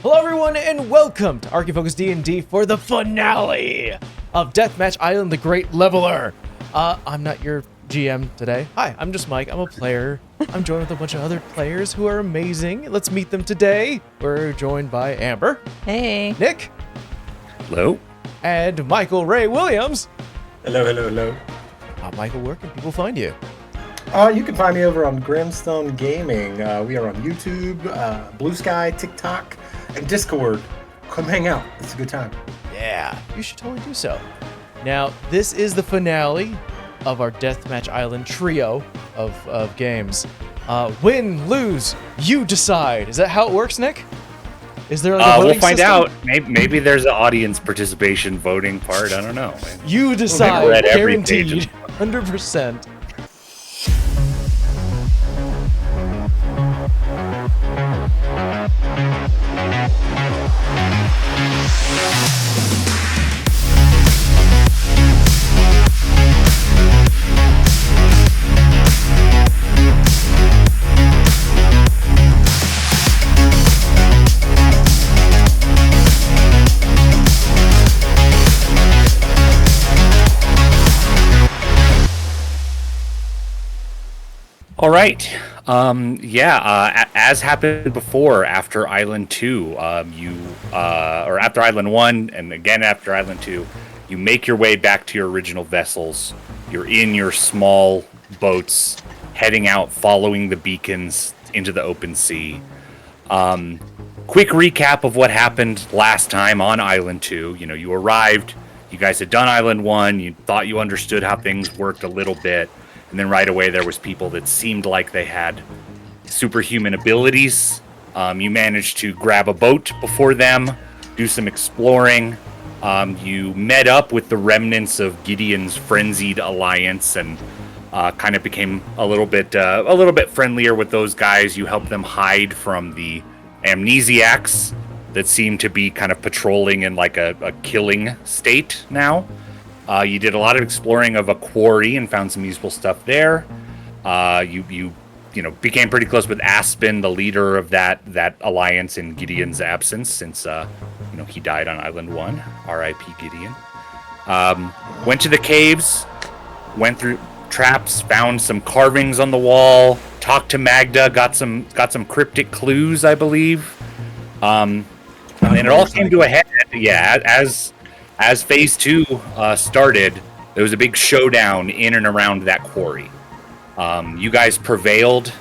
Hello everyone and welcome to Arcane Focus D&D for the finale of Deathmatch Island the Great Leveler. I'm not your GM today. Hi, I'm just Mike. I'm a player. I'm joined with a bunch of other players who are amazing. Let's meet them today. We're joined by Amber. Hey. Nick. Hello. And Michael Ray Williams. Hello, hello, hello. Michael, where can people find you? You can find me over on Grimstone Gaming. We are on YouTube, Blue Sky, TikTok, and Discord. Come hang out. It's a good time. Yeah, you should totally do so. Now, this is the finale of our Deathmatch Island trio of games. Win, lose, you decide. Is that how it works, Nick? Is there like a voting we'll find system? out. Maybe there's an audience participation voting part. I don't know. You decide. Read every page. Guaranteed. 100%. All right. As happened before, after Island 2, or after Island 1, and again after Island 2, you make your way back to your original vessels. You're in your small boats, heading out, following the beacons into the open sea. Quick recap of what happened last time on Island 2. You know, you arrived, you guys had done Island 1, you thought you understood how things worked a little bit. And then right away, there was people that seemed like they had superhuman abilities. You managed to grab a boat before them, do some exploring. You met up with the remnants of Gideon's frenzied alliance and kind of became a little bit friendlier with those guys. You helped them hide from the amnesiacs that seemed to be kind of patrolling in like a killing state now. You did a lot of exploring of a quarry and found some useful stuff there. You became pretty close with Aspen, the leader of that alliance in Gideon's absence, since he died on Island 1. R.I.P. Gideon. Went to the caves, went through traps, found some carvings on the wall, talked to Magda, got some cryptic clues, I believe. And it all came to a head. Yeah, as Phase 2 started, there was a big showdown in and around that quarry. You guys prevailed,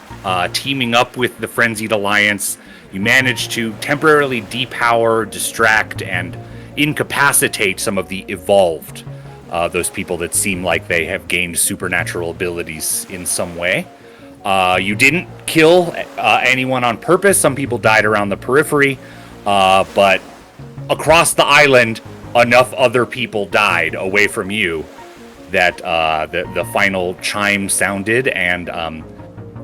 teaming up with the Frenzied Alliance. You managed to temporarily depower, distract, and incapacitate some of the evolved, those people that seem like they have gained supernatural abilities in some way. You didn't kill anyone on purpose. Some people died around the periphery, but across the island, enough other people died away from you that the final chime sounded, and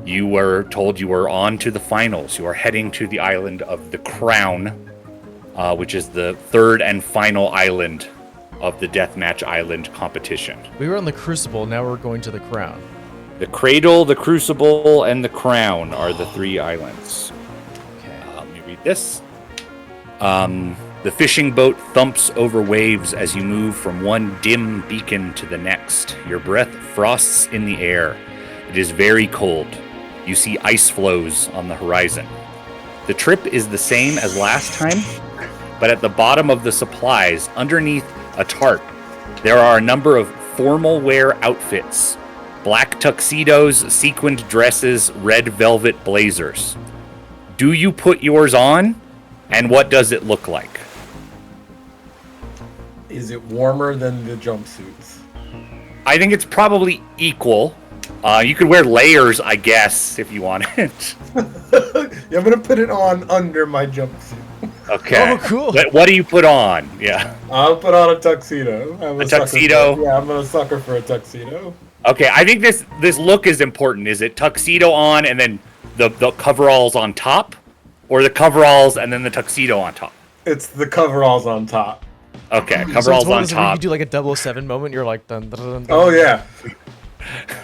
you were told you were on to the finals. You are heading to the island of the Crown, which is the third and final island of the Deathmatch Island competition. We were on the Crucible, now we're going to the Crown. The Cradle, the Crucible, and the Crown are the three islands. Okay. Let me read this. The fishing boat thumps over waves as you move from one dim beacon to the next. Your breath frosts in the air. It is very cold. You see ice floes on the horizon. The trip is the same as last time, but at the bottom of the supplies, underneath a tarp, there are a number of formal wear outfits. Black tuxedos, sequined dresses, red velvet blazers. Do you put yours on? And what does it look like? Is it warmer than the jumpsuits? I think it's probably equal. You could wear layers, I guess, if you want it. Yeah, I'm going to put it on under my jumpsuit. Okay. Oh, cool. What do you put on? Yeah. I'll put on a tuxedo. I'm A tuxedo? I'm a sucker for a tuxedo. Okay, I think this look is important. Is it tuxedo on and then the coveralls on top? Or the coveralls and then the tuxedo on top? It's the coveralls on top. Okay, So coveralls it's one on of those where you top. do like a 007 moment, you're like, dun, dun, dun, dun. Oh, yeah.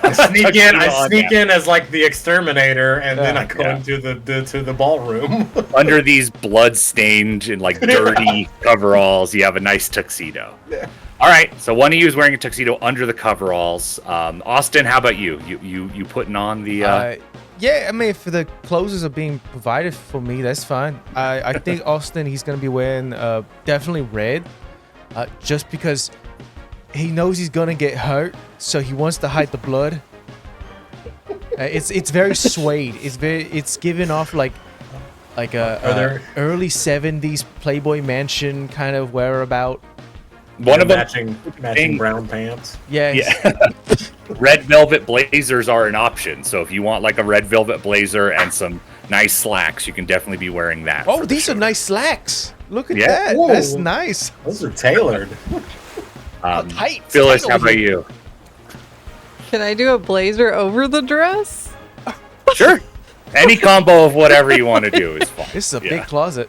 I sneak tuxedo in as like the exterminator, and then I go Yeah. into the ballroom. Under these blood-stained and like dirty coveralls, you have a nice tuxedo. Yeah. All right, so one of you is wearing a tuxedo under the coveralls. Austin, how about you? You putting on the? Yeah, I mean, if the clothes are being provided for me, that's fine. I think Austin, he's gonna be wearing definitely red, just because he knows he's gonna get hurt, so he wants to hide the blood. It's very suede. It's giving off like a early '70s Playboy Mansion kind of whereabout. One of them matching brown pants. Yeah. Red velvet blazers are an option. So if you want like a red velvet blazer and some nice slacks, you can definitely be wearing that. Oh, these are nice slacks. Look at Yeah. that. Whoa. That's nice. Those are tailored. Tight. Phyllis, tight how over about here. you? Can I do a blazer over the dress? Sure. Any combo of whatever you want to do is fine. This is a Yeah. big closet.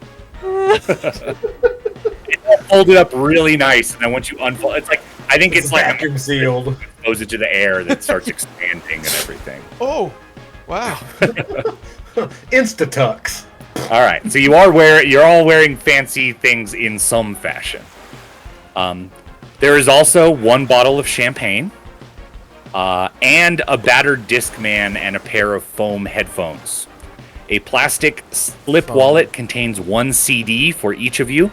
Fold it up really nice, and then once you unfold, it's like I think it's like vacuum sealed. goes into the air that starts expanding and everything. Oh, wow. Insta-tux. All right, so you're all wearing fancy things in some fashion. There is also one bottle of champagne, and a battered Discman and a pair of foam headphones. A plastic slip wallet contains one CD for each of you.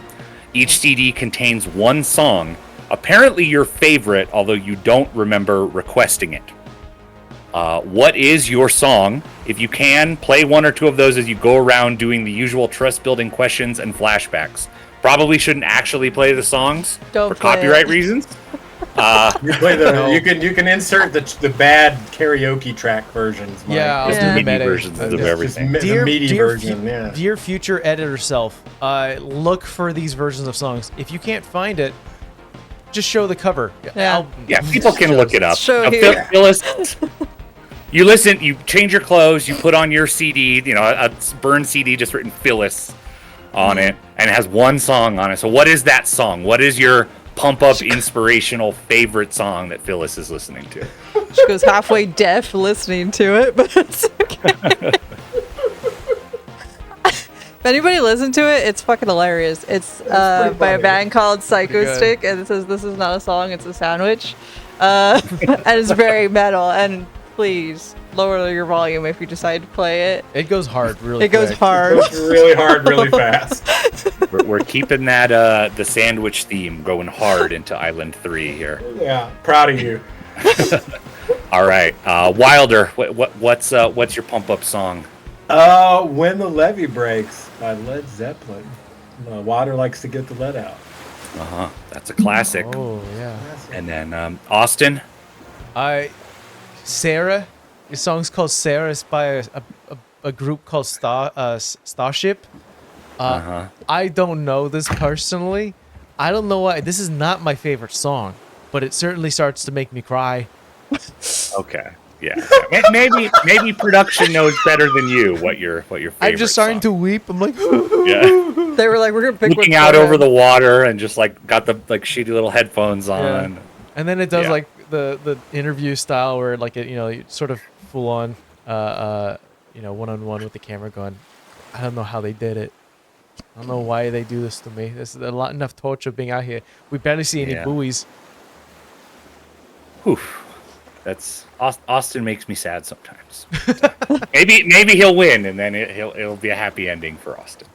Each CD contains one song, apparently your favorite, although you don't remember requesting it. What is your song? If you can, play one or two of those as you go around doing the usual trust-building questions and flashbacks. Probably shouldn't actually play the songs Don't for play copyright it. reasons. You play the. No. You can insert the bad karaoke track versions. Mike. Yeah, I'll Just do the MIDI meta. versions of Just everything. the MIDI version. Yeah. Dear future editor self, look for these versions of songs. If you can't find it, just show the cover. Yeah. Yeah, people can look it up. Show Now, here. Phyllis, you listen, you change your clothes, you put on your CD, a burned CD just written Phyllis on it, and it has one song on it. So what is that song? What is your pump-up, inspirational favorite song that Phyllis is listening to? She goes halfway deaf listening to it, but it's okay. If anybody listened to it, it's fucking hilarious. It's pretty by a funny. band called Psycho good. Stick, and it says this is not a song, it's a sandwich. And it's very metal. And please lower your volume if you decide to play it. It goes hard, really. It goes quick. hard. It's really hard, really fast. We're keeping that the sandwich theme going hard into Island 3 here. Yeah, proud of you. All right, Wilder, what's your pump-up song? When the Levee Breaks by Led Zeppelin. Water likes to get the lead out. That's a classic. Oh, yeah. And then Austin. Sarah. Your song's called Sarah. It's by a group called Starship. I don't know this personally. I don't know why. This is not my favorite song, but it certainly starts to make me cry. Okay. Yeah. Maybe production knows better than you what your favorite. I'm just starting to weep. I'm like, Yeah. They were like, we're gonna pick Looking one out for over the them. water and just like got the like shitty little headphones on. Yeah. And then it does Yeah. like the interview style where like you sort of full on one-on-one with the camera going. I don't know how they did it. I don't know why they do this to me. This is enough torture being out here. We barely see any Yeah. buoys. Whew. That's Austin makes me sad sometimes. maybe he'll win and then it'll be a happy ending for Austin.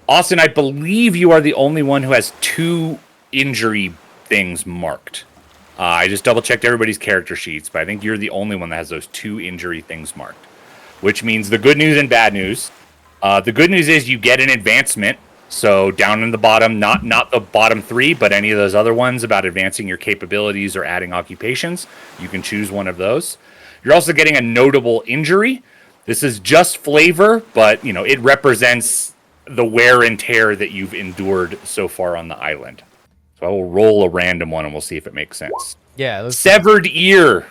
Austin, I believe you are the only one who has 2 injury things marked. I just double checked everybody's character sheets, but I think you're the only one that has those 2 injury things marked, which means the good news and bad news. The good news is you get an advancement. So down in the bottom, not the bottom 3, but any of those other ones about advancing your capabilities or adding occupations, you can choose one of those. You're also getting a notable injury. This is just flavor, but it represents the wear and tear that you've endured so far on the island. So I will roll a random one and we'll see if it makes sense. Yeah. Let's Severed ear.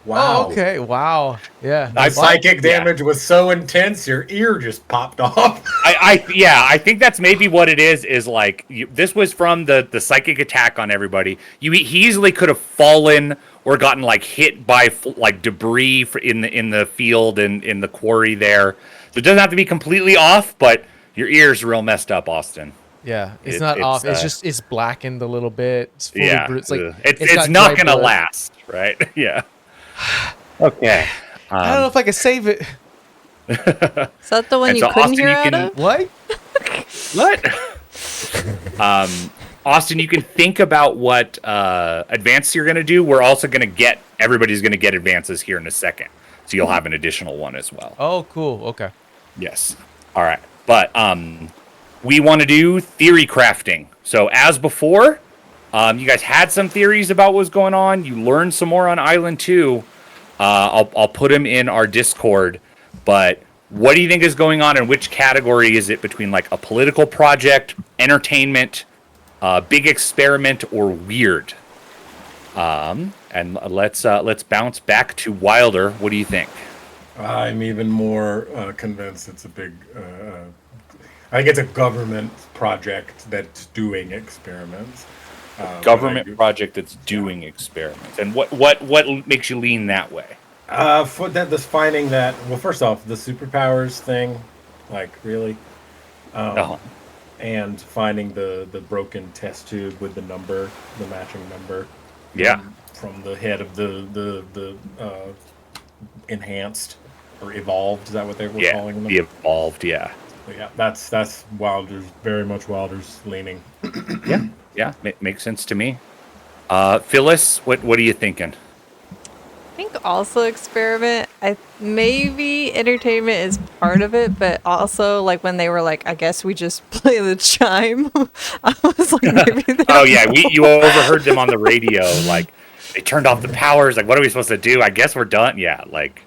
Wow. Oh, okay. Wow. Yeah. I- Psychic Yeah. damage was so intense, your ear just popped off. I think that's maybe what it is like this was from the psychic attack on everybody. He easily could have fallen or gotten like hit by like debris in the field and in the quarry there. So it doesn't have to be completely off, but your ear's real messed up, Austin. Yeah, it's not off. It's just it's blackened a little bit. It's fully it's like it's not gonna last, right? Yeah. Okay. I don't know if I can save it. Is that the one you couldn't Austin, hear out of? What? What? Austin, you can think about what advance you're gonna do. We're also gonna get everybody's gonna get advances here in a second, so you'll have an additional one as well. Oh, cool. Okay. Yes. All right. But we want to do theory crafting. So as before, you guys had some theories about what was going on. You learned some more on Island 2. I'll put them in our Discord. But what do you think is going on, and which category is it between like a political project, entertainment, big experiment, or weird? And let's bounce back to Wilder. What do you think? I'm even more convinced it's a big. I think it's a government project that's doing experiments. Government project that's doing experiments, and what makes you lean that way? For that, this finding that. Well, first off, the superpowers thing, like really, and finding the broken test tube with the matching number. Yeah. From the head of the enhanced or evolved. Is that what they were calling them? The evolved. Yeah. So yeah, that's Wilder's, very much Wilder's leaning. Yeah, makes sense to me. Phyllis, what are you thinking? I think also experiment. Maybe entertainment is part of it, but also like when they were like, I guess we just play the chime. I was like, maybe. Oh yeah, you overheard them on the radio. Like they turned off the powers. Like, what are we supposed to do? I guess we're done. Yeah, like.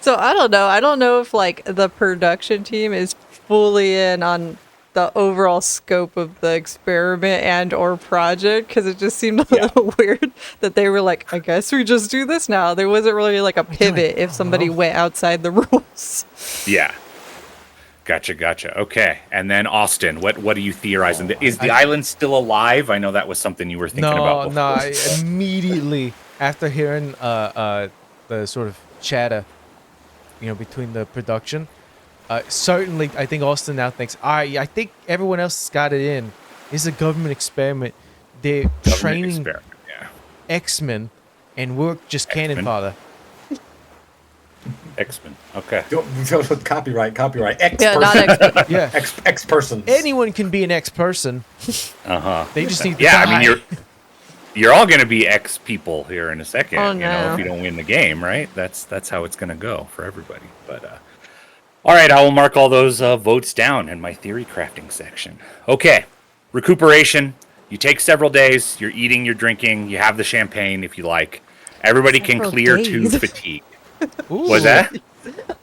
So I don't know. I don't know if like the production team is fully in on the overall scope of the experiment and or project, because it just seemed a little weird that they were like, I guess we just do this now. There wasn't really like a pivot if somebody went outside the rules. Yeah. Gotcha. Okay. And then Austin, what are you theorizing? Is the island still alive? I know that was something you were thinking about before. No, I immediately after hearing the sort of chatter, between the production, certainly I think Austin now thinks, I think everyone else has got it in. It's a government experiment. They're training X-Men, and we're just cannon fodder. X-Men. Okay. Don't copyright. X Yeah, not X-Men. Yeah. X person. Anyone can be an X person. They just need to die. I mean, you're all going to be X people here in a second. Oh, no. If you don't win the game, right? That's how it's going to go for everybody. But all right, I will mark all those votes down in my theory crafting section. Okay, recuperation. You take several days. You're eating, you're drinking. You have the champagne if you like. Everybody can clear 2 fatigue. What's that?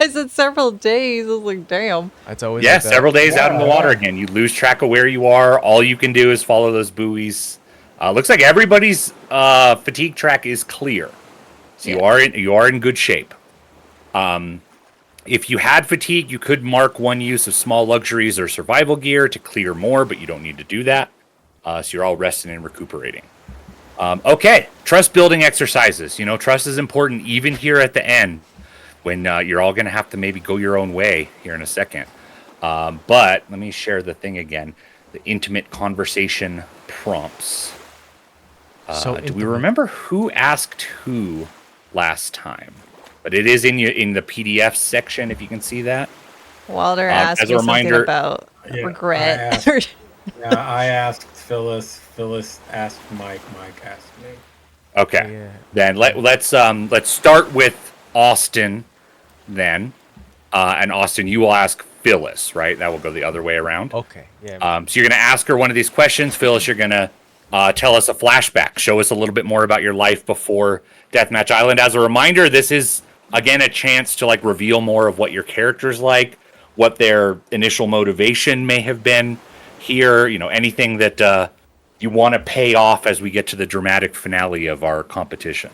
I said several days. I was like, damn. That's always several days out in the water again. You lose track of where you are. All you can do is follow those buoys. Looks like everybody's fatigue track is clear, so you are in good shape. If you had fatigue, you could mark one use of small luxuries or survival gear to clear more, but you don't need to do that. So you're all resting and recuperating. Okay, trust building exercises. Trust is important even here at the end when you're all going to have to maybe go your own way here in a second. But let me share the thing again. The intimate conversation prompts. Do we remember who asked who last time? But it is in the PDF section, if you can see that. Wilder asked as a me reminder, something about regret. I asked Phyllis. Phyllis asked Mike. Mike asked me. Okay. Yeah. Then let's start with Austin. Then, and Austin, you will ask Phyllis, right? That will go the other way around. Okay. Yeah. So you're going to ask her one of these questions. Phyllis, you're going to tell us a flashback. Show us a little bit more about your life before Deathmatch Island. As a reminder, this is, again, a chance to reveal more of what your character's like, what their initial motivation may have been here, anything that you want to pay off as we get to the dramatic finale of our competition.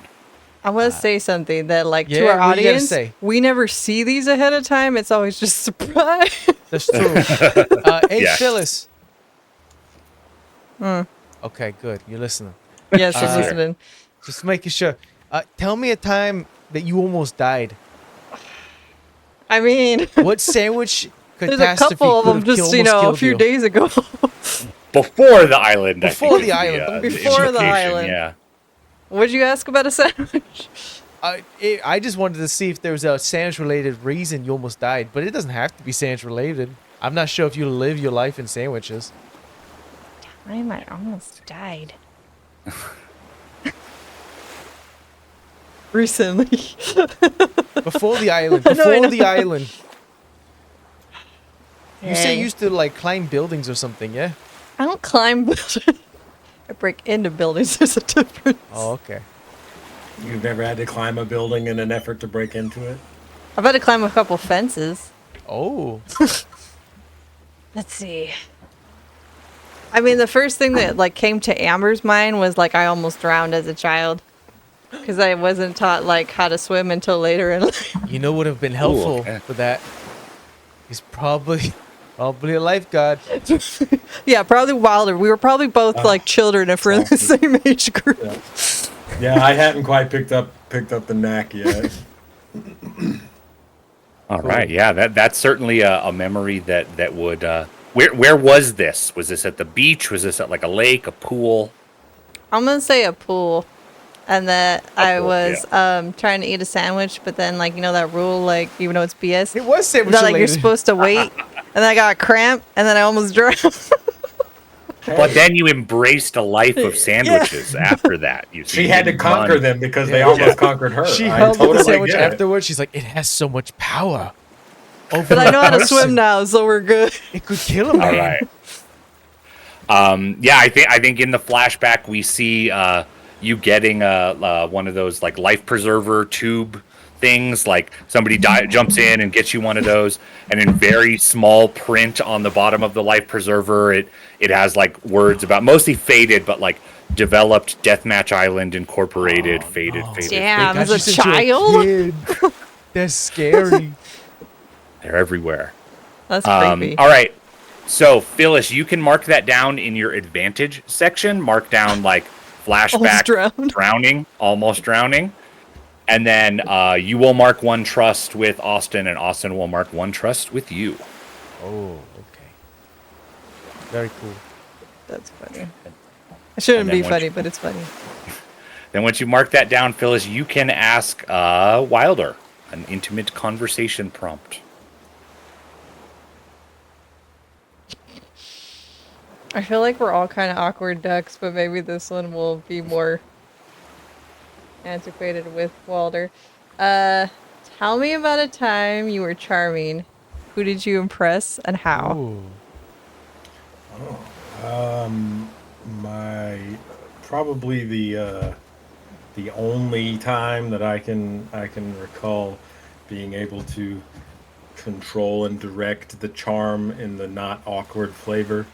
I want to say something that, to our audience, we never see these ahead of time. It's always just surprise. That's true. Hey, Yes. Phyllis. Okay, good. You're listening. Yes, I'm listening. Just making sure. Tell me a time that you almost died. I mean, What sandwich there's a catastrophe couple of could them have just, almost a killed few you? days ago. Before the island. I Before think the is island. Before the implication, island. Yeah. What'd you ask about a sandwich? I just wanted to see if there was a sandwich-related reason you almost died, but it doesn't have to be sandwich-related. I'm not sure if you live your life in sandwiches. Time I almost died. Recently. Before the island. I know. Before the island. You say Hey. you used to like climb buildings or something, yeah? I don't climb buildings. I break into buildings. There's a difference. Oh, okay. You've never had to climb a building in an effort to break into it? I've had to climb a couple fences. Oh. Let's see. I mean, the first thing that like came to Amber's mind was like I almost drowned as a child because I wasn't taught like how to swim until later in life. You know what would have been helpful okay. for that? Is probably a lifeguard. Yeah, probably Wilder. We were probably both like children if we're in the same age group. Yeah, I hadn't quite picked up the knack yet. All right. Yeah. That's certainly a memory that would. Where was this? Was this at the beach? Was this at like a lake, a pool? I'm gonna say a pool, and that I pool, was trying to eat a sandwich, but then like that rule, like even though it's BS, It was sandwich that like you're related. supposed to wait, and then I got a cramp, and then I almost drowned. But then you embraced a life of sandwiches after that. You see, She had to you conquer done- them because they almost conquered her. She I held up totally the sandwich get it. afterwards. She's like, it has so much power. Over But I know how to person. swim now, so we're good. It could kill him. All right. Yeah, I think in the flashback we see you getting one of those like life preserver tube things. Like somebody jumps in and gets you one of those, and in very small print on the bottom of the life preserver, it has like words about mostly faded, but like developed Deathmatch Island Incorporated, faded. Damn, They as got a you since you were child? kid. That's scary. They're everywhere. That's creepy. All right. So, Phyllis, you can mark that down in your advantage section. Mark down like flashback drowned. drowning, almost drowning. And then you will mark one trust with Austin, and Austin will mark one trust with you. Oh, okay. Very cool. That's funny. It shouldn't And then be once funny, you- but it's funny. Then once you mark that down, Phyllis, you can ask Wilder an intimate conversation prompt. I feel like we're all kind of awkward ducks, but maybe this one will be more antiquated with Walder. Tell me about a time you were charming. Who did you impress and how? Ooh. My probably the only time that I can recall being able to control and direct the charm in the not awkward flavor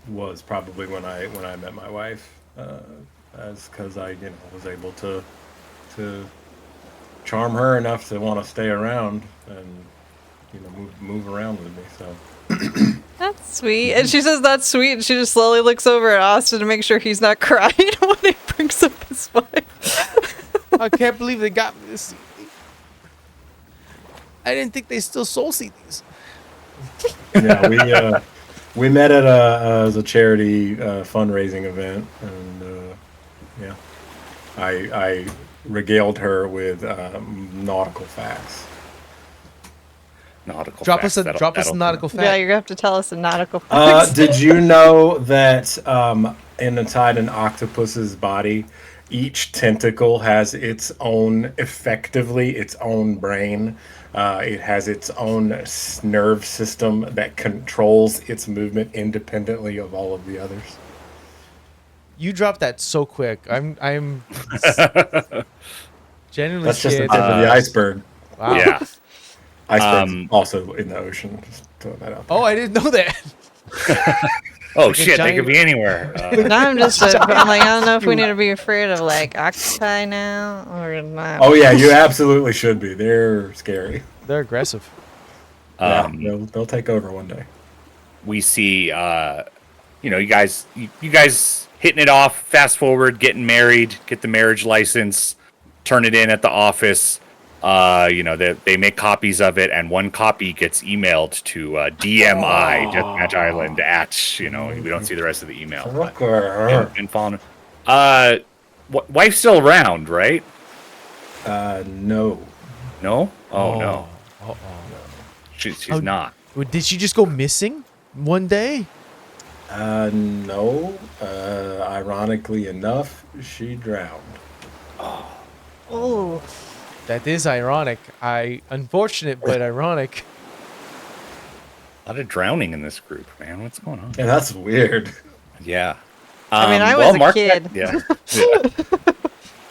was probably when I met my wife, as because I was able to charm her enough to want to stay around and move around with me. So That's sweet. And she says that's sweet, and she just slowly looks over at Austin to make sure he's not crying when he brings up his wife. I can't believe they got me this CD. I didn't think they still sold CDs. yeah, we met at a charity fundraising event, and yeah, I regaled her with nautical facts. Nautical Drop facts. us a That'll nautical Yeah, fact. you're gonna have to tell us a nautical fact. Did you know that inside an octopus's body, each tentacle has its own brain? It has its own nerve system that controls its movement independently of all of the others. You dropped that so quick. I'm genuinely That's just the scared. tip of the iceberg. Wow. Yeah. Iceberg's also in the ocean. Just throwing that out there. Oh, I didn't know that. Oh a shit! They giant- could be anywhere. Now I'm just I'm like, I don't know if we need to be afraid of like octopi now or not. Oh yeah, you absolutely should be. They're scary. They're aggressive. Yeah, they'll take over one day. We see, you guys hitting it off, fast forward, getting married, get the marriage license, turn it in at the office. They make copies of it, and one copy gets emailed to DMI, Deathmatch Island, we don't see the rest of the email. Been following. Wife's still around, right? No. No? Oh, no. Uh-oh. She's Oh, not. Did she just go missing one day? No. Ironically enough, she drowned. Oh. That is ironic. Unfortunate, but ironic. A lot of drowning in this group, man. What's going on? Yeah, that's weird. Yeah. I mean, I was a mark kid. Yeah.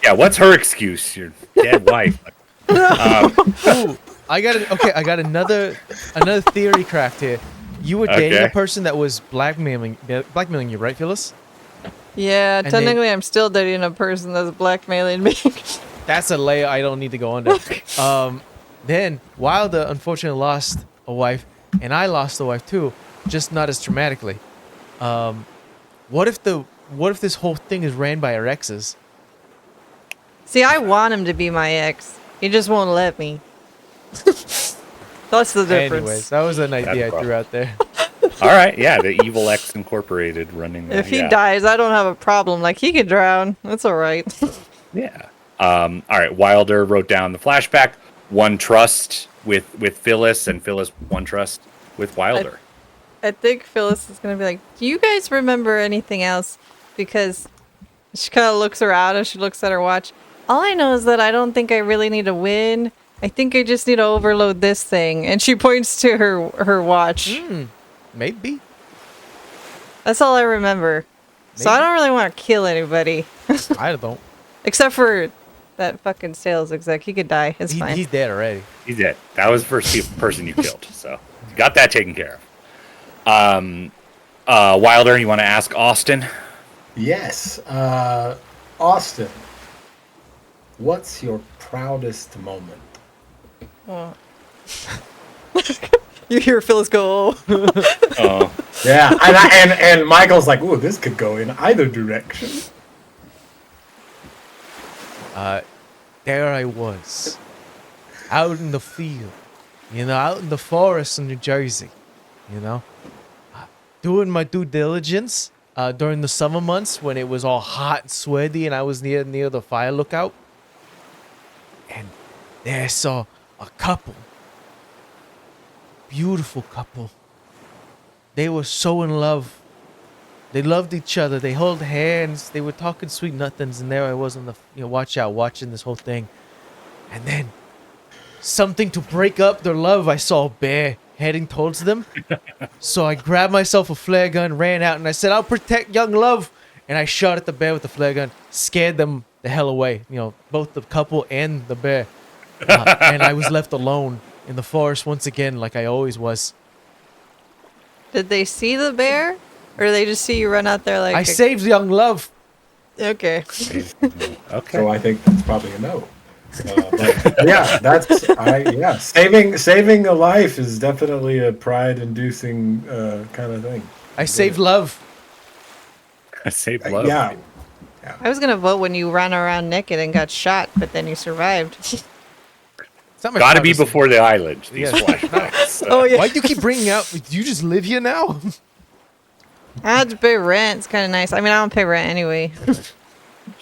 Yeah, what's her excuse? Your dead wife. Ooh, I got another theory craft here. You were dating a Okay. person that was blackmailing you, right, Phyllis? Yeah, And technically I'm still dating a person that's blackmailing me. That's a layer I don't need to go under. Then Wilder unfortunately lost a wife, and I lost a wife too, just not as traumatically. What if this whole thing is ran by our exes? See, I want him to be my ex. He just won't let me. That's the difference. Anyways, that was an idea I rough. threw out there. All right, yeah, the Evil X Incorporated running. If he yeah. dies, I don't have a problem. Like, he could drown. That's all right. Yeah. All right, Wilder wrote down the flashback. One trust with Phyllis, and Phyllis one trust with Wilder. I think Phyllis is going to be like, do you guys remember anything else? Because she kind of looks around and she looks at her watch. All I know is that I don't think I really need to win. I think I just need to overload this thing. And she points to her watch. Maybe. That's all I remember. So I don't really want to kill anybody. I don't. Except for that fucking sales exec. He could die. It's fine. He's dead already. He did. That was the first person you killed, so you got that taken care of. Wilder, you want to ask Austin? Yes. Austin, what's your proudest moment? Oh. You hear Phyllis go, oh. Oh, Yeah, and Michael's like, ooh, this could go in either direction. There I was, out in the field, out in the forest in New Jersey, doing my due diligence during the summer months when it was all hot and sweaty and I was near the fire lookout. And there I saw a couple, beautiful couple. They were so in love. They loved each other. They held hands. They were talking sweet nothings, and there I was on the watching this whole thing. And then, something to break up their love, I saw a bear heading towards them. So I grabbed myself a flare gun, ran out, and I said, "I'll protect young love." And I shot at the bear with the flare gun, scared them the hell away. Both the couple and the bear. And I was left alone in the forest once again, like I always was. Did they see the bear? Or they just see you run out there like... I saved young love. Okay. okay. So I think that's probably a no. But yeah, saving a life is definitely a pride-inducing kind of thing. I saved love. I saved love. Yeah. I was going to vote when you ran around naked and got shot, but then you survived. It's not my Got to be proudest- before the island. These Yeah. flashbacks. Oh, yeah. Why do you keep bringing out? Do you just live here now? I had to pay rent. It's kind of nice. I mean, I don't pay rent anyway.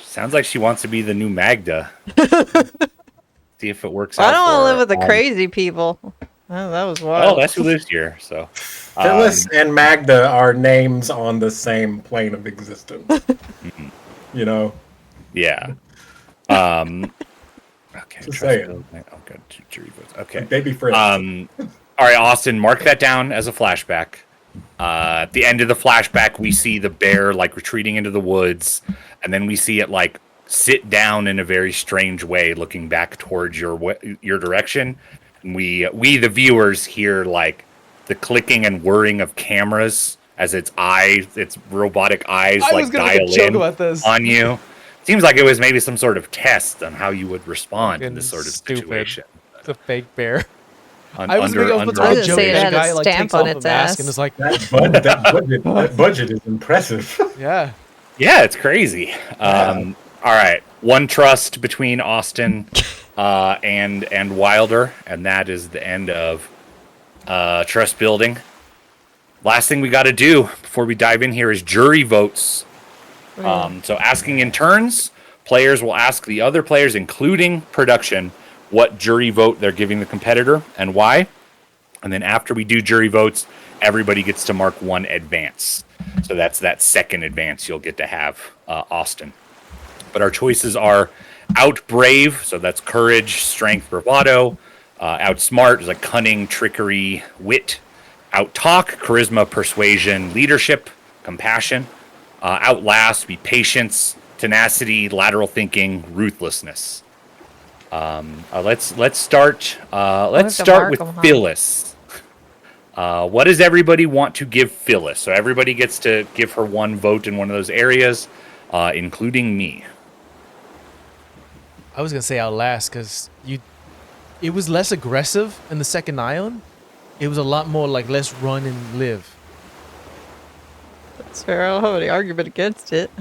Sounds like she wants to be the new Magda. See if it works out. I don't want to for live her. with the crazy people. Oh, that was wild. Oh, that's who lives here. So, Phyllis and Magda are names on the same plane of existence. yeah. Okay. Just saying. Oh, good. Jury votes. Okay. Baby friends. All right, Austin, mark that down as a flashback. At the end of the flashback, we see the bear retreating into the woods, and then we see it sit down in a very strange way, looking back towards your direction. And we the viewers hear the clicking and whirring of cameras as its robotic eyes I was gonna dial make a joke in about this. on you. Seems like it was maybe some sort of test on how you would respond in this sort of Stupid. situation. It's a fake bear. Un- I was under- making under- I a was gonna joke. say it That had a guy stamp takes on off its a mask ass. and is like, that budget is impressive. yeah. Yeah, it's crazy. All right, one trust between Austin and Wilder, and that is the end of trust building. Last thing we got to do before we dive in here is jury votes. So asking in turns, players will ask the other players, including production, what jury vote they're giving the competitor and why. And then after we do jury votes, everybody gets to mark one advance. So that's that second advance you'll get to have, Austin. But our choices are outbrave, so that's courage, strength, bravado. Outsmart is like cunning, trickery, wit. Outtalk, charisma, persuasion, leadership, compassion. Outlast, be patience, tenacity, lateral thinking, ruthlessness. Let's start. Let's start with Phyllis. What does everybody want to give Phyllis? So everybody gets to give her one vote in one of those areas, including me. I was gonna say Outlast because it was less aggressive in the second island. It was a lot more like let's run and live. That's fair. I don't have any argument against it.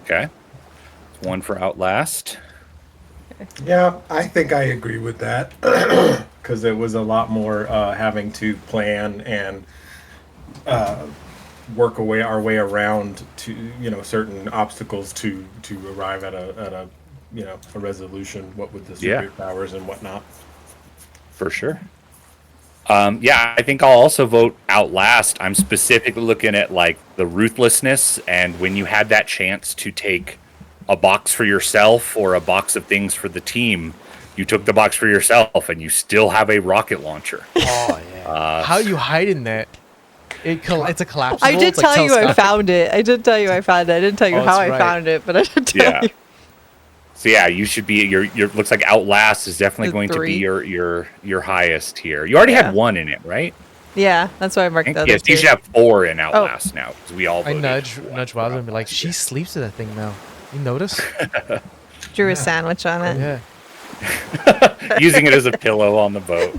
Okay, one for Outlast. Yeah, I think I agree with that because it was a lot more having to plan and work our way around to certain obstacles to arrive at a resolution. What with the superpowers and whatnot. For sure. Yeah, I think I'll also vote Outlast. I'm specifically looking at like the ruthlessness, and when you had that chance to take a box for yourself or a box of things for the team, you took the box for yourself, and you still have a rocket launcher. Oh yeah. How you hiding that? It's a collapsible. I did it's like tell you I telescopic. found it. I did tell you I found it. I didn't tell you Oh, how that's I right. found it, but I did tell you. So yeah, you should be your looks like Outlast is definitely The going to be 3. your highest here. You already had one in it, right? Yeah, that's why I marked the other Yes, you two. should have 4 in Outlast now because we all I voted nudge for Wilder and be like, Outlast, she sleeps to that thing now. You notice? Drew a sandwich on it. Yeah. using it as a pillow on the boat.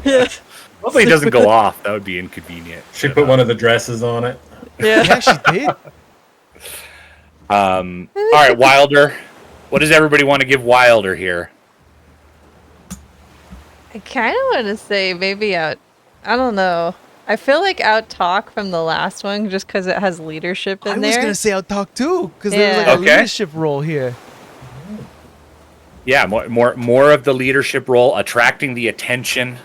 Hopefully it doesn't go off. That would be inconvenient. She But, put one of the dresses on it. Yeah. Yeah, she did. all right, Wilder. What does everybody want to give Wilder here? I kind of want to say maybe I don't know. I feel like Talk from the last one just because it has leadership in I there. was gonna say Outtalk too, because there's like a Okay. leadership role here. Yeah, more of the leadership role, attracting the attention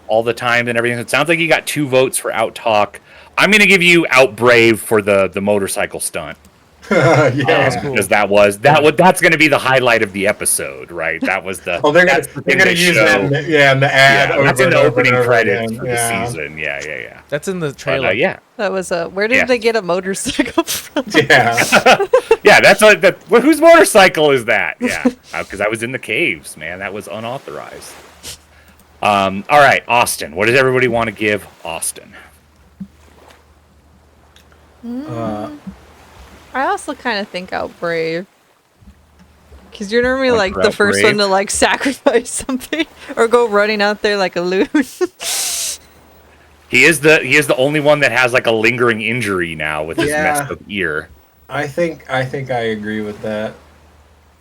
all the time and everything. It sounds like you got 2 votes for Outtalk. I'm going to give you Outbrave for the motorcycle stunt. Yeah. cool. Because that's going to be the highlight of the episode, right? That was the. Oh, they're that's gonna the thing they use show. that. In the ad. Yeah, over that's in and the over opening and over credits again. for the season. Yeah. That's in the But, trailer. yeah. That was where did Yeah. they get a motorcycle from? Yeah. Yeah, that's whose motorcycle is that? Yeah, because I was in the caves, man. That was unauthorized. All right, Austin. What does everybody want to give Austin? I also kind of think Outbrave. Because you're normally One like for the first one Outbrave. to like sacrifice something or go running out there like a loon. He is the only one that has like a lingering injury now with his Yeah. messed up ear. I think I agree with that.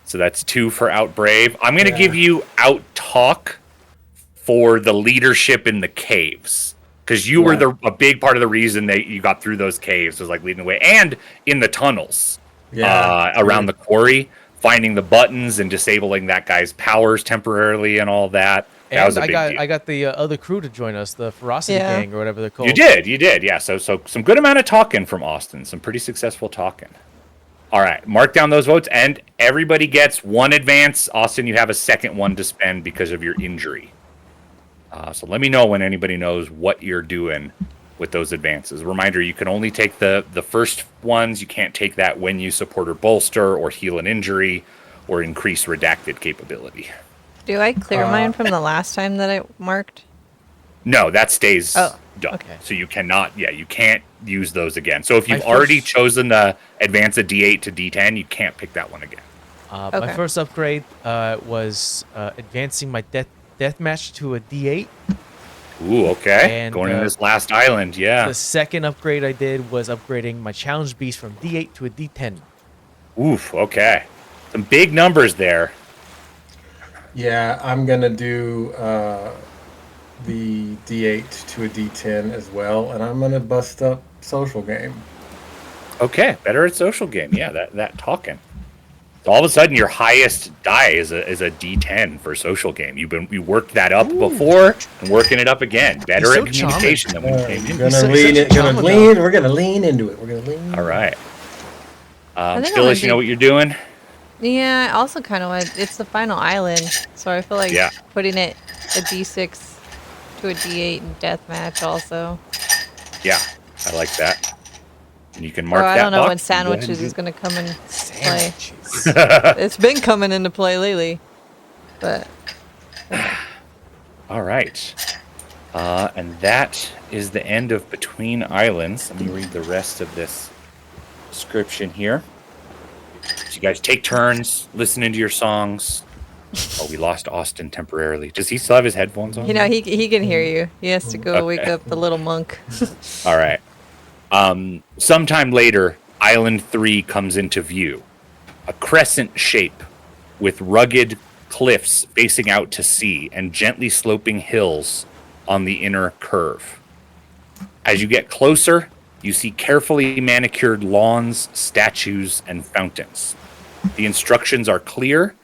So that's 2 for Outbrave. I'm going to Yeah. give you Outtalk for the leadership in the caves. Because you were a big part of the reason that you got through those caves was like leading the way. And in the tunnels around the quarry, finding the buttons and disabling that guy's powers temporarily and all that. That And was a big deal. I got the other crew to join us, the Ferocity Yeah. Gang or whatever they're called. You did, yeah. So some good amount of talking from Austin, some pretty successful talking. All right, mark down those votes, and everybody gets 1 advance. Austin, you have a second one to spend because of your injury. So let me know when anybody knows what you're doing with those advances. Reminder, you can only take the first ones. You can't take that when you support or bolster or heal an injury or increase redacted capability. Do I clear mine from the last time that I marked? No, that stays Oh, done. okay. So you can't use those again. So if you've My already first- chosen to advance a D8 to D10, you can't pick that one again. My Okay. first upgrade was advancing my deathmatch to a D8. Ooh, okay. And, Going in this last island, yeah. The second upgrade I did was upgrading my challenge beast from D8 to a D10. Oof. Okay. Some big numbers there. Yeah, I'm gonna do the D8 to a D10 as well, and I'm gonna bust up social game. Okay, better at social game. Yeah, that talking. So all of a sudden, your highest die is a D10 for social game. You worked that up before and working it up again. Better He's at so communication than when you came in. We're gonna lean into it. We're gonna lean. All right. think I'm Phyllis, you know gonna what you're doing? Yeah, I also kind of want. It's the final island, so I feel like Yeah. putting it a D6 to a D8 in deathmatch also. Yeah, I like that. And you can Oh, mark I that don't know box when and go ahead and sandwiches do- is gonna come in play. Sandwiches. It's been coming into play lately, but All right. And that is the end of Between Islands. Let me read the rest of this description here. So you guys take turns listening to your songs. Oh, we lost Austin temporarily. Does he still have his headphones on? you know he can hear you. He has to go wake Okay. up the little monk. All right. Sometime later, Island 3 comes into view. A crescent shape with rugged cliffs facing out to sea and gently sloping hills on the inner curve. As you get closer, you see carefully manicured lawns, statues, and fountains. The instructions are clear.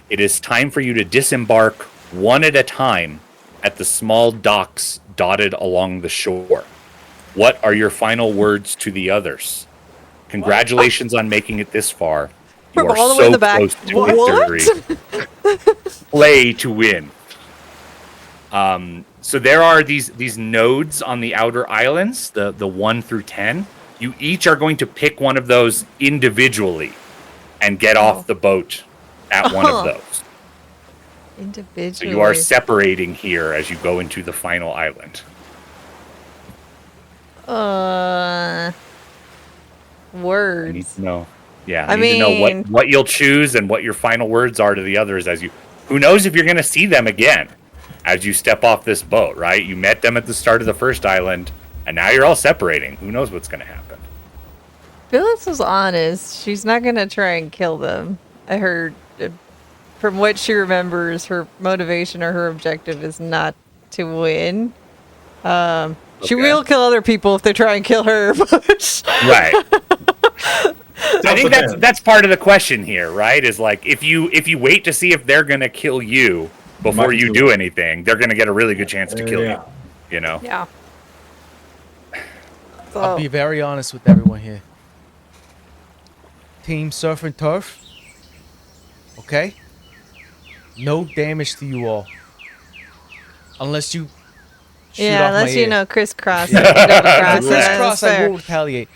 It is time for you to disembark one at a time at the small docks dotted along the shore. What are your final words to the others? Congratulations on making it this far. You From are all the way so in the back. close to What? victory. Play to win. So there are these nodes on the outer islands, the 1 through 10. You each are going to pick one of those individually and get off the boat at one of those. Individually. So you are separating here as you go into the final island. Words. I need to know. Yeah, I I need to know mean- what you'll choose and what your final words are to the others as you. Who knows if you're going to see them again as you step off this boat, right? You met them at the start of the first island, and now you're all separating. Who knows what's going to happen? Phyllis was honest. She's not gonna try and kill them. I heard, from what she remembers, her motivation or her objective is not to win. She Okay. will kill other people if they try and kill her. But Right. I think that's part of the question here, right? Is like if you wait to see if they're going to kill you before Might you do do it. anything, they're going to get a really good chance to kill Yeah. you. You know. yeah. I'll So, be very honest with everyone here. Team Surf and Turf. Okay? No damage to you all. Unless you shoot yeah, off my unless you ear. know crisscross. Yeah. Double cross. Crisscross, I fair. will retaliate.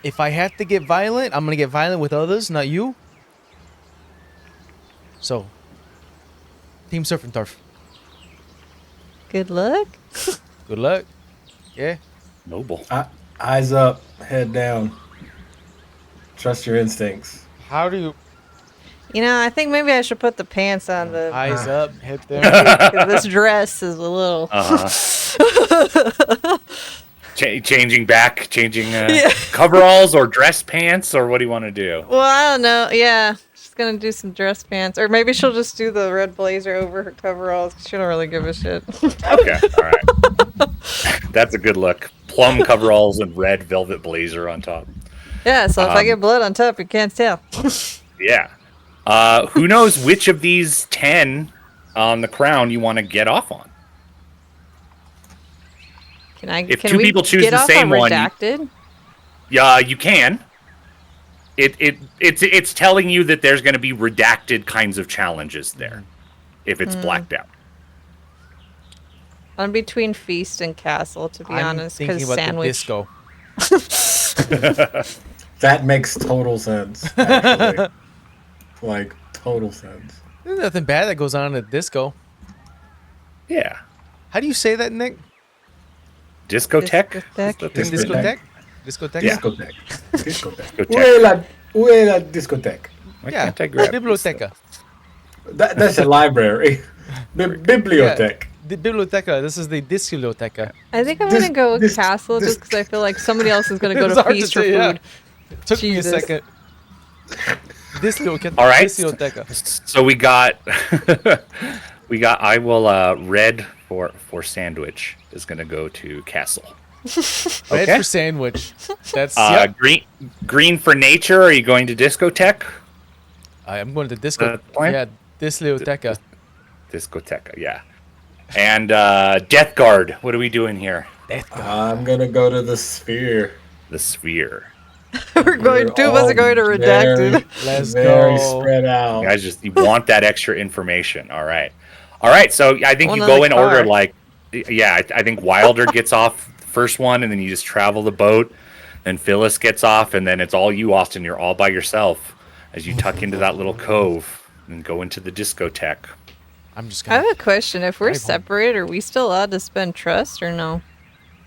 If I have to get violent, I'm gonna get violent with others, not you. So, Team Surf and Turf. Good luck. Good luck. Yeah. Noble. Eyes up, head down. Trust your instincts. How do you You know, I think maybe I should put the pants on the. eyes up, head down? 'Cause this dress is a little. Changing coveralls or dress pants, or what do you want to do? Well, I don't know. Yeah, she's gonna do some dress pants, or maybe she'll just do the red blazer over her coveralls. 'Cause she don't really give a shit. Okay, all right. That's a good look. Plum coveralls and red velvet blazer on top. Yeah, so if I get blood on top, you can't tell. Yeah. Who knows which of these 10 on the crown you want to get off on? If Can two we people choose get the off same on one, redacted? Yeah, you can. It's telling you that there's going to be redacted kinds of challenges there if it's blacked out. I'm between feast and castle, to be I'm honest, thinking because about sandwich. the disco. That makes total sense. Actually. Like total sense. There's nothing bad that goes on at disco. Yeah. How do you say that, Nick? Discotheque? Discotheque. In discotheque? Discotheque? Yeah. Discotheque. Discotheque. Discotheque. Ue la discotheque. Why Yeah. can't I grab this Biblioteca. That's a library. Bibliothèque. The biblioteca. This is the discoteca. I think I'm This- gonna go with this- castle this- just because I feel like somebody else is gonna go It's to hard to feast for say, yeah. food. Took me a Jesus. second. All right. Discoteca. So we got I will red for sandwich is gonna go to castle. Red Okay. for sandwich. That's yep. Green for nature. Are you going to discotheque? I'm going to disco. Plan? Yeah, Discoteca. Discoteca, yeah. And Death Guard. What are we doing here? I'm gonna go to the sphere. The sphere. We're going. Two of us are going to redacted. Let's very go. spread out. You want that extra information. All right. So I think One you in go the in order car. like, yeah. I think Wilder gets off the first one, and then you just travel the boat. Then Phyllis gets off, and then it's all you, Austin. You're all by yourself as you tuck into that little cove and go into the discotheque. I'm just I gonna. have a question. If we're Drive home. separated, are we still allowed to spend trust or no?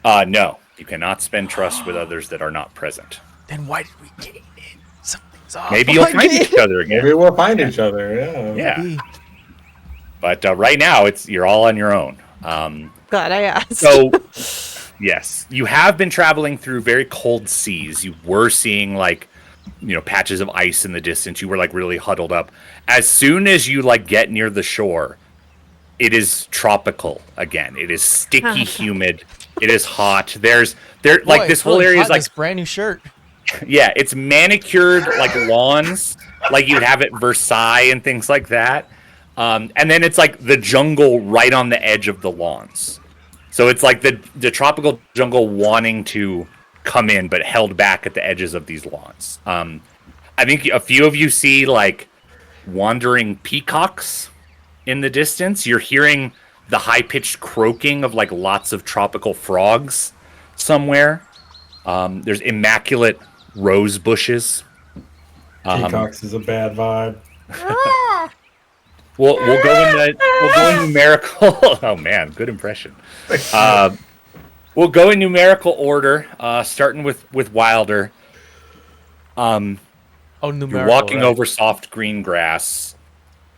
No, you cannot spend trust with others that are not present. Then why did we get in? Something's off. Maybe you'll find each other again. Maybe we'll find each other. Yeah. Yeah. Maybe. But right now, you're all on your own. Glad I asked. So, yes, you have been traveling through very cold seas. You were seeing patches of ice in the distance. You were really huddled up. As soon as you get near the shore, it is tropical again. It is sticky, humid. It is hot. Boy, this whole area is this brand new shirt. yeah, it's manicured lawns, like you'd have at Versailles and things like that. And then it's the jungle right on the edge of the lawns. So it's the tropical jungle wanting to come in, but held back at the edges of these lawns. I think a few of you see wandering peacocks in the distance. You're hearing the high-pitched croaking of lots of tropical frogs somewhere. There's immaculate rose bushes. Peacocks is a bad vibe. We'll go in numerical. Oh man, good impression. We'll go in numerical order, starting with Wilder. Numerical. You're walking right. over soft green grass.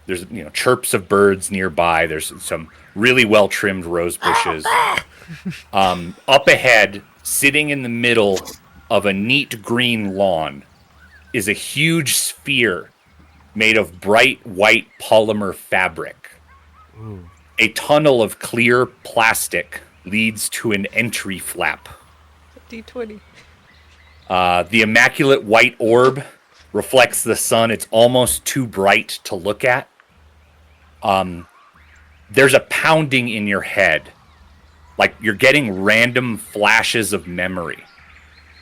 There's chirps of birds nearby. There's some really well trimmed rose bushes. Up ahead, sitting in the middle of a neat green lawn, is a huge sphere made of bright white polymer fabric. Ooh. A tunnel of clear plastic leads to an entry flap. D20. The immaculate white orb reflects the sun. It's almost too bright to look at. There's a pounding in your head. You're getting random flashes of memory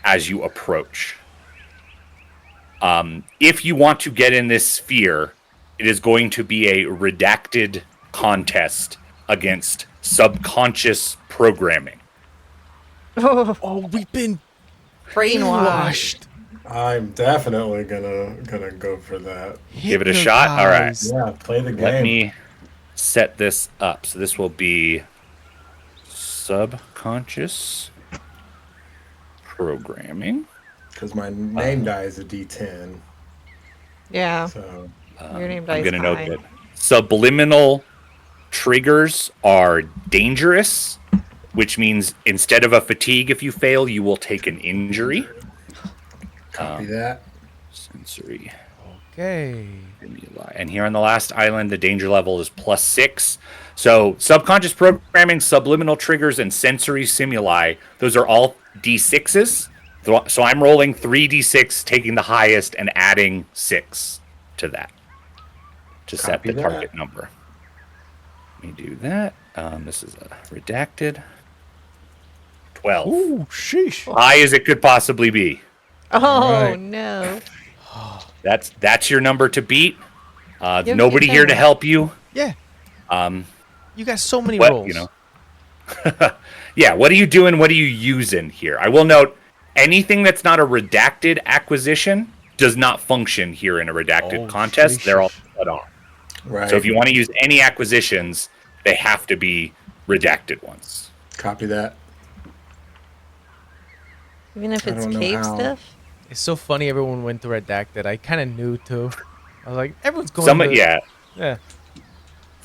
as you approach. If you want to get in this sphere, it is going to be a redacted contest against subconscious programming. Oh, we've been brainwashed. I'm definitely gonna go for that. Give it a shot. All right. Yeah, play the game. Let me set this up. So this will be subconscious programming. Because my name die is a D10. Yeah. So Your name I'm dies going to note high. that subliminal triggers are dangerous, which means instead of a fatigue, if you fail, you will take an injury. copy that. Sensory Okay. stimuli. And here on the last island, the danger level is +6. So subconscious programming, subliminal triggers, and sensory stimuli, those are all D6s. So I'm rolling 3d6, taking the highest, and adding 6 to that to set Copy the that. target number. Let me do that. This is a redacted. 12. Ooh, sheesh. High as it could possibly be. Oh Right. no. That's your number to beat. You Nobody get here to that. help you. Yeah. You got so many What rolls. Yeah. What are you doing? What are you using here? I will note anything that's not a redacted acquisition does not function here in a redacted contest. sheesh. They're all cut off. Right. So if you want to use any acquisitions, they have to be redacted ones. Copy that. Even if I it's don't know cave how. stuff. It's so funny everyone went to redacted. I kind of knew too. I was like, everyone's going Some to... yeah. Yeah.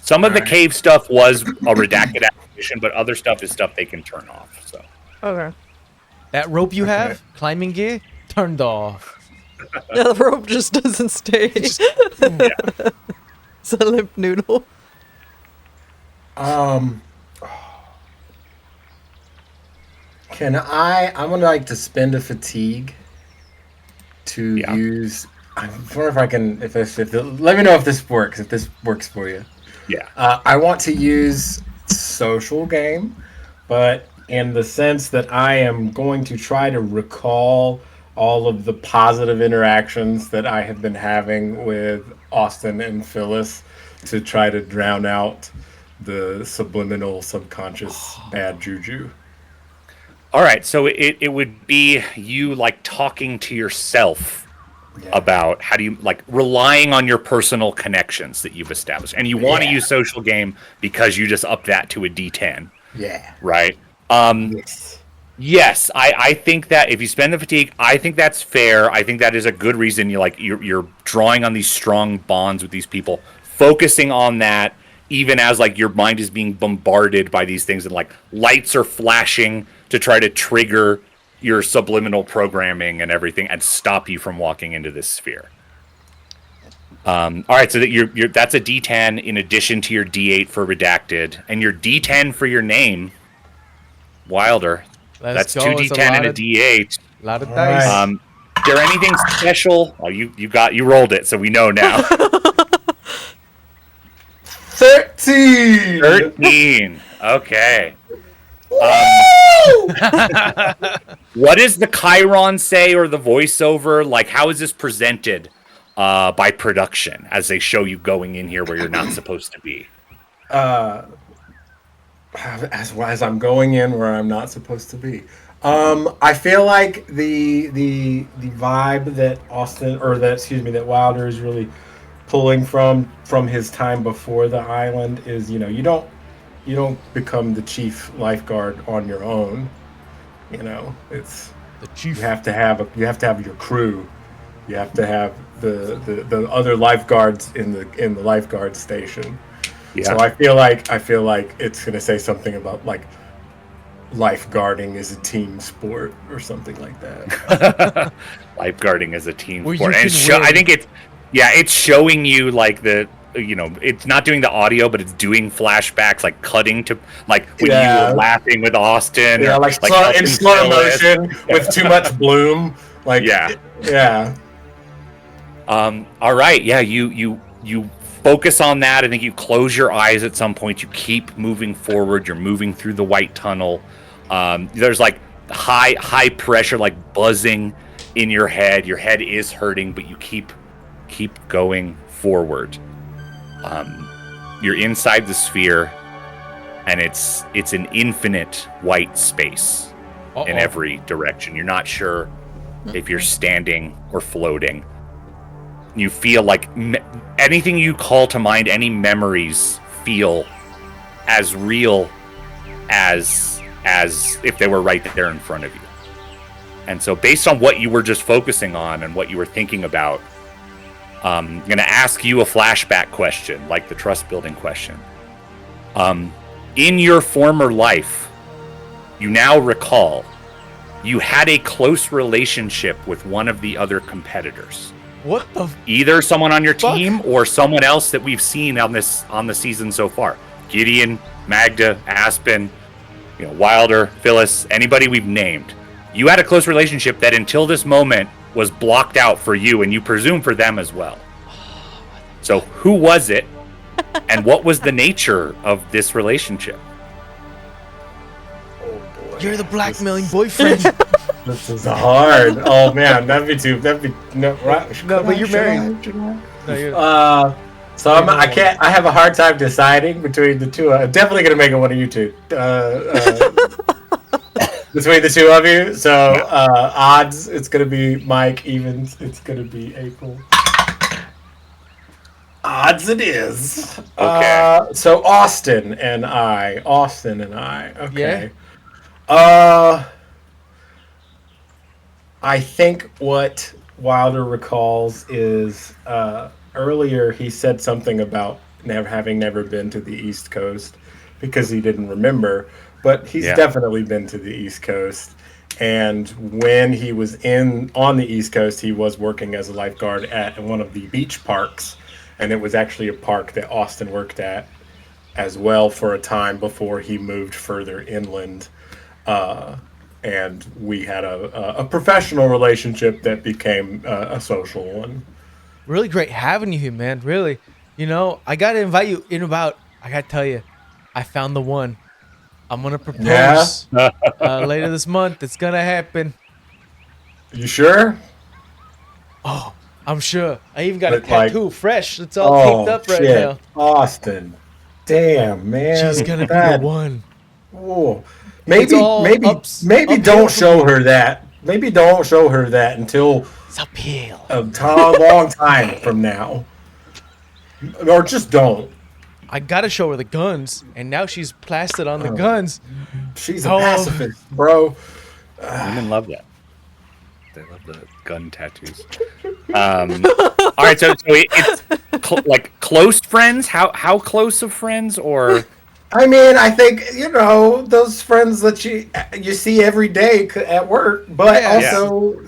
Some of the Alright. cave stuff was a redacted acquisition, but other stuff is stuff they can turn off. So Okay. That rope you Okay. have, climbing gear, turned off. Yeah, the rope just doesn't stay. It's a limp noodle. I would like to spend a fatigue to Yeah. use. I wonder if I can. Let me know if this works. If this works for you. Yeah. I want to use social game, but in the sense that I am going to try to recall all of the positive interactions that I have been having with Austin and Phyllis to try to drown out the subliminal, subconscious bad juju. All right, so it would be you like talking to yourself about how do you like relying on your personal connections that you've established, and you want to use social game because you just up that to a D10, Yeah. right? Yes. Yes, I think that if you spend the fatigue, I think that's fair. I think that is a good reason. You're drawing on these strong bonds with these people, focusing on that, even as like your mind is being bombarded by these things and like lights are flashing to try to trigger your subliminal programming and everything and stop you from walking into this sphere. All right, so that you're that's a D10 in addition to your D8 for redacted and your D10 for your name, Wilder. Let's That's go. two It's D10 and a of, D8. lot of All dice. right. Is there anything special? Oh, you rolled it, so we know now. 13. 13. Okay. What does the Chiron say or the voiceover? Like, how is this presented by production as they show you going in here where you're not supposed to be? As I'm going in where I'm not supposed to be. I feel like the vibe that that Wilder is really pulling from his time before the island is, you don't become the chief lifeguard on your own. It's The chief. you have to have your crew. You have to have the other lifeguards in the lifeguard station. Yeah. So I feel like it's gonna say something about like lifeguarding is a team sport or something like that. Lifeguarding is a team Where sport. you And can win. I think it's showing you like it's not doing the audio, but it's doing flashbacks, like cutting to like when you were laughing with Austin. Yeah, or, like in helping slow Phyllis. motion with too much bloom. Like yeah. All right. Yeah. You focus on that. I think you close your eyes at some point. You keep moving forward. You're moving through the white tunnel. There's like high pressure, like buzzing in your head. Your head is hurting, but you keep going forward. You're inside the sphere, and it's an infinite white space in every direction. You're not sure if you're standing or floating. You feel like anything you call to mind, any memories feel as real as if they were right there in front of you. And so based on what you were just focusing on and what you were thinking about, I'm going to ask you a flashback question, like the trust building question. In your former life, you now recall you had a close relationship with one of the other competitors. What the? Either someone on your Fuck? team or someone else that we've seen on the season so far. Gideon, Magda, Aspen, Wilder, Phyllis, anybody we've named. You had a close relationship that until this moment was blocked out for you, and you presume for them as well. So who was it, and what was the nature of this relationship? Oh boy. You're the blackmailing boyfriend. This is hard. Oh man, no, right? No, but you're married. No, you're- So I have a hard time deciding between the two. I'm definitely gonna make it one of you two. Between the two of you. So odds, it's gonna be Mike. Evens, it's gonna be April. Odds it is. Okay. So Austin and I. Okay. I think what Wilder recalls is earlier he said something about having never been to the East Coast because he didn't remember, but he's definitely been to the East Coast. And when he was on the East Coast, he was working as a lifeguard at one of the beach parks, and it was actually a park that Austin worked at as well for a time before he moved further inland. And we had a professional relationship that became a social one. Really great having you here, man. Really. You know, I got to invite you in about, I got to tell you, I found the one. I'm going to propose later this month. It's going to happen. You sure? Oh, I'm sure. I even got a But, like- tattoo fresh. It's all taped up right now. Austin. Damn, man. She's going to be the one. Oh. It's all Maybe uphill don't for show me. her that. Maybe don't show her that until It's uphill. a long time from now. Or just don't. I got to show her the guns, and now she's plastered on the guns. She's a Oh. pacifist, bro. Women love that. They love the gun tattoos. All right, so it's like close friends. How close of friends, or I mean, I think, those friends that you see every day at work, but Yeah. also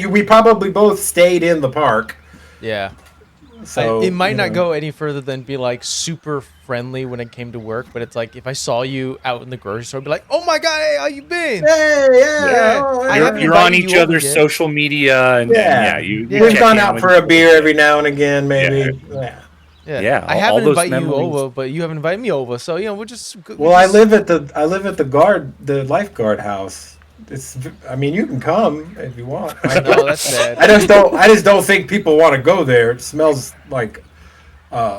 we probably both stayed in the park. Yeah. So It might you not know. go any further than be like super friendly when it came to work, but it's like if I saw you out in the grocery store, I'd be like, "Oh my god, hey, how you been?" Hey, yeah. Yeah. oh, I yeah. haven't you're on invited each you over other's yet. social media, and Yeah. you Yeah. We've check gone in out with for a beer every now and again, maybe. Yeah. Yeah, I all haven't those invited you memories. over, but you haven't invited me over, so we'll just. Well, I live at the lifeguard house. I mean, you can come if you want. No, that's bad. I just don't think people want to go there. It smells like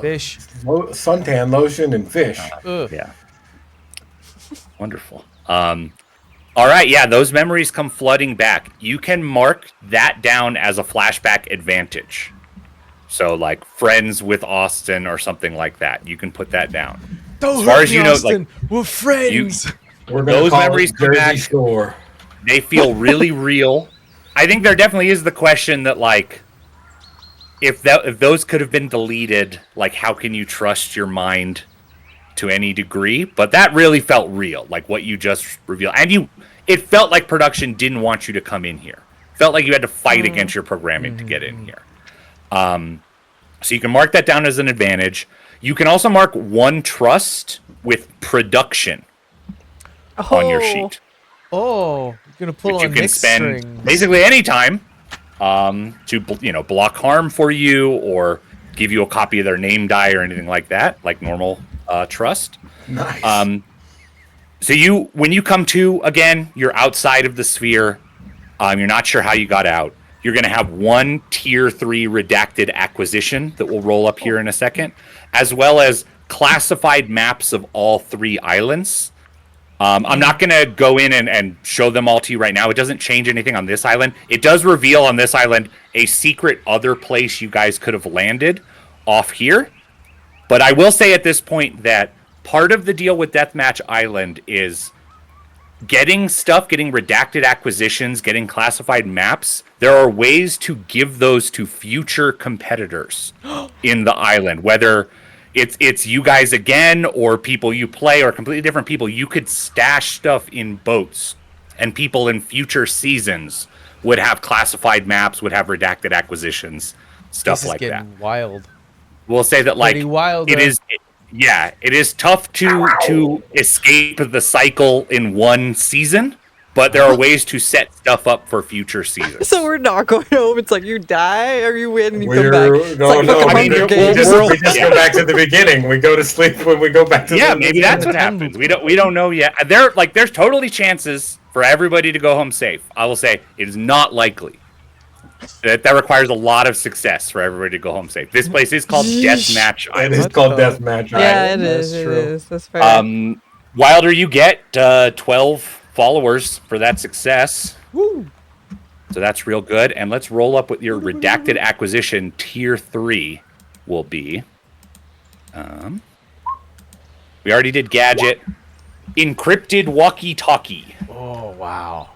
Fish. suntan lotion and fish. Ugh. Yeah. Wonderful. All right, yeah, those memories come flooding back. You can mark that down as a flashback advantage. So, like friends with Austin or something like that. You can put that down. Don't As far hurt as me, you know, Austin. We're friends. We're gonna Those call memories it come Jersey back. Shore. They feel really real. I think there definitely is the question that, like, if those could have been deleted, like, how can you trust your mind to any degree? But that really felt real, like what you just revealed, and it felt like production didn't want you to come in here. Felt like you had to fight against your programming to get in here. So you can mark that down as an advantage. You can also mark one trust with production on your sheet. Oh, you're gonna pull Which you on can Nick's spend strings. basically any time to block harm for you or give you a copy of their name die or anything like that, like normal trust. Nice. So when you come to again, you're outside of the sphere. You're not sure how you got out. You're going to have one tier 3 redacted acquisition that will roll up here in a second, as well as classified maps of all 3 islands. I'm not going to go in and show them all to you right now. It doesn't change anything on this island. It does reveal on this island a secret other place you guys could have landed off here. But I will say at this point that part of the deal with Deathmatch Island is getting redacted acquisitions, getting classified maps. There are ways to give those to future competitors in the island, whether it's you guys again or people you play or completely different people. You could stash stuff in boats, and people in future seasons would have classified maps, would have redacted acquisitions, stuff This is like that. getting wild. We'll say that, like, Pretty wild, it though. is. Yeah, it is tough to escape the cycle in one season, but there are ways to set stuff up for future seasons. So we're not going home. It's like you die or you win and you come We're back. no, It's like no. fucking I mean, Hunger we Games. just go back to the beginning. We go to sleep when we go back to. Yeah, the, maybe that's what happens. We don't know yet. There's totally chances for everybody to go home safe. I will say it is not likely. That requires a lot of success for everybody to go home safe. This place is called Yeesh. Deathmatch It Island. is called Deathmatch. Yeah, Island. it That's is. It true. is. That's fair. Wilder, you get 12 followers for that success. Woo. So that's real good. And let's roll up with your redacted acquisition. Tier 3 will be. We already did gadget. Encrypted walkie-talkie. Oh wow.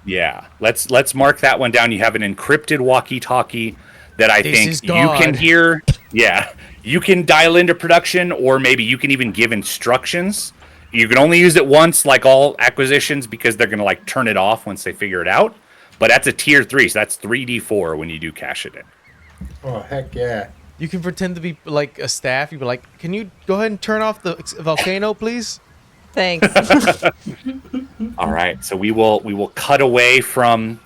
Yeah, let's mark that one down. You have an encrypted walkie-talkie that I This think is you God. can hear. Yeah, you can dial into production, or maybe you can even give instructions You can only use it once, like all acquisitions, because they're gonna like turn it off once they figure it out. But that's a tier 3, so that's 3d4 when you do cash it in. Oh, heck yeah. You can pretend to be like a staff. You be like, "Can you go ahead and turn off the volcano, please?" Thanks. All right, so we will cut away from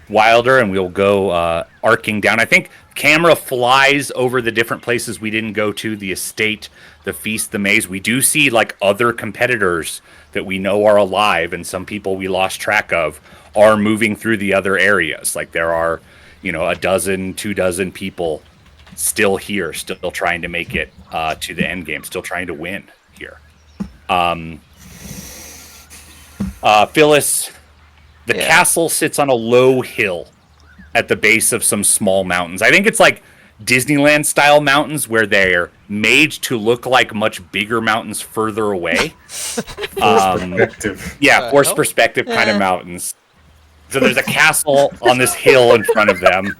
Wilder and we'll go arcing down. I think camera flies over the different places we didn't go to, the estate, the feast, the maze. We do see like other competitors that we know are alive, and some people we lost track of are moving through the other areas. Like there are, a dozen, 24 people still here, still trying to make it to the end game, still trying to win here. Phyllis, the castle sits on a low hill at the base of some small mountains. I think it's like Disneyland style mountains where they're made to look like much bigger mountains further away. Perspective. Yeah, forced perspective kind of mountains. So there's a castle on this hill in front of them.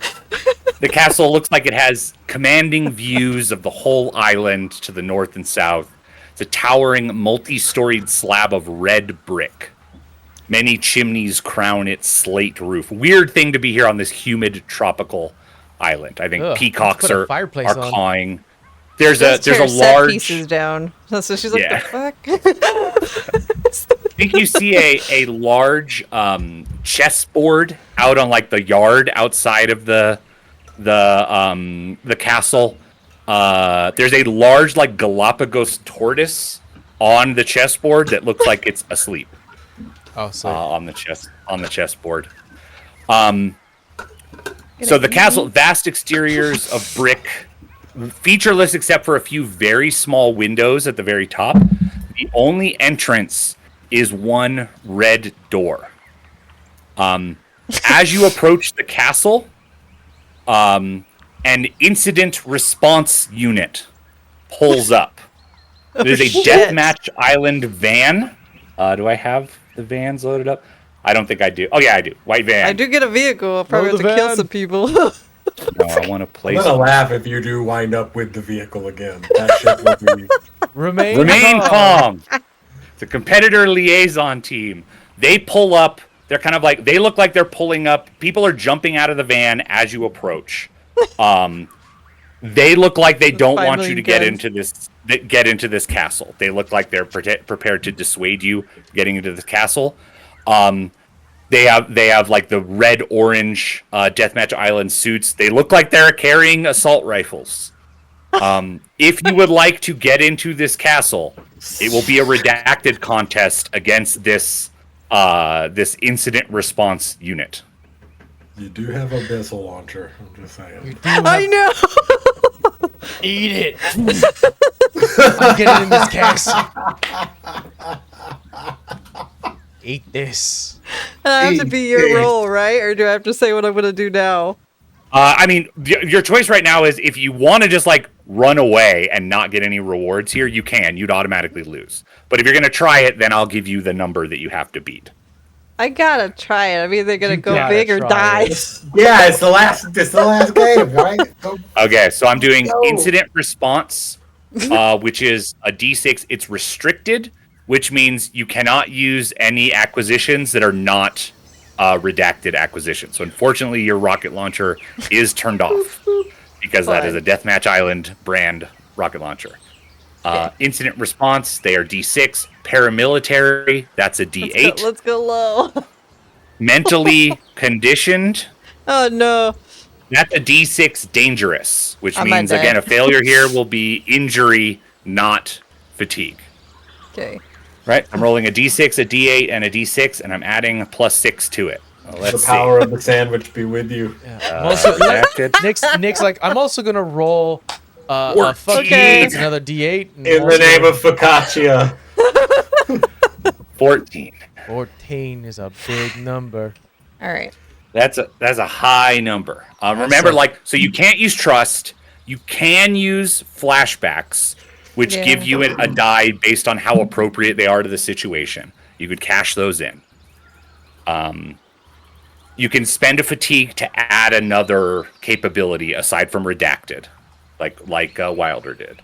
The castle looks like it has commanding views of the whole island to the north and south. It's a towering, multi-storied slab of red brick. Many chimneys crown its slate roof. Weird thing to be here on this humid tropical island. I think peacocks put a are fireplace on. cawing. There's Just a tear set large pieces down. So she's like, Yeah. the fuck? I think you see a large chessboard out on like the yard outside of the castle. There's a large like Galapagos tortoise on the chessboard that looks like it's asleep Oh, so on the chessboard. So the castle, vast exteriors of brick, featureless except for a few very small windows at the very top. The only entrance is one red door. As you approach the castle, an incident response unit pulls up. There's a Deathmatch Island van. Do I have the vans loaded up? I don't think I do. Oh yeah, I do. White van. I do get a vehicle. I'll probably Load have the to kill van. some people. No, I want to I'm place. gonna laugh if you do wind up with the vehicle again. That shit will be. remain calm. It's a competitor liaison team. They pull up. They're kind of like, they look like they're pulling up. People are jumping out of the van as you approach. They look like they don't want you to get into this castle. They look like they're prepared to dissuade you getting into this castle. They have like the red orange Deathmatch Island suits. They look like they're carrying assault rifles. If you would like to get into this castle, it will be a redacted contest against this incident response unit. You do have a missile launcher. I'm just saying. I know. Eat it. I'm getting in this castle. Eat this. I have to be your role, right? Or do I have to say what I'm gonna do now? I mean, your choice right now is if you want to just like run away and not get any rewards here, you can. You'd automatically lose. But if you're gonna try it, then I'll give you the number that you have to beat. I gotta try it. I'm either gonna You go gotta big or try die. it. Yeah, it's the last game, right? Okay, so I'm doing Go. incident response, which is a D6. It's restricted, which means you cannot use any acquisitions that are not redacted acquisitions. So unfortunately, your rocket launcher is turned off because that is a Deathmatch Island brand rocket launcher. Incident response, they are D6. Paramilitary, that's a D8. Let's go low. Mentally conditioned, Oh no. that's a D6 dangerous, which I might means, die. again, a failure here will be injury, not fatigue. Okay. Right? I'm rolling a D6, a D8, and a D6, and I'm adding a +6 to it. Well, The let's power of the sandwich be with you. I'm also, redacted. Nick's like, I'm also gonna roll a fuck Okay. you. It's another D8. and In the also name of focaccia. 14. 14 is a big number. All right. That's a high number. Remember, so you can't use trust. You can use flashbacks, which Yeah. give you a die based on how appropriate they are to the situation. You could cash those in. You can spend a fatigue to add another capability aside from redacted, like Wilder did.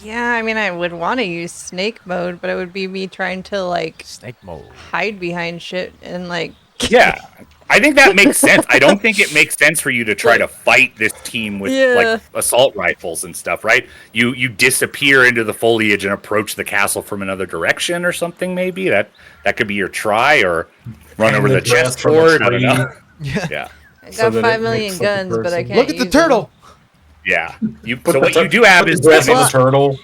Yeah, I mean, I would want to use snake mode, but it would be me trying to like Snake mode. hide behind shit and like. Yeah, I think that makes sense. I don't think it makes sense for you to try to fight this team with Yeah. like assault rifles and stuff, right? You disappear into the foliage and approach the castle from another direction or something. Maybe that could be your try, or run Hang over the the dress from a chessboard. I don't tree. know. Yeah. Yeah, I So got that 5 it million looks like a guns, but I person. can't. Look at the use them. turtle. yeah. You Put so the what tur- you do have put is the dress on the Well- turtle.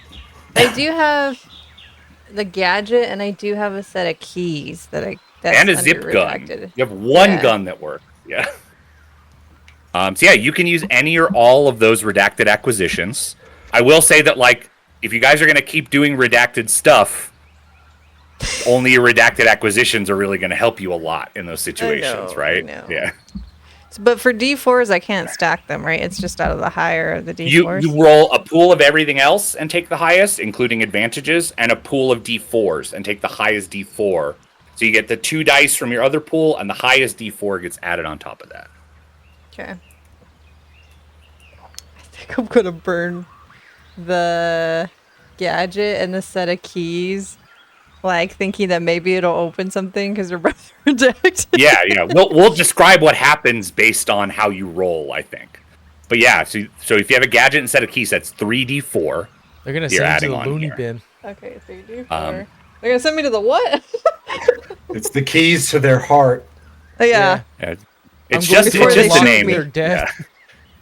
I do have the gadget, and I do have a set of keys that's and a under zip gun. redacted. You have one Yeah. gun that works. Yeah. So yeah, you can use any or all of those redacted acquisitions. I will say that, like, if you guys are going to keep doing redacted stuff, only your redacted acquisitions are really going to help you a lot in those situations, I right? know. Yeah. But for D4s, I can't stack them, right? It's just out of the higher of the You D4s. roll a pool of everything else and take the highest, including advantages, and a pool of D4s and take the highest D4. So you get the 2 dice from your other pool, and the highest D4 gets added on top of that. Okay. I think I'm gonna burn the gadget and the set of keys, like thinking that maybe it'll open something because they're both redacted. Yeah. We'll describe what happens based on how you roll, I think. But yeah, so if you have a gadget and set of keys, that's 3d4. They're gonna You're send you to adding the on loony here. bin. Okay, 3D4. Um, They're gonna send me to the what? It's the keys to their heart. Oh, yeah. Yeah. I'm It's going just to it's just a unlock name. their death. Yeah.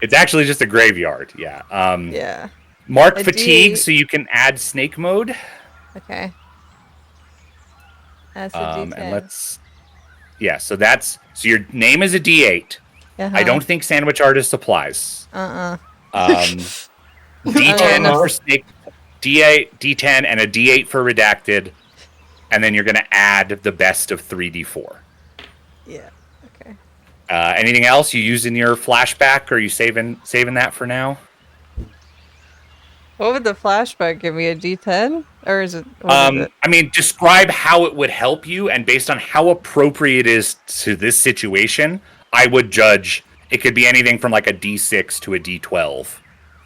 It's actually just a graveyard. Yeah. Yeah. Mark A fatigue, D8. so you can add snake mode. Okay. That's a D10. And let's. Yeah. So your name is a D8. Uh-huh. I don't think sandwich artist applies. D10 enough. for snake, D8, D10, and a D8 for redacted, and then you're going to add the best of 3d4. Yeah. Okay. Anything else you use in your flashback, or are you saving that for now? What would the flashback give me? A D10? Or is it? What is it? I mean, describe how it would help you, and based on how appropriate it is to this situation, I would judge it could be anything from like a D6 to a D12,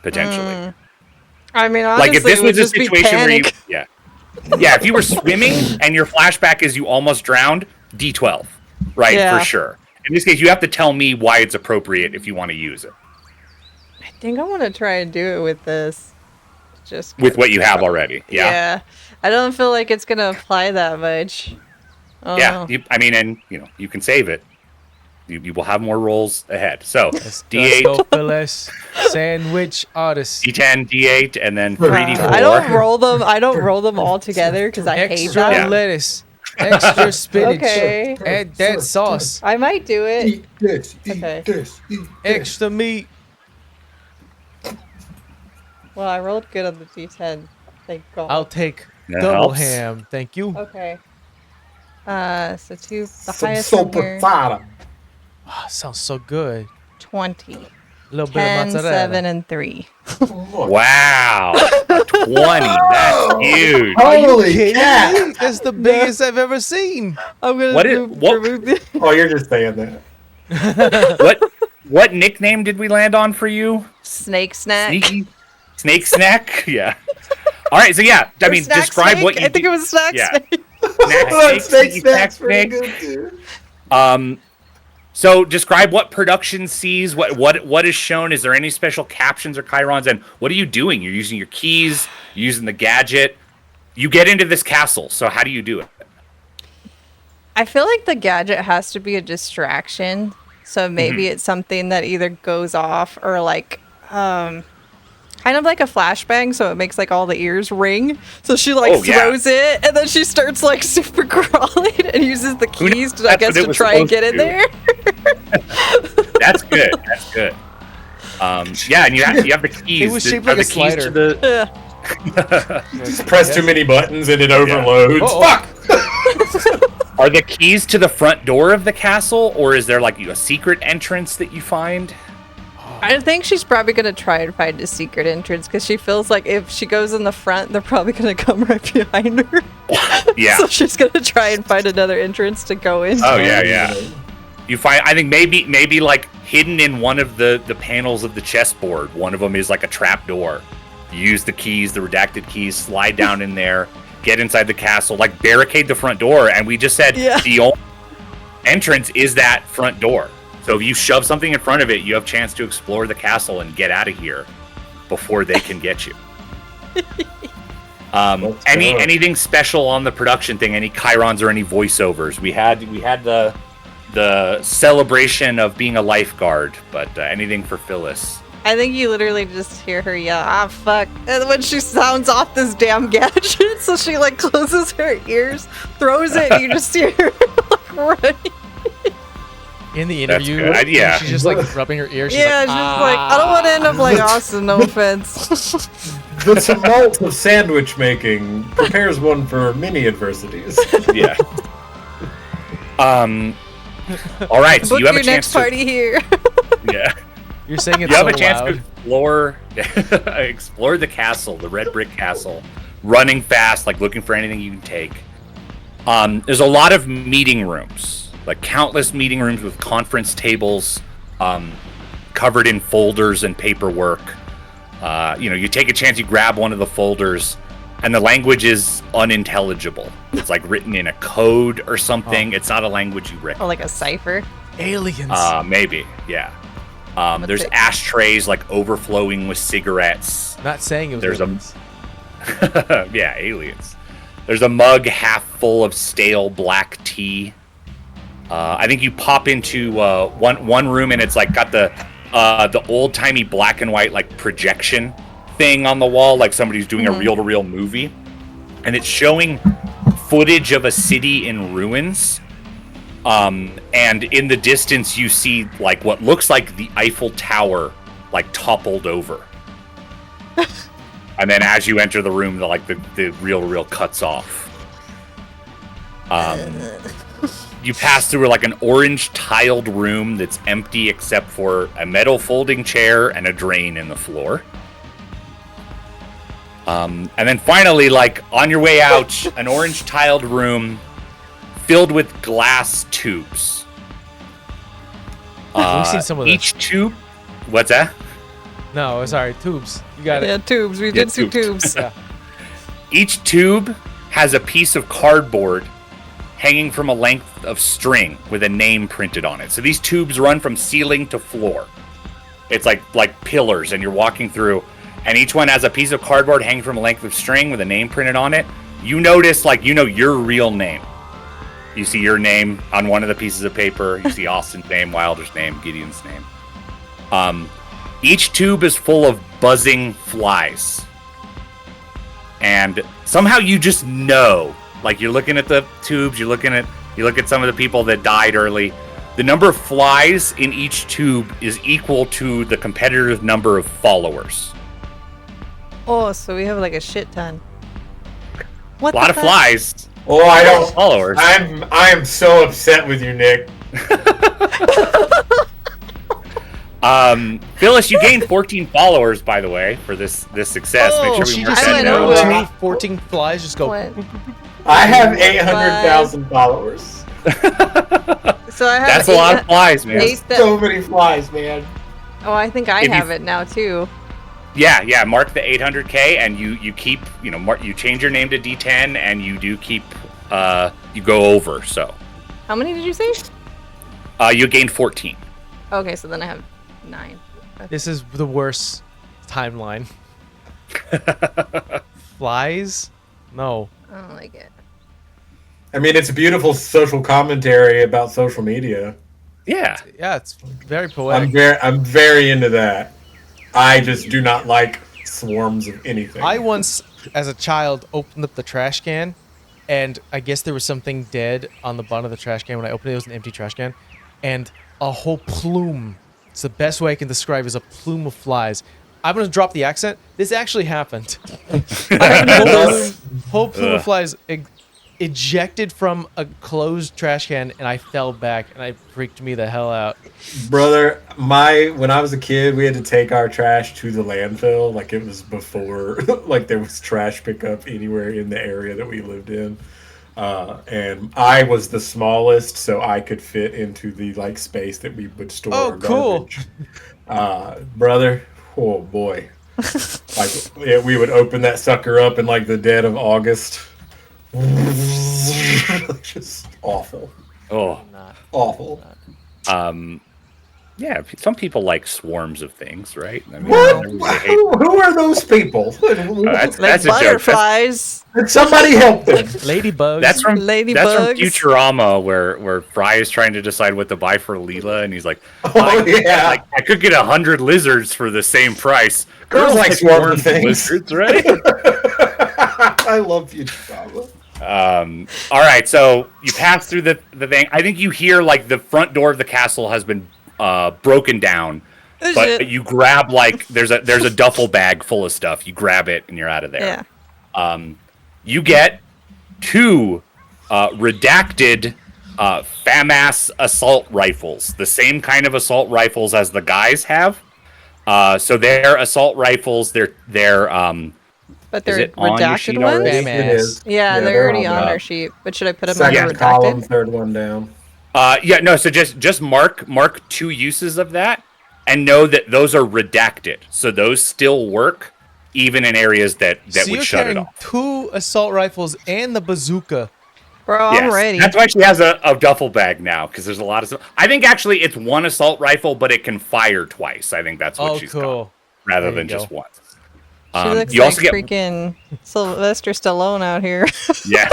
potentially. I mean, honestly, Like if this it would was a just be situation where you, panic. yeah, if you were swimming and your flashback is you almost drowned, D12, right, Yeah. for sure. In this case, you have to tell me why it's appropriate if you want to use it I think I want to try and do it with this. Just with what you have already. Yeah, I don't feel like it's gonna apply that much. Oh. yeah. I mean, and you can save it. You will have more rolls ahead. So Let's D8, go, Phyllis. Sandwich artist. D10, D8, and then 3d4. I don't roll them. I don't roll them all together because I hate Extra that. Yeah. lettuce. Extra spinach. Okay. Add that sauce. I might do it. Eat this. Eat Okay. this. Eat this. Extra meat. Well, I rolled good on the D10. Thank God. I'll take That double helps. ham. Thank you. Okay. So the Some highest one super here, fada. Ah, sounds so good. 20. A little bit 10, of mozzarella. 7, and 3. Wow, 20. That's huge. Holy Kidding cat! me? That's the biggest I've ever seen. I'm gonna What is- what- remove the. Oh, you're just saying that. What nickname did we land on for you? Snake snack. Sneaky Snake Snack? Yeah. All right, so yeah, I Or mean, snack describe snake? what you I think do. it was snack Yeah. snake. Snack Snake Sneaky snack's pretty Snake. good too. So describe what production sees, what is shown. Is there any special captions or chirons? And what are you doing? You're using your keys, you're using the gadget. You get into this castle, so how do you do it? I feel like the gadget has to be a distraction. So maybe it's something that either goes off or like kind of like a flashbang, so it makes like all the ears ring. So she like Oh, yeah. throws it and then she starts like super crawling and uses the Who knew keys to, I that's guess, what it to was try and supposed get in to? there. That's good. That's good. Yeah, and you have the keys. It was The- shaped are like a the keys to slider. the Just press too many buttons and it overloads. Uh-oh. Fuck! Are the keys to the front door of the castle, or is there like a secret entrance that you find? I think she's probably gonna try and find a secret entrance because she feels like if she goes in the front, they're probably gonna come right behind her. Yeah. So she's gonna try and find another entrance to go in. Oh yeah. You find, I think maybe like hidden in one of the panels of the chessboard. One of them is like a trap door You use the keys, the redacted keys, slide down in there, get inside the castle, like barricade the front door. And we just said the only entrance is that front door. So if you shove something in front of it, you have a chance to explore the castle and get out of here before they can get you. Anything special on the production thing? Any chyrons or any voiceovers? We had the celebration of being a lifeguard, but anything for Phyllis? I think you literally just hear her yell, fuck. And when she sounds off this damn gadget, so she like closes her ears, throws it, and you just hear her like running. In the interview, she's just like rubbing her ear. She's she's like, I don't want to end up like Austin, no offense. The tumult of sandwich making prepares one for many adversities. Yeah. All right, so Book you have your a chance next party here. Yeah. You're saying it's You have so a chance loud. to explore the castle, the red brick castle, running fast, like looking for anything you can take. There's a lot of meeting rooms, like countless meeting rooms with conference tables, covered in folders and paperwork. You take a chance, you grab one of the folders, and the language is unintelligible. It's like written in a code or something. It's not a language you recognize. Or like a cipher. Aliens. Maybe, yeah. There's ashtrays like overflowing with cigarettes. Not saying it was aliens. Yeah, aliens. There's a mug half full of stale black tea. I think you pop into one room and it's like got the old timey black and white like projection thing on the wall, like somebody's doing a reel to reel movie, and it's showing footage of a city in ruins. And in the distance, you see like what looks like the Eiffel Tower, like toppled over. And then as you enter the room, the reel cuts off. You pass through like an orange tiled room that's empty except for a metal folding chair and a drain in the floor. And then finally, like on your way out, an orange tiled room filled with glass tubes. We've seen some of this. Each tube. What's that? No, sorry, tubes. You got it. Yeah, tubes. We did see tubes. Yeah. Each tube has a piece of cardboard hanging from a length of string with a name printed on it. So these tubes run from ceiling to floor. It's like pillars, and you're walking through, and each one has a piece of cardboard hanging from a length of string with a name printed on it. You notice, your real name. You see your name on one of the pieces of paper. You see Austin's name, Wilder's name, Gideon's name. Each tube is full of buzzing flies. And somehow you just know. Like, you're looking at the tubes, you look at some of the people that died early. The number of flies in each tube is equal to the competitive number of followers. Oh, so we have like a shit ton. A lot of flies. Oh, I don't. Followers. I am so upset with you, Nick. Phyllis, you gained 14 followers, by the way, for this success. Oh, Make sure She we just mark said that went down. over. 14 flies just go. What? I have 800,000 followers. So I have That's a lot of flies, man. So many flies, man. Oh, I think I If you- have it now too. Yeah. Mark the 800K, and you keep, you change your name to D10, and you do keep, you go over. So, How many did you say? you gained 14. Okay, so then I have 9. This is the worst timeline. Flies? No. I don't like it. I mean, it's a beautiful social commentary about social media. Yeah. Yeah, it's very poetic. I'm very into that. I just do not like swarms of anything. I once, as a child, opened up the trash can, and I guess there was something dead on the bottom of the trash can. When I opened it, it was an empty trash can, and a whole plume. It's the best way I can describe it, is a plume of flies. I'm gonna drop the accent. This actually happened. A whole plume of flies ejected from a closed trash can, and I fell back, and it freaked me the hell out. Brother, when I was a kid, we had to take our trash to the landfill. Like, it was before, like, there was trash pickup anywhere in the area that we lived in. And I was the smallest, so I could fit into the, space that we would store our cool. garbage. Brother, oh boy. Like, yeah, we would open that sucker up in like the dead of August. Just awful. Oh, Not. Awful. yeah. Some people like swarms of things, right? I mean, What? they hate- Who are those people? that's Like a joke. butterflies, Did somebody help them? Ladybugs. That's from ladybugs. Futurama, where Fry is trying to decide what to buy for Leela, and he's like, Oh, yeah. like I could get 100 lizards for the same price. Girls like swarms of swarms things. lizards, right? I love Futurama. All right, so you pass through the thing. I think you hear like the front door of the castle has been broken down, Oh, but shit. you grab like there's a duffel bag full of stuff. You grab it and you're out of there. Yeah. You get 2 redacted FAMAS assault rifles, the same kind of assault rifles as the guys have. So they're assault rifles. But Is they're it on your sheet redacted ones? already? Bam. It is. Yeah, they're they're already on on the our sheet. But should I put them Second under redacted? column, third one down. Yeah, no. So just mark 2 uses of that, and know that those are redacted. So those still work, even in areas that So would you're shut it carrying off. 2 assault rifles and the bazooka. Bro, I'm Yes. ready. That's why she has a duffel bag now, because there's a lot of stuff. I think actually it's 1 assault rifle, but it can fire twice. I think that's what Oh, she's cool. got, rather There you than just go. once. She looks you like also get freaking Sylvester Stallone out here. yeah.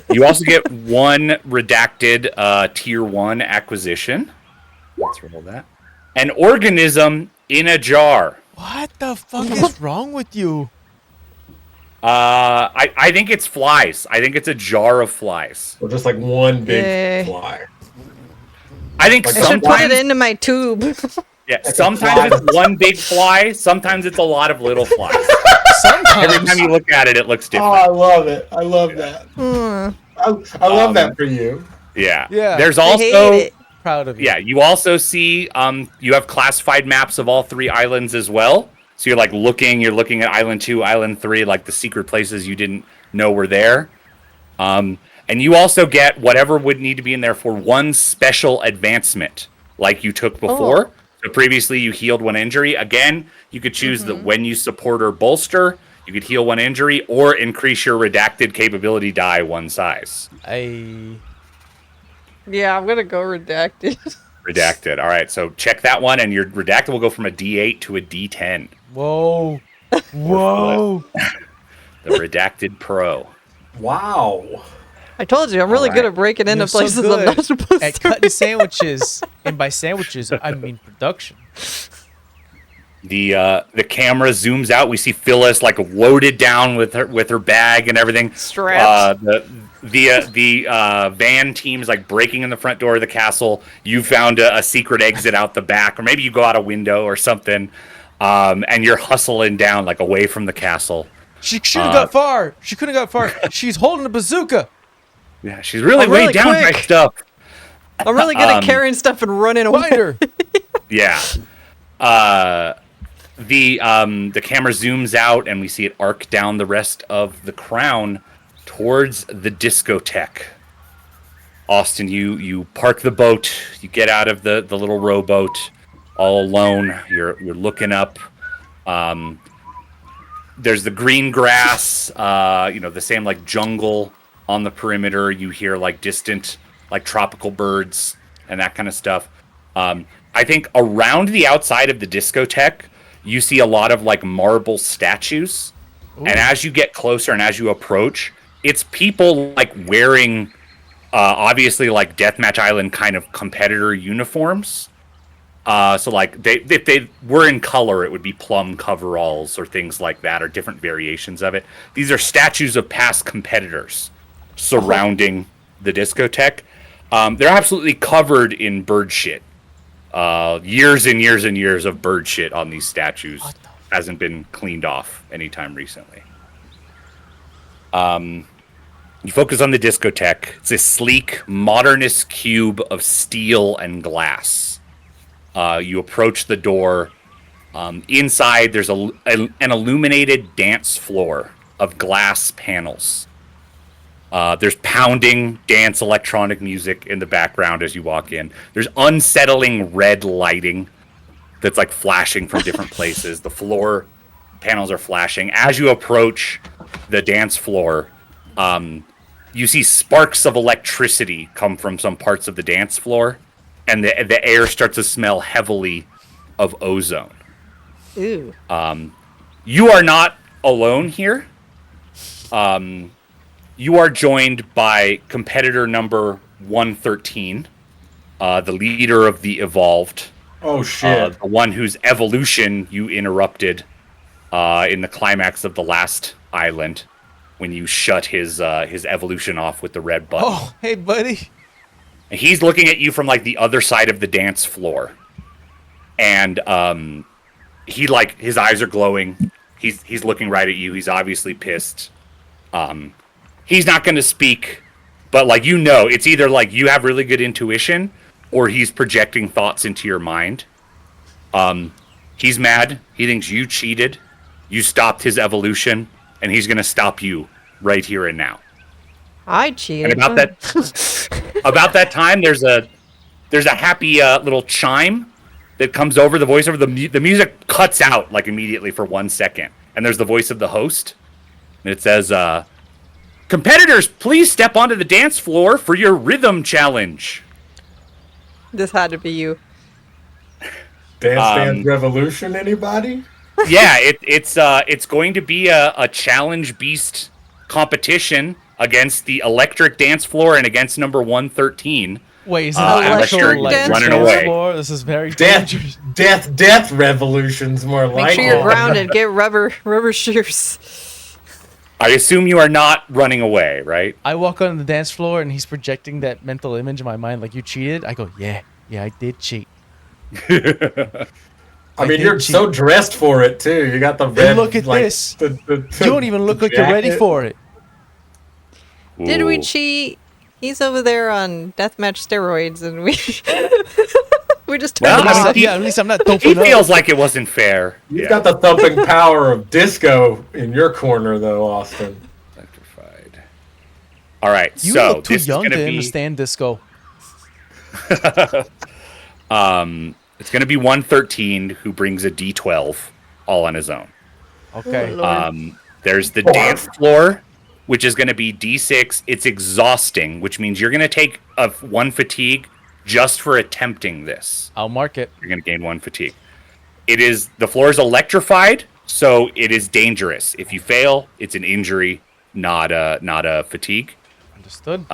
You also get 1 redacted tier 1 acquisition. Let's roll that. An organism in a jar. What the fuck is wrong with you? I think it's flies. I think it's a jar of flies. Or just like one big Yeah. fly. I think Like I should put sometimes it into my tube. yeah, a sometimes fly. it's one big fly, sometimes it's a lot of little flies. Every Sometimes. time you look at it, it looks Oh, different. I love it. I love that. I love that for you. Yeah. Yeah. There's I hate also it. Proud of you. yeah, you also see you have classified maps of all 3 islands as well. So you're like you're looking at Island 2, Island 3, like the secret places you didn't know were there. And you also get whatever would need to be in there for 1 special advancement, like you took before. So previously you healed 1 injury. Again, you could choose that when you support or bolster, you could heal 1 injury or increase your redacted capability die 1 size. Yeah, I'm gonna go redacted. Redacted. All right, so check that one, and your redacted will go from a D8 to a D10. Whoa. Whoa. The redacted pro. Wow. I told you, I'm really good Alright. at breaking into You're so places I'm good not supposed at to. cutting sandwiches. And by sandwiches, I mean production. The camera zooms out. We see Phyllis like loaded down with her bag and everything. Strapped. The van team's like breaking in the front door of the castle. You found a secret exit out the back, or maybe you go out a window or something, and you're hustling down like away from the castle. She should have got far. She couldn't have got far. She's holding a bazooka. Yeah, she's really I'm really weighed down by quick. stuff. I'm really good at carrying stuff and running away. Find her. Yeah. The camera zooms out and we see it arc down the rest of the crown towards the discotheque. Austin, you park the boat, you get out of the little rowboat all alone. You're looking up. There's the green grass, the same like jungle on the perimeter. You hear like distant like tropical birds and that kind of stuff. I think around the outside of the discotheque, you see a lot of like marble statues. Ooh. And as you get closer and as you approach, it's people like wearing obviously like Deathmatch Island kind of competitor uniforms. So like if they were in color, it would be plum coveralls or things like that, or different variations of it. These are statues of past competitors surrounding the discotheque. They're absolutely covered in bird shit. Years and years and years of bird shit on these statues. Hasn't been cleaned off anytime recently. You focus on the discotheque. It's a sleek, modernist cube of steel and glass. You approach the door. Inside, there's an illuminated dance floor of glass panels. There's pounding dance electronic music in the background as you walk in. There's unsettling red lighting. that's like flashing from different places. The floor panels are flashing. As you approach the dance floor, you see sparks of electricity come from some parts of the dance floor, and the air starts to smell heavily of ozone. Ooh. You are not alone here. You are joined by competitor number 113, the leader of the Evolved. Oh shit! The one whose evolution you interrupted in the climax of the last island when you shut his evolution off with the red button. Oh, hey, buddy. And he's looking at you from like the other side of the dance floor, and he like his eyes are glowing. He's looking right at you. He's obviously pissed. He's not going to speak, but like it's either like you have really good intuition or he's projecting thoughts into your mind. He's mad. He thinks you cheated. You stopped his evolution, and he's going to stop you right here and now. I cheated. And about that time, there's a happy little chime that comes over the voiceover. The music cuts out like immediately for 1 second, and there's the voice of the host, and it says, "Competitors, please step onto the dance floor for your rhythm challenge." This had to be you. Dance Revolution, anybody? Yeah, it's going to be a challenge beast competition against the electric dance floor and against number 113. Wait, is it unless you're running away. Floor? This is very dangerous. Death Revolution's more like. Make sure you're grounded. Get rubber shears. I assume you are not running away, right? I walk on the dance floor and he's projecting that mental image in my mind like you cheated. I go, yeah, I did cheat. I mean, you're so dressed for it too. You got the red. And look at this. You don't even look like you're ready for it. Did we cheat? He's over there on deathmatch steroids, and we just turned Well, him off. At least I'm not He doping up. feels like it wasn't fair. You've got the thumping power of disco in your corner, though, Austin. Electrified. All right, You so look too this young is to going to be understand disco. it's going to be 113 who brings a D12 all on his own. Okay. There's the dance floor, which is going to be D6. It's exhausting, which means you're going to take one fatigue just for attempting this. I'll mark it. You're going to gain one fatigue. The floor is electrified, so it is dangerous. If you fail, it's an injury, not a fatigue. Understood.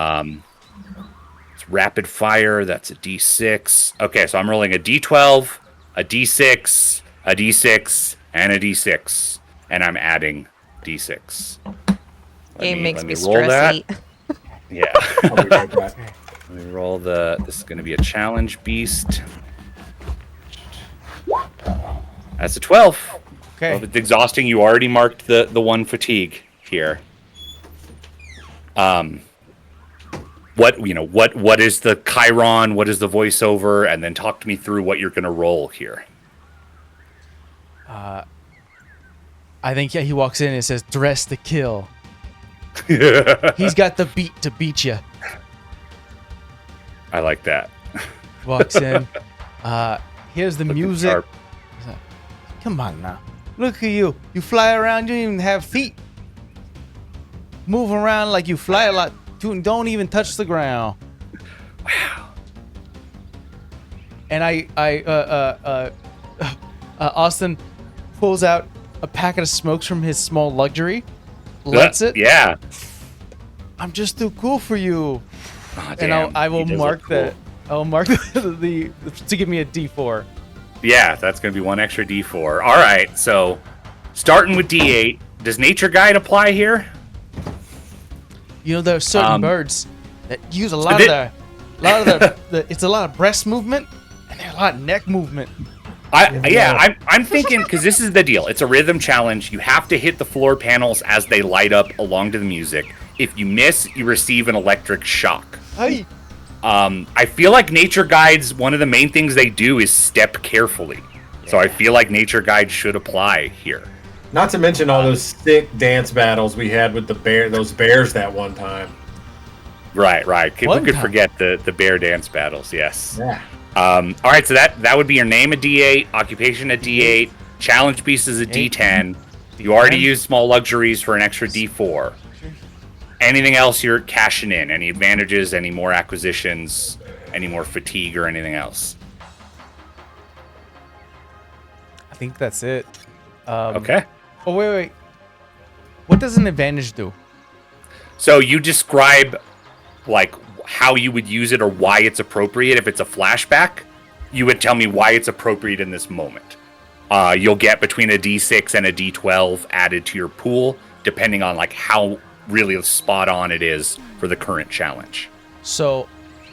It's rapid fire. That's a D6. Okay, so I'm rolling a D12, a D6, a D6, and a D6, and I'm adding D6. Game makes me roll that. stressy. Yeah. I'll be right back. Let me roll this is going to be a challenge beast. That's a 12. Okay. Well, if it's exhausting, you already marked the one fatigue here. What is the Chiron? What is the voiceover? And then talk to me through what you're going to roll here. I think he walks in and says, "Dress to kill." He's got the beat to beat you. I like that. Walks in. Here's the music. Sharp. Come on now. Look at you. You fly around. You don't even have feet. Move around like you fly a lot. Don't even touch the ground. Wow. And Austin pulls out a packet of smokes from his small luxury, lights it. Yeah. I'm just too cool for you. Oh, And damn. I will He does mark look cool. that. I'll mark the to give me a D4. Yeah, that's going to be one extra D4. All right, so starting with D8, does Nature Guide apply here? You know, there are certain birds that use a lot thi- of their, it's a lot of breast movement and there's a lot of neck movement. I'm thinking, because this is the deal. It's a rhythm challenge. You have to hit the floor panels as they light up along to the music. If you miss, you receive an electric shock. Hey. I feel like Nature Guides, one of the main things they do is step carefully. So I feel like Nature Guide should apply here. Not to mention all those sick dance battles we had with those bears that one time. Right. Who One could time. forget the bear dance battles? Yes. Yeah. All right, so that would be your name a D8, occupation a D8, challenge piece is a D10. You already used small luxuries for an extra D4. Anything else you're cashing in? Any advantages? Any more acquisitions? Any more fatigue or anything else? I think that's it. Okay. Oh, wait. What does an advantage do? So you describe like how you would use it or why it's appropriate. If it's a flashback, you would tell me why it's appropriate in this moment. You'll get between a D6 and a D12 added to your pool, depending on like how really spot on it is for the current challenge. So,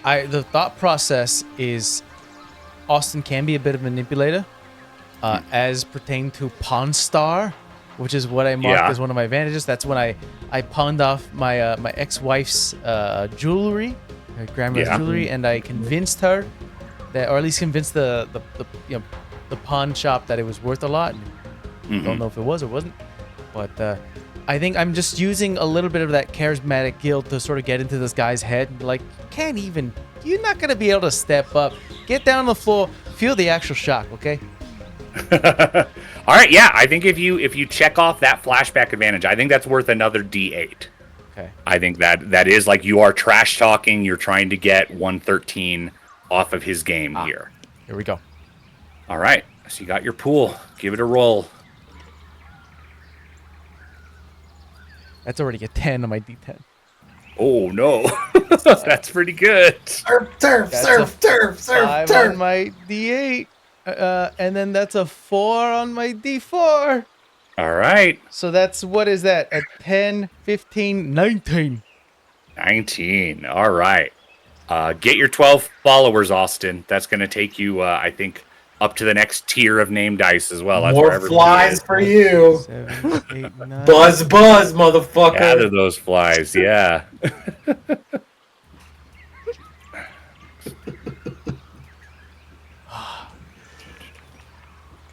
the thought process is Austin can be a bit of a manipulator, as pertain to Pawn Star, which is what I marked as one of my advantages. That's when I pawned off my my ex-wife's jewelry, her grandma's jewelry, and I convinced her that, or at least convinced the pawn shop that it was worth a lot. Don't know if it was or wasn't, but I think I'm just using a little bit of that charismatic guild to sort of get into this guy's head. Like, you're not gonna be able to step up. Get down on the floor, feel the actual shock, okay? All right, yeah. I think if you check off that flashback advantage, I think that's worth another D8. Okay. I think that is like you are trash talking. You're trying to get 113 off of his game here. Here we go. All right, so you got your pool. Give it a roll. That's already a 10 on my D10. Oh no, that's pretty good. Turf. 5 on my D8. And then that's a 4 on my D4. All right. So that's, what is that? A 10, 15, 19. 19. All right. Get your 12 followers, Austin. That's going to take you, I think, up to the next tier of name dice as well. That's More flies for you. 7, 8, 9. Buzz, motherfucker. Gather those flies, yeah.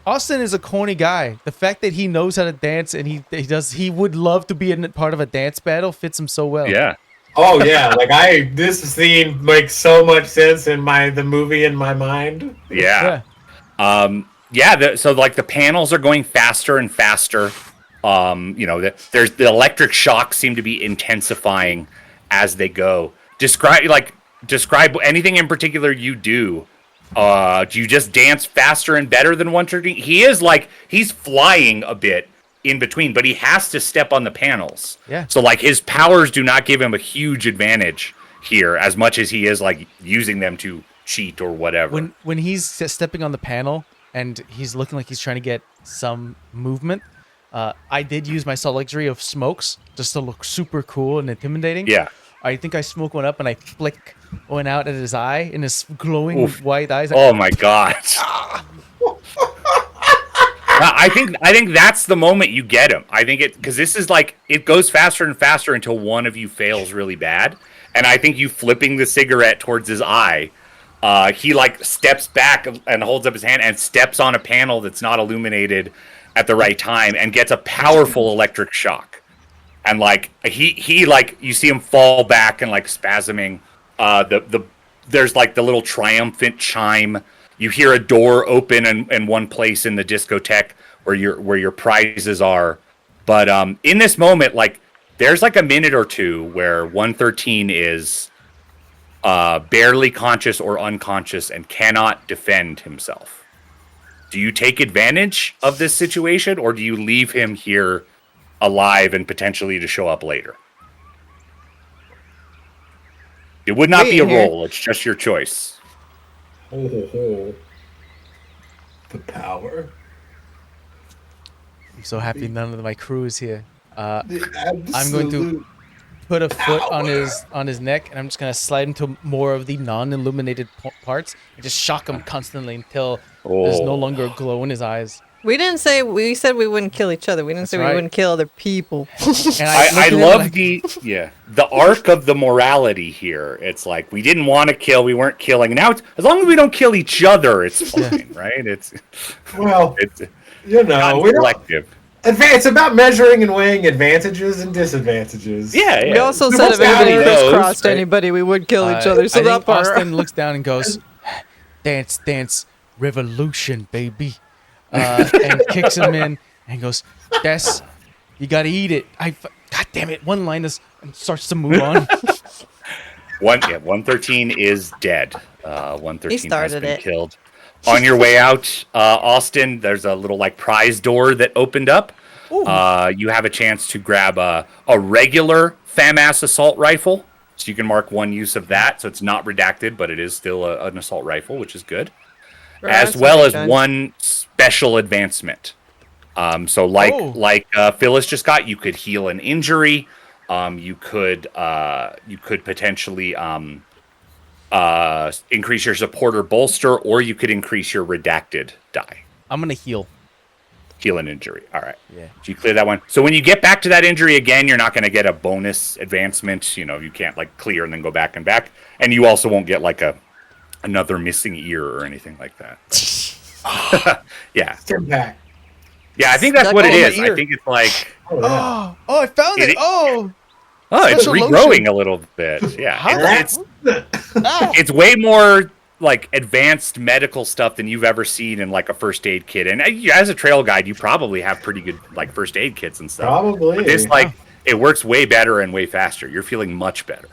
Austin is a corny guy. The fact that he knows how to dance and he would love to be in part of a dance battle fits him so well. Yeah. Oh yeah, like this scene makes so much sense in the movie in my mind. Yeah. So like the panels are going faster and faster. There's the electric shocks seem to be intensifying as they go. Describe anything in particular you do. Do you just dance faster and better than 113? He is he's flying a bit in between, but he has to step on the panels. Yeah. So his powers do not give him a huge advantage here as much as he is using them to cheat or whatever. When he's stepping on the panel and he's looking like he's trying to get some movement, I did use my salt luxury of smokes just to look super cool and intimidating. Yeah. I think I smoke one up and I flick one out at his eye in his glowing white eyes. Oh my god. I think that's the moment you get him. I think because this is it goes faster and faster until one of you fails really bad. And I think you flipping the cigarette towards his eye, he steps back and holds up his hand and steps on a panel that's not illuminated at the right time and gets a powerful electric shock. And he you see him fall back and spasming. There's the little triumphant chime. You hear a door open in one place in the discotheque where your prizes are. But in this moment, there's a minute or two where 113 is barely conscious or unconscious and cannot defend himself. Do you take advantage of this situation, or do you leave him here alive and potentially to show up later? It would not be a roll. It's just your choice. Oh. The power. I'm so happy none of my crew is here. I'm I'm going to put a foot on his neck, and I'm just gonna slide into more of the non-illuminated parts and just shock him constantly until there's no longer a glow in his eyes. We said we wouldn't kill each other. We didn't say we wouldn't kill other people. And I love the arc of the morality here. It's we didn't want to kill, we weren't killing. Now it's as long as we don't kill each other, it's fine, right? It's we collective. It's about measuring and weighing advantages and disadvantages. Yeah. We also said if anybody crisscrossed anybody, we would kill each other. So I that think part. Austin looks down and goes, dance, dance, revolution, baby. And kicks him in and goes, Des, you gotta eat it. God damn it, one-liners, and starts to move on. 113 is dead. 113 has started been it. killed. On your way out, Austin, there's a little like prize door that opened up. You have a chance to grab a regular FAMAS assault rifle. So you can mark one use of that. So it's not redacted, but it is still an assault rifle, which is good. As well as one special advancement. So like Phyllis just got, you could heal an injury. You could potentially increase your supporter bolster, or you could increase your redacted die. I'm gonna heal an injury. All right. Yeah. So you clear that one. So when you get back to that injury again, you're not going to get a bonus advancement. You know, you can't like clear and then go back and back, and you also won't get like another missing ear or anything like that. Yeah. Get back. Yeah, I think that's Stuck what it on is. my I ear. think it's like, Oh, I found it. Oh, it's Special regrowing lotion. a little bit. Yeah. How It's way more like advanced medical stuff than you've ever seen in like a first aid kit. And as a trail guide, you probably have pretty good like first aid kits and stuff. Probably. But this it works way better and way faster. You're feeling much better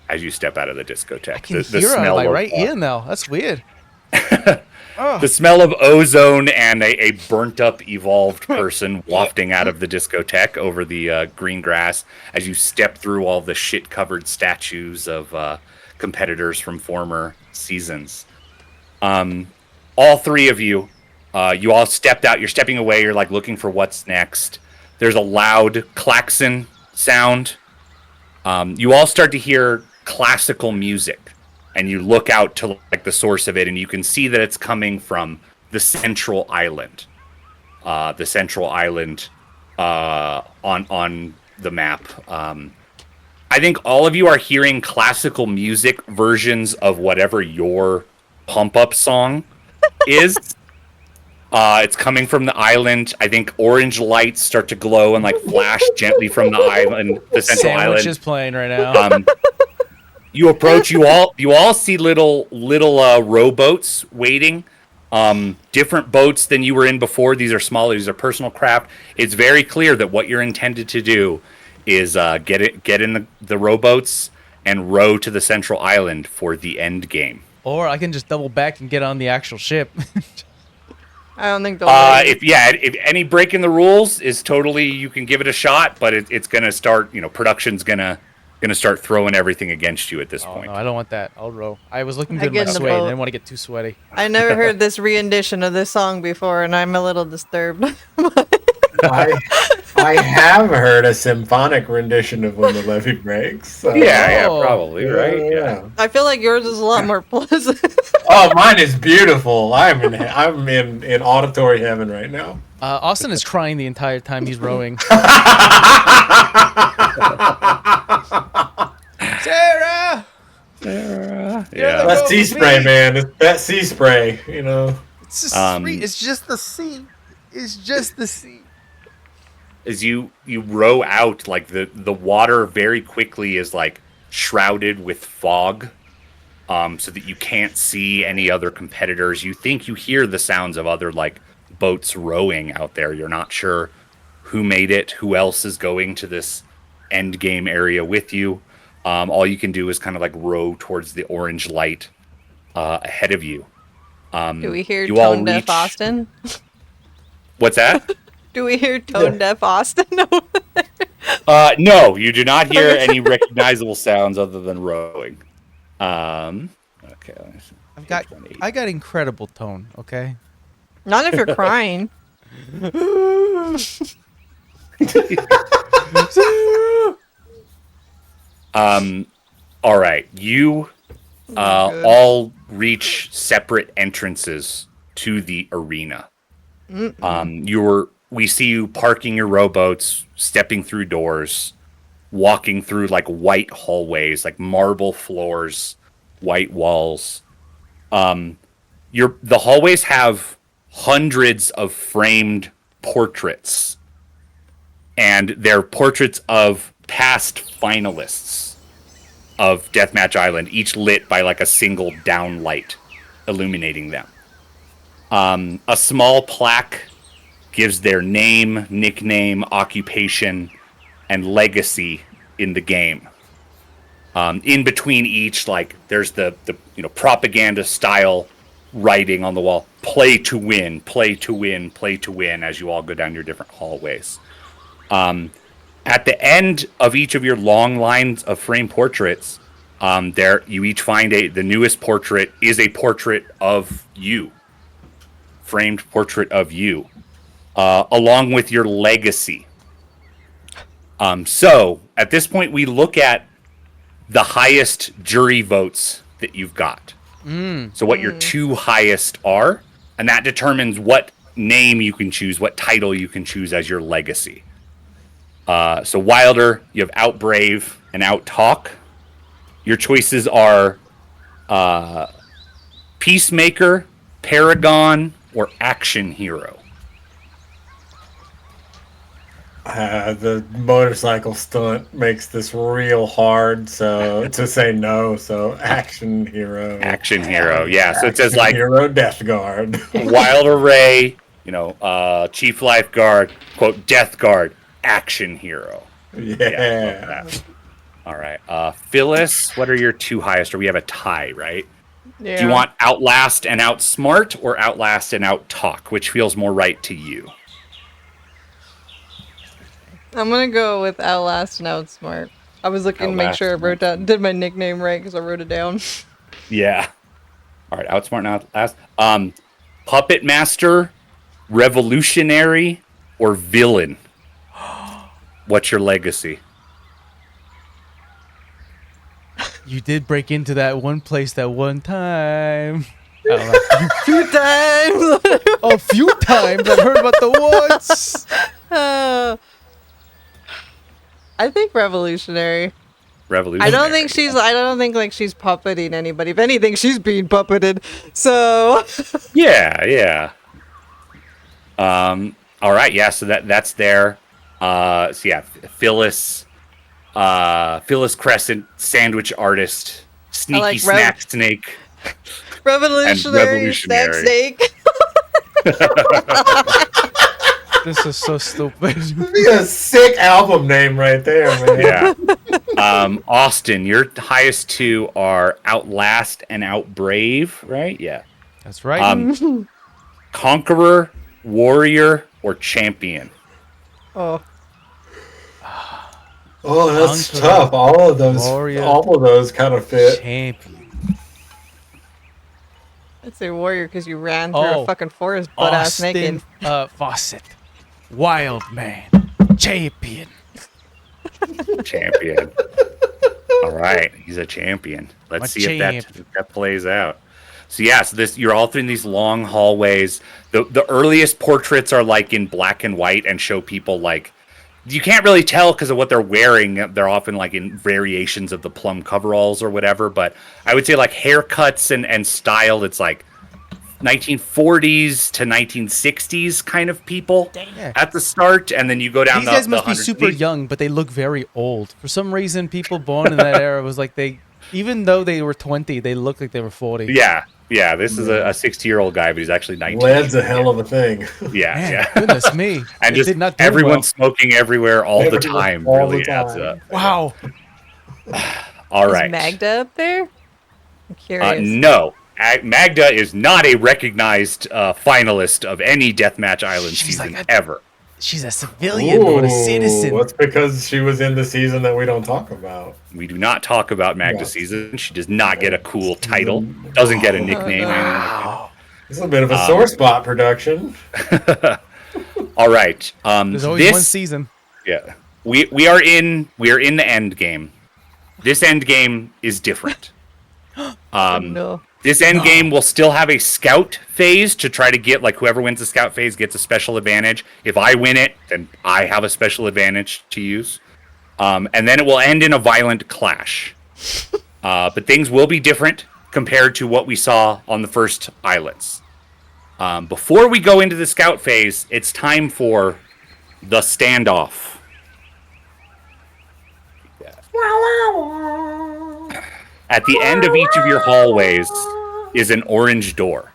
as you step out of the discotheque. I can hear it on my right ear now. That's weird. The smell of ozone and a burnt up evolved person wafting out of the discotheque over the green grass as you step through all the shit covered statues of competitors from former seasons. All three of you, you all stepped out. You're stepping away. You're like looking for what's next. There's a loud klaxon sound. You all start to hear classical music, and you look out to like the source of it, and you can see that it's coming from the central island. The central island on the map. I think all of you are hearing classical music versions of whatever your pump-up song is. It's coming from the island. I think orange lights start to glow and like flash gently from the island, the central Sandwich island. is playing right now. You approach. You all see little rowboats waiting. Different boats than you were in before. These are smaller. These are personal craft. It's very clear that what you're intended to do is get in the rowboats and row to the central island for the end game. Or I can just double back and get on the actual ship. I don't think they'll. let you. If any breaking the rules is totally, you can give it a shot, but it's gonna start. Production's gonna start throwing everything against you at this point. No, I don't want that. I'll row. I was looking I good in get my in the suede. I boat. didn't want to get too sweaty. I never heard this rendition of this song before, and I'm a little disturbed. I have heard a symphonic rendition of When the Levee Breaks. So. Yeah, Oh. probably right. Yeah. I feel like yours is a lot more pleasant. Oh, mine is beautiful. I'm in auditory heaven right now. Austin is crying the entire time he's rowing. Sarah! Yeah. That's sea spray, man. It's that sea spray, It's just sweet. It's just the sea. It's just the sea. As you row out, like the water very quickly is like shrouded with fog, so that you can't see any other competitors. You think you hear the sounds of other like boats rowing out there. You're not sure who made it, who else is going to this end game area with you. All you can do is kind of like row towards the orange light ahead of you. Do we hear you all tone deaf reach- Austin? What's that? Do we hear tone deaf Austin? No, you do not hear any recognizable sounds other than rowing. Okay. Let me see. I got incredible tone, okay? Not if you're crying. All right. You all reach separate entrances to the arena. We see you parking your rowboats, stepping through doors, walking through like white hallways, like marble floors, white walls. The hallways have hundreds of framed portraits, and they're portraits of past finalists of Deathmatch Island, each lit by like a single down light. illuminating them. A small plaque gives their name, nickname, occupation, and legacy in the game. In between each, like there's the propaganda style writing on the wall: "Play to win, play to win, play to win." As you all go down your different hallways. At the end of each of your long lines of frame portraits, there you each find the newest portrait is a portrait of you, framed portrait of you, along with your legacy. So at this point, we look at the highest jury votes that you've got. So what your two highest are, and that determines what name you can choose, what title you can choose as your legacy. So Wilder, you have Outbrave and Outtalk. Your choices are Peacemaker, Paragon, or Action Hero. The motorcycle stunt makes this real hard, so to say no. So action hero. Action Hero, yeah. So it says like hero Death Guard. Wilder Ray, Chief Lifeguard, quote, Death Guard, Action Hero. Yeah. All right. Phyllis, what are your two highest? Or we have a tie, right? Yeah. Do you want Outlast and Outsmart or Outlast and Outtalk? Which feels more right to you? I'm gonna go with Outlast and Outsmart. I was looking to make Outlast sure I and did my nickname right because I wrote it down. Yeah. All right. Outsmart and Outlast. Puppet Master, Revolutionary, or Villain? What's your legacy? You did break into that one place that one time. Few times. A few times. I've heard about the once. I think Revolutionary. Revolutionary. I don't think she's puppeting anybody. If anything, she's being puppeted. So Yeah. All right. Yeah. So that's there. So yeah, Phyllis Crescent, sandwich artist, sneaky like snack snake, Revolutionary Snack Snake. This is so stupid. Be a sick album name right there, man. Yeah. Austin, your highest two are Outlast and Outbrave, right? Yeah. That's right. Conqueror, Warrior, or Champion? Oh, Oh, that's Conqueror, tough. All of those kind of fit. Champion. I'd say Warrior because you ran through a fucking forest butt ass naked. Fawcett. Wild man. Champion. Champion. All right, he's a champion. Let's see if that plays out. So yeah, you're all through these long hallways. The earliest portraits are like in black and white and show people like you can't really tell because of what they're wearing. They're often like in variations of the plum coveralls or whatever. But I would say like haircuts and style, it's like 1940s to 1960s kind of people at the start, and then you go down. These guys must be super young, but they look very old. For some reason, people born in that era was like even though they were 20, they looked like they were 40. Yeah. This is a 60-year-old guy, but he's actually 19. Lead's a hell of a thing. Yeah. Goodness me. And just everyone smoking everywhere all the time really adds up. Wow. All right. Is Magda up there? I'm curious. No. Magda is not a recognized finalist of any Deathmatch Island season ever. She's a civilian, not a citizen. That's because she was in the season that we don't talk about. We do not talk about Magda's season. She does not get a cool title. Doesn't get a nickname. It's a bit of a sore spot production. All right. There's always one season. Yeah. We are in the end game. This end game is different. No. This end game will still have a scout phase to try to get, like, whoever wins the scout phase gets a special advantage. If I win it, then I have a special advantage to use. And then it will end in a violent clash. But things will be different compared to what we saw on the first islands. Before we go into the scout phase, it's time for the standoff. At the end of each of your hallways, is an orange door.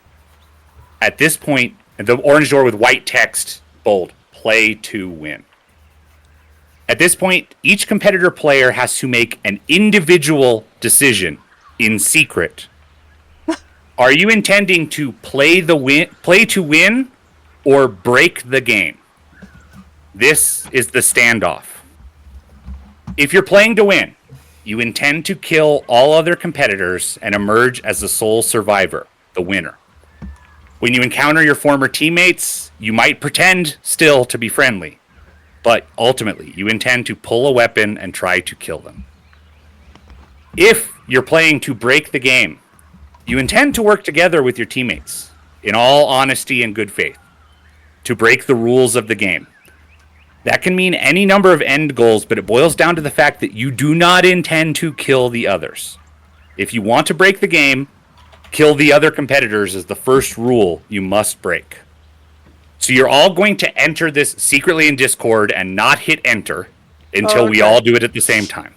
At this point, the orange door with white text, bold, play to win. At this point, each competitor player has to make an individual decision in secret. Are you intending to play to win, or break the game? This is the standoff. If you're playing to win, you intend to kill all other competitors and emerge as the sole survivor, the winner. When you encounter your former teammates, you might pretend still to be friendly, but ultimately you intend to pull a weapon and try to kill them. If you're playing to break the game, you intend to work together with your teammates, in all honesty and good faith, to break the rules of the game. That can mean any number of end goals, but it boils down to the fact that you do not intend to kill the others. If you want to break the game, kill the other competitors is the first rule you must break. So you're all going to enter this secretly in Discord and not hit enter until we all do it at the same time.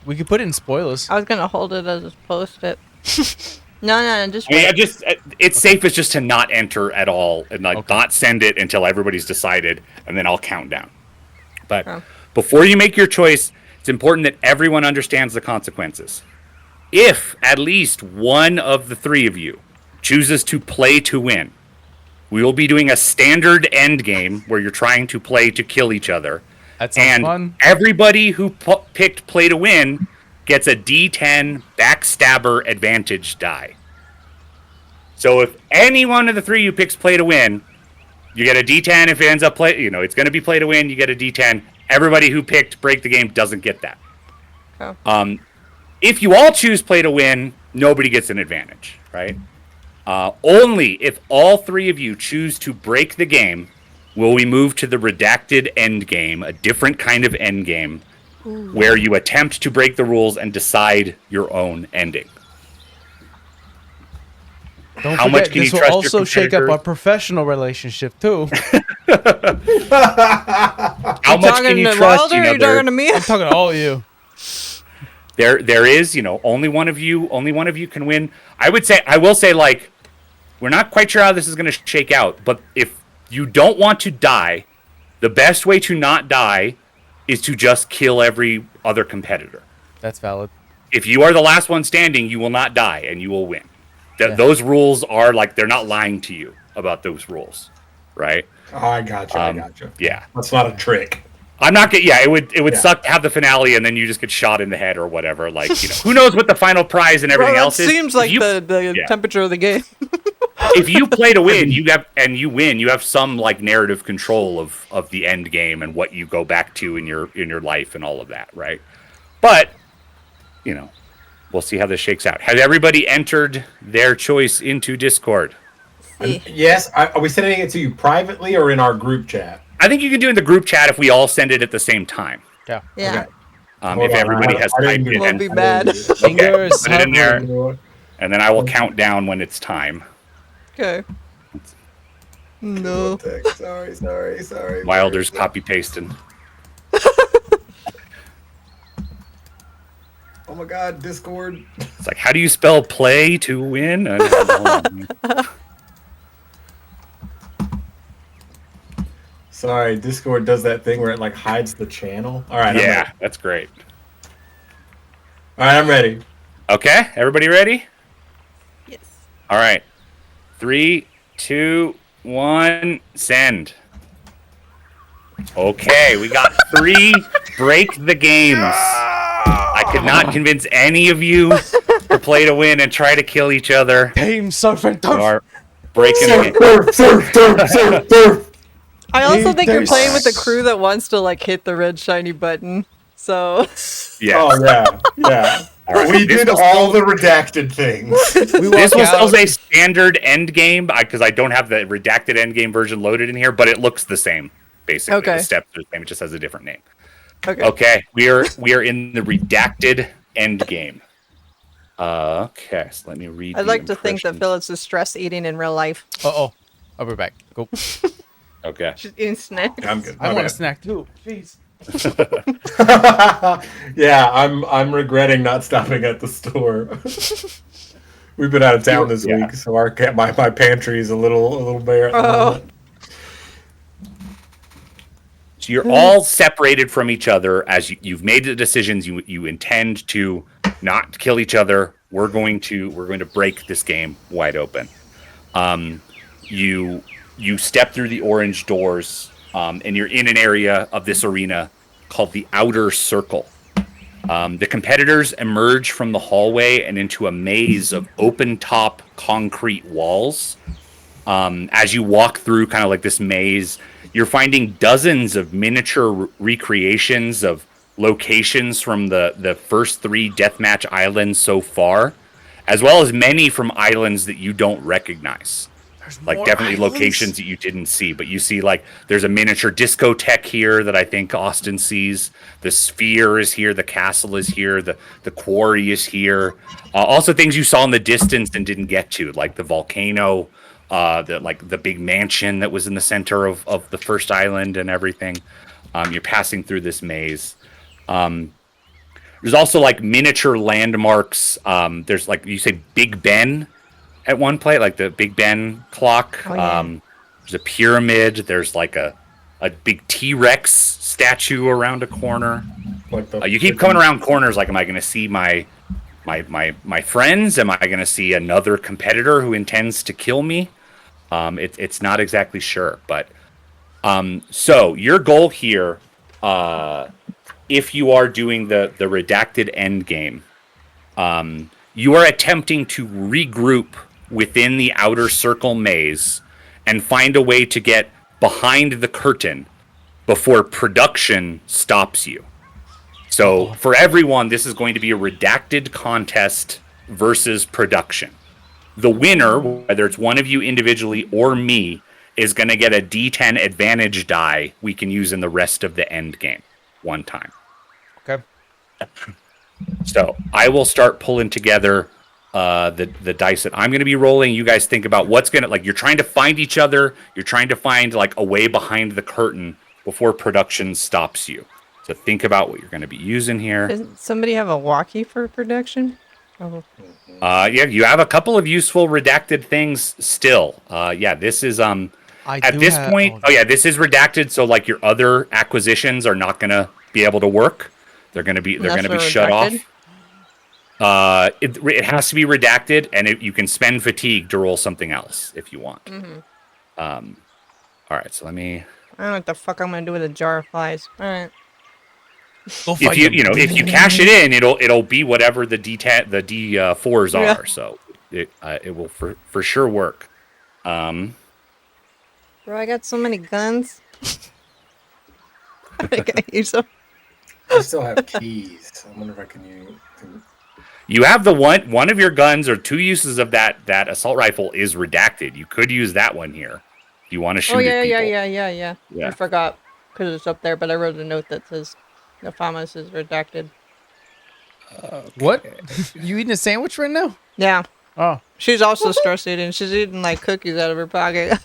We could put it in spoilers. I was gonna hold it as a post-it. No, just wait. Yeah, it's safest just to not enter at all and not send it until everybody's decided, and then I'll count down. But before you make your choice, it's important that everyone understands the consequences. If at least one of the three of you chooses to play to win, we will be doing a standard end game where you're trying to play to kill each other. That sounds fun. Everybody who picked play to win gets a D10 backstabber advantage die. So if any one of the three you picks play to win, you get a D10. If it ends up it's going to be play to win, you get a D10. Everybody who picked break the game doesn't get that. Oh. If you all choose play to win, nobody gets an advantage, right? Only if all three of you choose to break the game will we move to the redacted end game, a different kind of end game, where you attempt to break the rules and decide your own ending. Don't How forget, much can this you will trust also your shake up competitor? our professional relationship too. How much can you trust Wilder, or you talking to me? I'm talking to all of you. There is, only one of you can win. I will say, like, we're not quite sure how this is going to shake out, but if you don't want to die, the best way to not die is to just kill every other competitor. That's valid. If you are the last one standing, you will not die and you will win. Those rules are like, they're not lying to you about those rules, right? Oh, I gotcha. Yeah. That's not a trick. I'm not getting. Yeah, it would suck to have the finale and then you just get shot in the head or whatever. Like, who knows what the final prize and everything else is? Seems like the temperature of the game. If you play to win, you win. You have some like narrative control of the end game and what you go back to in your life and all of that, right? But we'll see how this shakes out. Has everybody entered their choice into Discord? Yes. Are we sending it to you privately or in our group chat? I think you can do it in the group chat if we all send it at the same time. Yeah. Yeah. Okay. If everybody has typed it Won't in. be bad. Fingers Put it in there, hovering. and then I will count down when it's time. Okay. No. Sorry. Wilder's copy pasting. Oh my God, Discord. It's like, how do you spell play to win? Sorry, Discord does that thing where it like hides the channel. All right. Yeah, that's great. All right, I'm ready. Okay, everybody ready? Yes. All right. 3, 2, 1, send. Okay, we got 3 break the games. I could not convince any of you to play to win and try to kill each other. Team Surf and You Turf. are breaking the Surf. I also think you're There's- playing with a crew that wants to like hit the red shiny button. So Yeah. Oh yeah. All right, We this did was- all the redacted things. We This walk was out. still a standard end game because I don't have the redacted end game version loaded in here, but it looks the same basically. Okay. The steps are the same. It just has a different name. okay. Okay, we are in the redacted end game. Okay, so let me read. I'd the like to think that impressions. Phyllis is stress eating in real life. I'll be back. Go. Okay. She's eating snacks. I'm good. I want a snack too. Jeez. Yeah, I'm regretting not stopping at the store. We've been out of town this Yeah. week, so my pantry is a little bare at the Oh. moment. So you're all separated from each other as you've made the decisions. You intend to not kill each other. We're going to break this game wide open. You step through the orange doors, and you're in an area of this arena called the Outer Circle. The competitors emerge from the hallway and into a maze of open-top concrete walls. As you walk through kind of like this maze, you're finding dozens of miniature recreations of locations from the first 3 Deathmatch islands so far, as well as many from islands that you don't recognize. There's Like more definitely islands? locations that you didn't see, but you see like there's a miniature discotheque here that I think Austin sees. The sphere is here, the castle is here, the quarry is here. Also things you saw in the distance and didn't get to, like the volcano, the big mansion that was in the center of the first island and everything. You're passing through this maze. There's also like miniature landmarks. There's like you say Big Ben at one place, like the Big Ben clock. Oh, yeah. There's a pyramid. There's like a big T-Rex statue around a corner. Like the You keep coming around corners. Like, am I going to see my friends? Am I going to see another competitor who intends to kill me? It's not exactly sure, but so your goal here, if you are doing the redacted end game, you are attempting to regroup within the outer circle maze and find a way to get behind the curtain before production stops you. So for everyone, this is going to be a redacted contest versus production. The winner, whether it's one of you individually or me, is going to get a D10 advantage die we can use in the rest of the end game one time. Okay. So I will start pulling together the dice that I'm going to be rolling. You guys think about what's going to, like, you're trying to find each other. You're trying to find like a way behind the curtain before production stops you. So think about what you're going to be using here. Doesn't somebody have a walkie for production? Oh. Yeah, you have a couple of useful redacted things still. Yeah, this is I at do this have- point. Oh yeah, this is redacted. So like your other acquisitions are not going to be able to work. They're going to be shut off. It has to be redacted, and you can spend fatigue to roll something else if you want. All right, so let me. I don't know what the fuck I'm gonna do with a jar of flies. All right. Go If fight you them. if you cash it in, it'll be whatever the D4s are. Yeah. So it will for sure work. Bro, I got so many guns. I can use them. I still have keys. I wonder if I can use. You have the one of your guns or 2 uses of that assault rifle is redacted. You could use that one here. If you want to shoot Oh at people. yeah. Yeah. I forgot because it's up there, but I wrote a note that says the FAMAS is redacted. What? You eating a sandwich right now? Yeah. Oh. She's also stress eating. She's eating like cookies out of her pocket.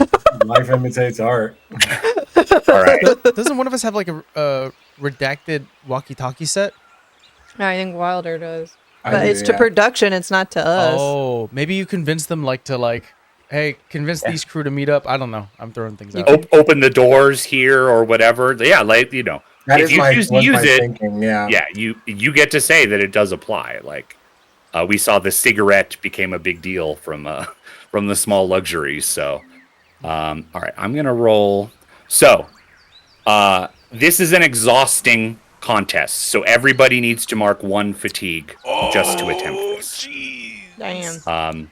Life imitates art. All right. Doesn't one of us have like a redacted walkie-talkie set? I think Wilder does. I But do, it's to yeah. production, it's not to us. Oh, maybe you convince them hey, convince these crew to meet up. I don't know. I'm throwing things out. Open the doors here or whatever. Yeah, like That if is you my, choose to was use my it, thinking, yeah. yeah, you get to say that it does apply. Like we saw the cigarette became a big deal from the small luxuries. So, all right, I'm gonna roll. So, this is an exhausting contest. So everybody needs to mark 1 fatigue just to attempt this. Damn.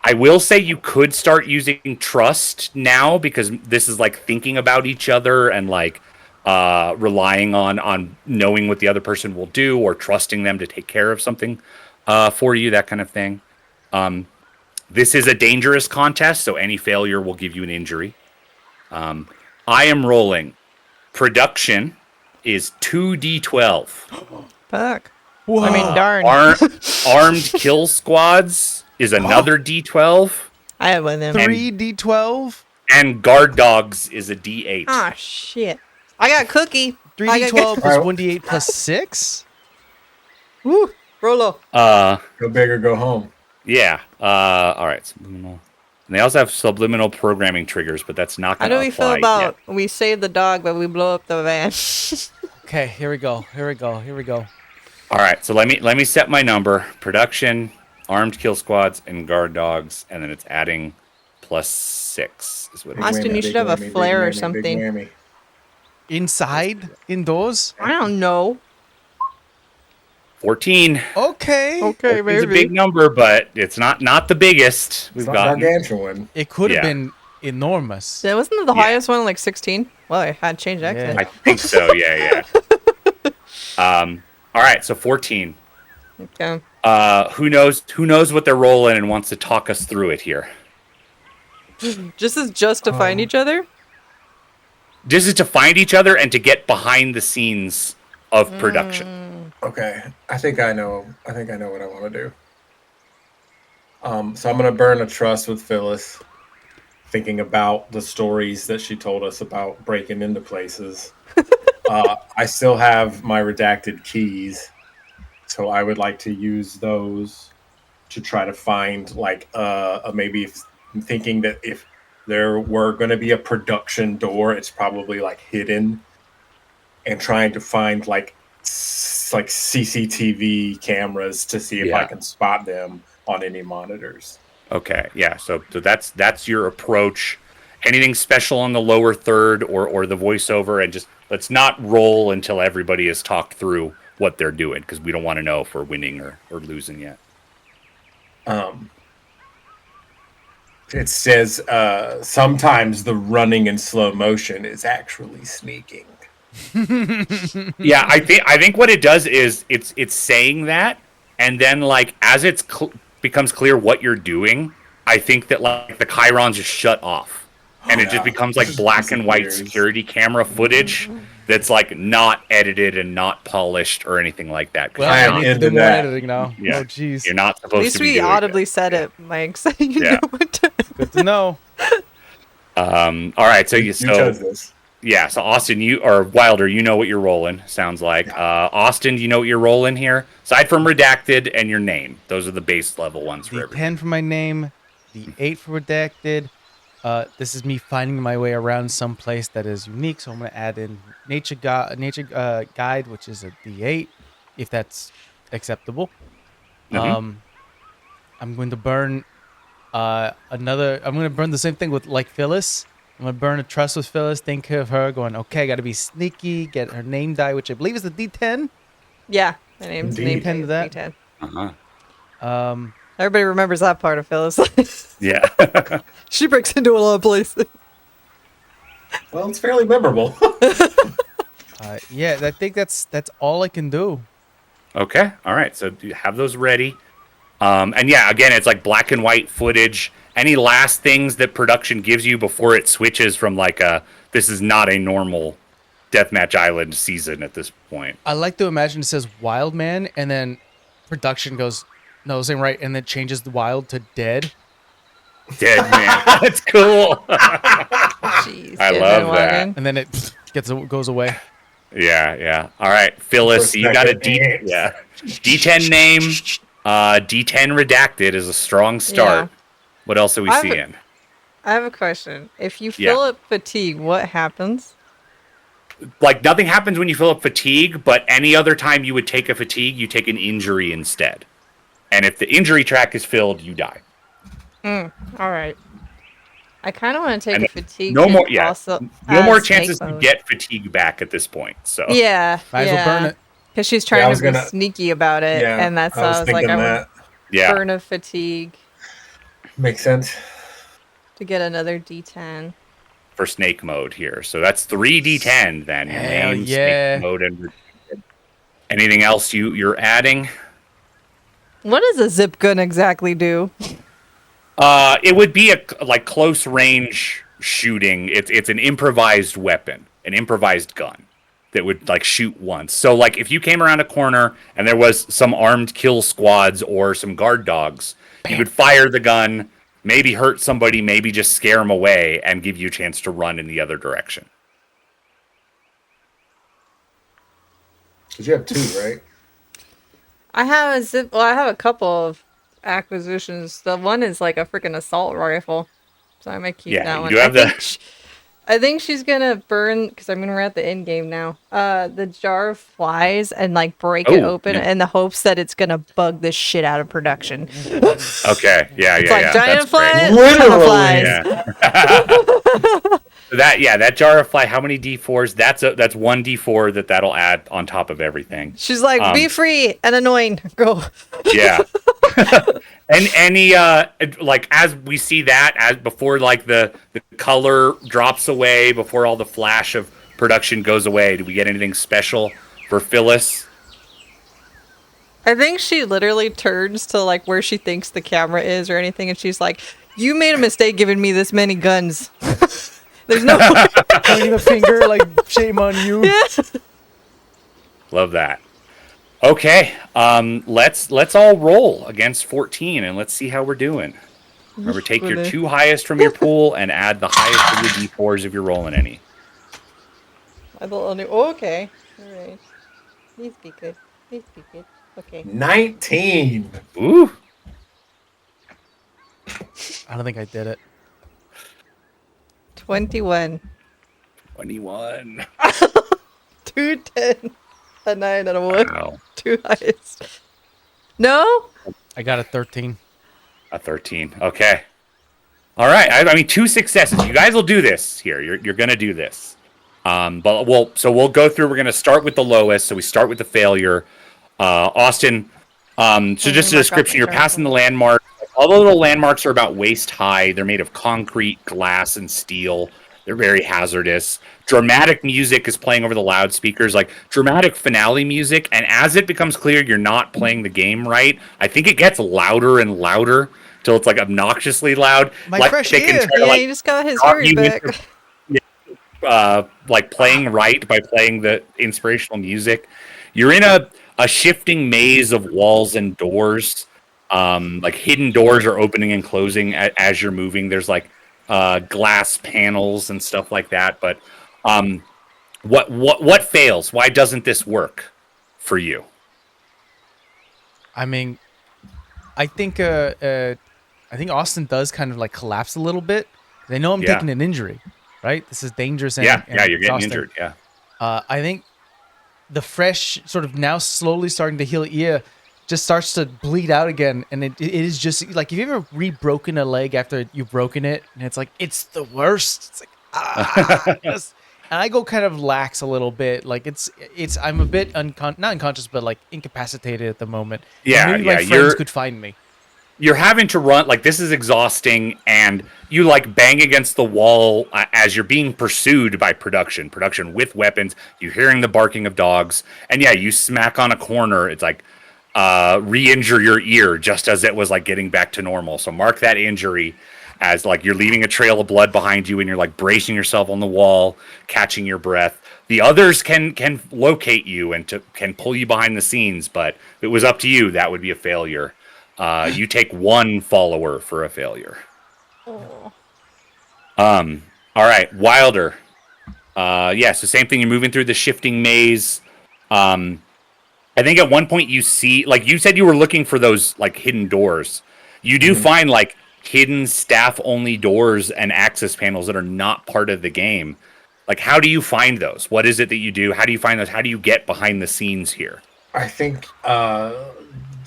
I will say you could start using trust now because this is like thinking about each other and like relying on knowing what the other person will do or trusting them to take care of something for you, that kind of thing. This is a dangerous contest, so any failure will give you an injury. I am rolling. Production is 2d12. Fuck. I mean, darn. Armed kill squads is another d12. I have one of them. 3d12, And guard dogs is a d8. Ah, shit. I got cookie. 3d12 plus 1d8 plus 6. Woo. Rolo. Go big or go home. Yeah. All right, subliminal. And they also have subliminal programming triggers, but that's not How going do to we feel apply about yet. we save the dog, but we blow up the van? Okay, here we go. Here we go. Here we go. All right, so let me set my number: production, armed kill squads, and guard dogs, and then it's adding +6 is what Big it is. Austin, whammy, you big should have a whammy, big flare or whammy, big something. whammy. Inside, indoors. I don't know. 14. Okay. Okay, 14's a maybe. big number, but it's not the biggest It's we've not gotten. gargantuan. It could have Yeah. been enormous. Yeah, wasn't the Yeah. highest one like 16? Well, I had changed Yeah. accent. I think so. Yeah. All right, so 14. Okay. Who knows what they're rolling and wants to talk us through it here. Just to find each other? This is to find each other and to get behind the scenes of production. Okay, I think I know what I want to do. So I'm gonna burn a trust with Phyllis, thinking about the stories that she told us about breaking into places. I still have my redacted keys, so I would like to use those to try to find maybe if I'm thinking that if there were going to be a production door, it's probably like hidden, and trying to find like CCTV cameras to see if I Yeah. can spot them on any monitors. Okay, yeah. So that's your approach. Anything special on the lower third or the voiceover, and just let's not roll until everybody has talked through what they're doing, because we don't want to know if we're winning or losing yet. It says sometimes the running in slow motion is actually sneaking. Yeah, I think what it does is it's saying that, and then like as it's becomes clear what you're doing, I think that like the chyrons just shut off, and it just becomes like black and white Disappears. security camera footage that's like not edited and not polished or anything like that. 'Cause Well, I you're am I not- need to into do more that. editing now. Yeah. Oh, jeez. You're not At supposed least to be we doing audibly it. said it, Mike, so you Yeah. know what to... Good to know. All right, so You chose this. yeah, so Austin, you or Wilder, you know what you're rolling. Sounds like Austin, do you know what you're rolling here? Aside from redacted and your name, those are the base level ones for The everything. 10 for my name, the 8 for redacted. This is me finding my way around some place that is unique, so I'm going to add in nature guide, which is a D8, if that's acceptable. Mhm. I'm going to burn I'm going to burn the same thing with like Phyllis. I'm going to burn a trust with Phyllis, think of her going, okay, got to be sneaky, get her name die, which I believe is the D10. Yeah, my name's Indeed. name Pen to that. D10. Uh-huh. Everybody remembers that part of Phyllis. Yeah. She breaks into a lot of places. Well, it's fairly memorable. Yeah, I think that's all I can do. Okay. All right. So you have those ready. And yeah, again, it's like black and white footage. Any last things that production gives you before it switches from like this is not a normal Deathmatch Island season at this point. I like to imagine it says Wild Man, and then production goes, no, this ain't right, and then changes the wild to dead. Dead man. That's cool. Jeez. I yeah, love then that. wagon. And then it goes away. Yeah. All right, Phyllis, you got a D10 name. D10 redacted is a strong start. Yeah. What else are we I've- seeing? I have a question. If you Yeah. fill up fatigue, what happens? Like nothing happens when you fill up fatigue, but any other time you would take a fatigue, you take an injury instead. And if the injury track is filled, you die. All right. I kind of want to take And a fatigue. No and more, yeah. Also No more add chances snake to mode. get fatigue back at this point. So Yeah. Might as well burn it. Because she's Yeah, I trying was to be gonna- sneaky about it, Yeah, and that's I why was I was like, thinking I that would yeah. burn a fatigue Makes sense. to get another D10. For snake mode here. So that's 3d10 then. Your Hell name, yeah. snake mode, and anything else you're adding? What does a zip gun exactly do? It would be a like close range shooting. It's an improvised weapon, an improvised gun that would like shoot once. So like if you came around a corner and there was some armed kill squads or some guard dogs, you would fire the gun, maybe hurt somebody, maybe just scare them away and give you a chance to run in the other direction. Because you have two, right? I have a zip. Well, I have a couple of acquisitions. The one is like a freaking assault rifle, so I might keep Yeah, that you one. do have I think she's gonna burn because I'm gonna we're at the end game now. The jar of flies and like break it Oh, open yeah. in the hopes that it's gonna bug the shit out of production. Okay. Yeah, It's yeah, like yeah. That's giant great. flies, ton of Literally. flies. Yeah. That jar of fly. How many D4s? That's one D4 that'll add on top of everything. She's like, be free and annoying. Go. Yeah. And any like as we see that as before like the color drops away before all the flash of production goes away, do we get anything special for Phyllis? I think she literally turns to like where she thinks the camera is or anything, and she's like, "You made a mistake giving me this many guns. There's no way." Pointing a finger like shame on you. Love that. Okay, let's all roll against 14 and let's see how we're doing. Remember, take your Goodness. 2 highest from your pool and add the highest of your D4s if you're rolling any. I thought only. Oh, okay. All right. Please be good. Please be good. Okay. 19. Ooh, I don't think I did it. 21. 21. 2 10. A 9 and a 1. Wow. 2 highest. No? I got a 13. A 13. Okay. All right. I mean, 2 successes. You guys will do this here. You're gonna do this. But we'll go through. We're gonna start with the lowest. So we start with the failure. Austin. So just a mark off description. the You're chart. passing the landmark. All the little landmarks are about waist high. They're made of concrete, glass, and steel. They're very hazardous. Dramatic music is playing over the loudspeakers, like dramatic finale music. And as it becomes clear you're not playing the game right, I think it gets louder and louder till it's like obnoxiously loud. My like fresh they can ear. try to, Yeah, like, you just got his drop hearing you back. into, like playing right by playing the inspirational music. You're in a shifting maze of walls and doors. Like hidden doors are opening and closing as you're moving. There's like glass panels and stuff like that. But what fails? Why doesn't this work for you? I mean, I think Austin does kind of like collapse a little bit. They know I'm Yeah. taking an injury, right? This is dangerous. And, Yeah, and yeah, you're getting exhausting. injured. Yeah. I think the fresh sort of now slowly starting to heal ear just starts to bleed out again, and it is just like, have you ever re-broken a leg after you've broken it, and it's like it's the worst. It's like yes. And I go kind of lax a little bit, like it's I'm a bit not unconscious, but like incapacitated at the moment. And Yeah, maybe yeah, my friends could find me. You're having to run, like, this is exhausting, and you like bang against the wall as you're being pursued by production with weapons. You're hearing the barking of dogs, and yeah, you smack on a corner. It's like re-injure your ear just as it was like getting back to normal. So mark that injury as like you're leaving a trail of blood behind you, and you're like bracing yourself on the wall, catching your breath. The others can locate you and can pull you behind the scenes, but if it was up to you, that would be a failure. You take 1 follower for a failure. Oh. All right, Wilder. Yeah, so same thing. You're moving through the shifting maze. I think at one point you see, like you said, you were looking for those like hidden doors. You do find like hidden staff-only doors and access panels that are not part of the game. Like, how do you find those? What is it that you do? How do you find those? How do you get behind the scenes here? I think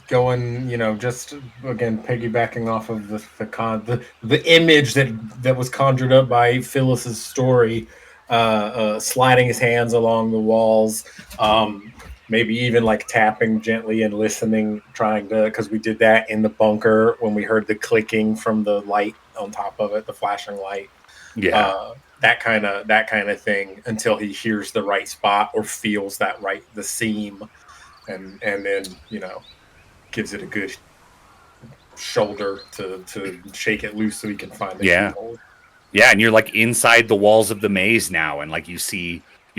going, just again piggybacking off of the image that was conjured up by Phyllis's story, sliding his hands along the walls, maybe even like tapping gently and listening, trying to, because we did that in the bunker when we heard the clicking from the light on top of it, the flashing light. Yeah. That kind of thing until he hears the right spot or feels the seam, and then gives it a good shoulder to shake it loose so he can find the keyhole. Yeah, and you're like inside the walls of the maze now, and like you're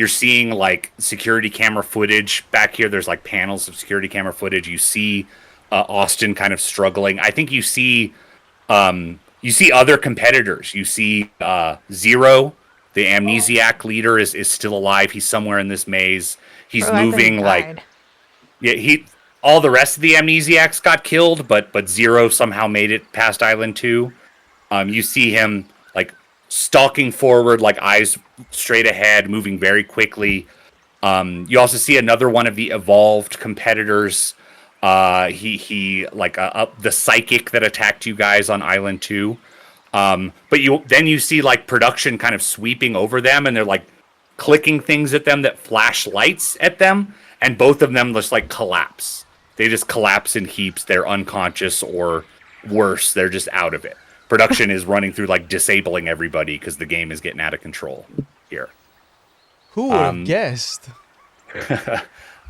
seeing like security camera footage back here. There's like panels of security camera footage. You see Austin kind of struggling. I think you see other competitors. You see Zero, the amnesiac leader, is still alive. He's somewhere in this maze. He's moving like, yeah, all the rest of the amnesiacs got killed, but Zero somehow made it past Island 2. You see him like stalking forward, like eyes straight ahead, moving very quickly. You also see another one of the evolved competitors. He like the psychic that attacked you guys on Island 2. But you see like production kind of sweeping over them, and they're like clicking things at them that flash lights at them, and both of them just like collapse. They just collapse in heaps. They're unconscious, or worse, they're just out of it. Production is running through like disabling everybody because the game is getting out of control here. Who would have guessed?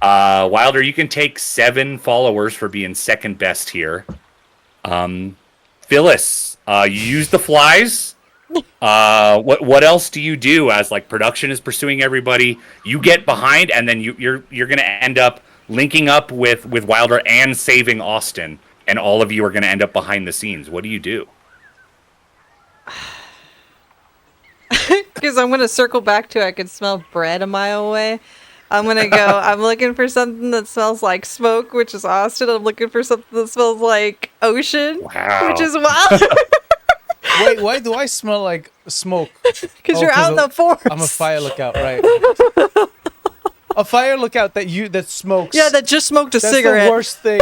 Wilder, you can take 7 followers for being second best here. Phyllis, you use the flies. What else do you do as like production is pursuing everybody? You get behind, and then you're gonna end up linking up with Wilder and saving Austin, and all of you are gonna end up behind the scenes. What do you do? Because I'm gonna circle back to I could smell bread a mile away. I'm gonna go. I'm looking for something that smells like smoke, which is Austin. I'm looking for something that smells like ocean, Wow. which is Wild. Wait, why do I smell like smoke? Because you're out in the forest. I'm a fire lookout, right? A fire lookout that smokes. Yeah, that just smoked a That's cigarette. the worst thing.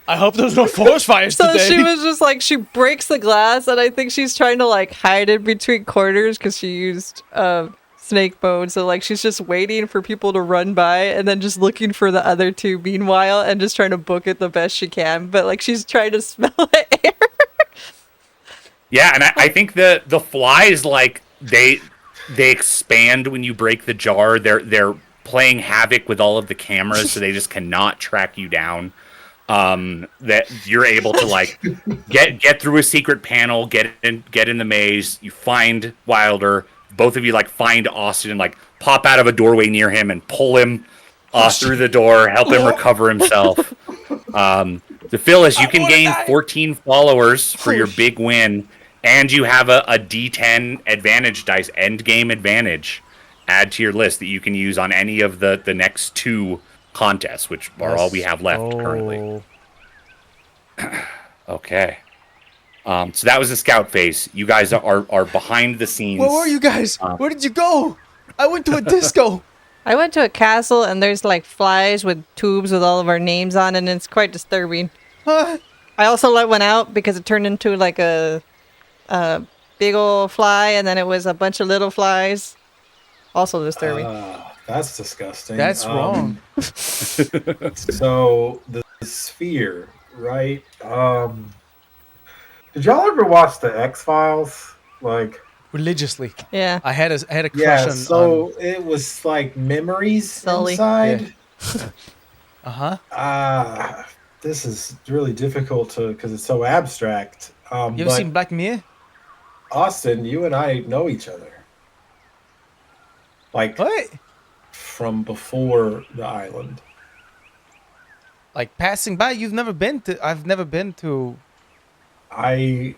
I hope there's no forest fires So today. she was just like, she breaks the glass, and I think she's trying to like hide in between corners because she used snake mode. So like she's just waiting for people to run by, and then just looking for the other two meanwhile, and just trying to book it the best she can. But like she's trying to smell the air. Yeah, and I think the flies, like they expand when you break the jar. They're playing havoc with all of the cameras, so they just cannot track you down. That you're able to like get through a secret panel, get in the maze. You find Wilder. Both of you like find Austin and like pop out of a doorway near him and pull him through the door, help him recover himself. So Phyllis, you can gain 14 followers for your big win, and you have a D10 advantage dice, end game advantage, add to your list that you can use on any of the next 2 contests, which are all we have left currently. Okay. So that was the scout phase. You guys are behind the scenes. Where were you guys? Where did you go? I went to a disco. I went to a castle, and there's like flies with tubes with all of our names on, and it's quite disturbing. Huh? I also let one out because it turned into like a big old fly, and then it was a bunch of little flies. Also disturbing. That's disgusting. That's wrong. So the sphere, right? Did y'all ever watch the X-Files? Like, Religiously. Yeah. I had a crush yeah. on. So it was like memories Sully. inside. Uh-huh. This is really difficult because it's so abstract. You ever but seen Black Mirror? Austin, you and I know each other. Like What? from before the island. Like passing by? I've never been to.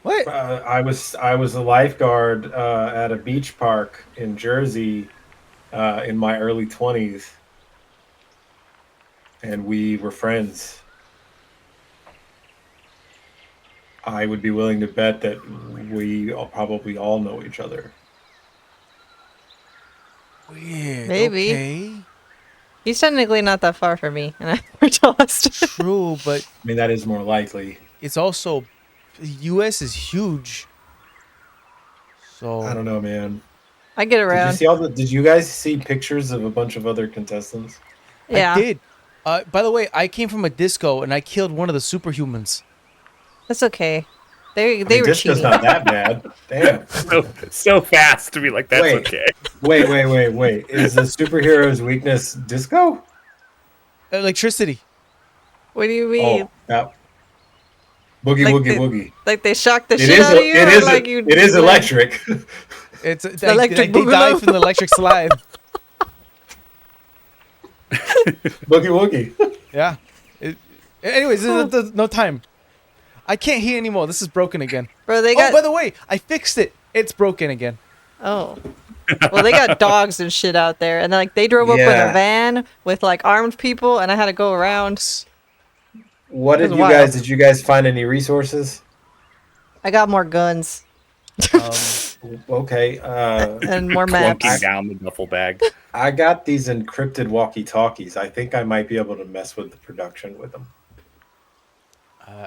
What? I was a lifeguard at a beach park in Jersey in my early 20s, and we were friends. I would be willing to bet that we probably all know each other. Weird. Maybe. Okay. He's technically not that far from me, and we're lost. True, but I mean, that is more likely. it's also, the U.S. is huge. So I don't know, man. I get Did you around. see did you guys see pictures of a bunch of other contestants? Yeah. I did. By the way, I came from a disco and I killed one of the superhumans. That's okay. They I mean, were disco's cheating. not that bad. Damn. So fast to be like, that's Wait. okay. Wait. Is the superhero's weakness disco? Electricity. What do you mean? Oh, that. Boogie, Like woogie, the- woogie. Like they shocked the It shit is, out of you? it or is, like you it is electric. It's electric they die boogaloo. from the electric slide. Boogie, woogie. Yeah. Anyways, there's no time. I can't hear anymore. This is broken again. Bro, they Oh, got... by the way, I fixed it. It's broken again. Oh. Well, they got dogs and shit out there, and like they drove up with a Yeah. van with like armed people, and I had to go around. What It did was you wild. guys? Did you guys find any resources? I got more guns Okay. and more maps. Clunking down the duffel bag. I got these encrypted walkie-talkies. I think I might be able to mess with the production with them.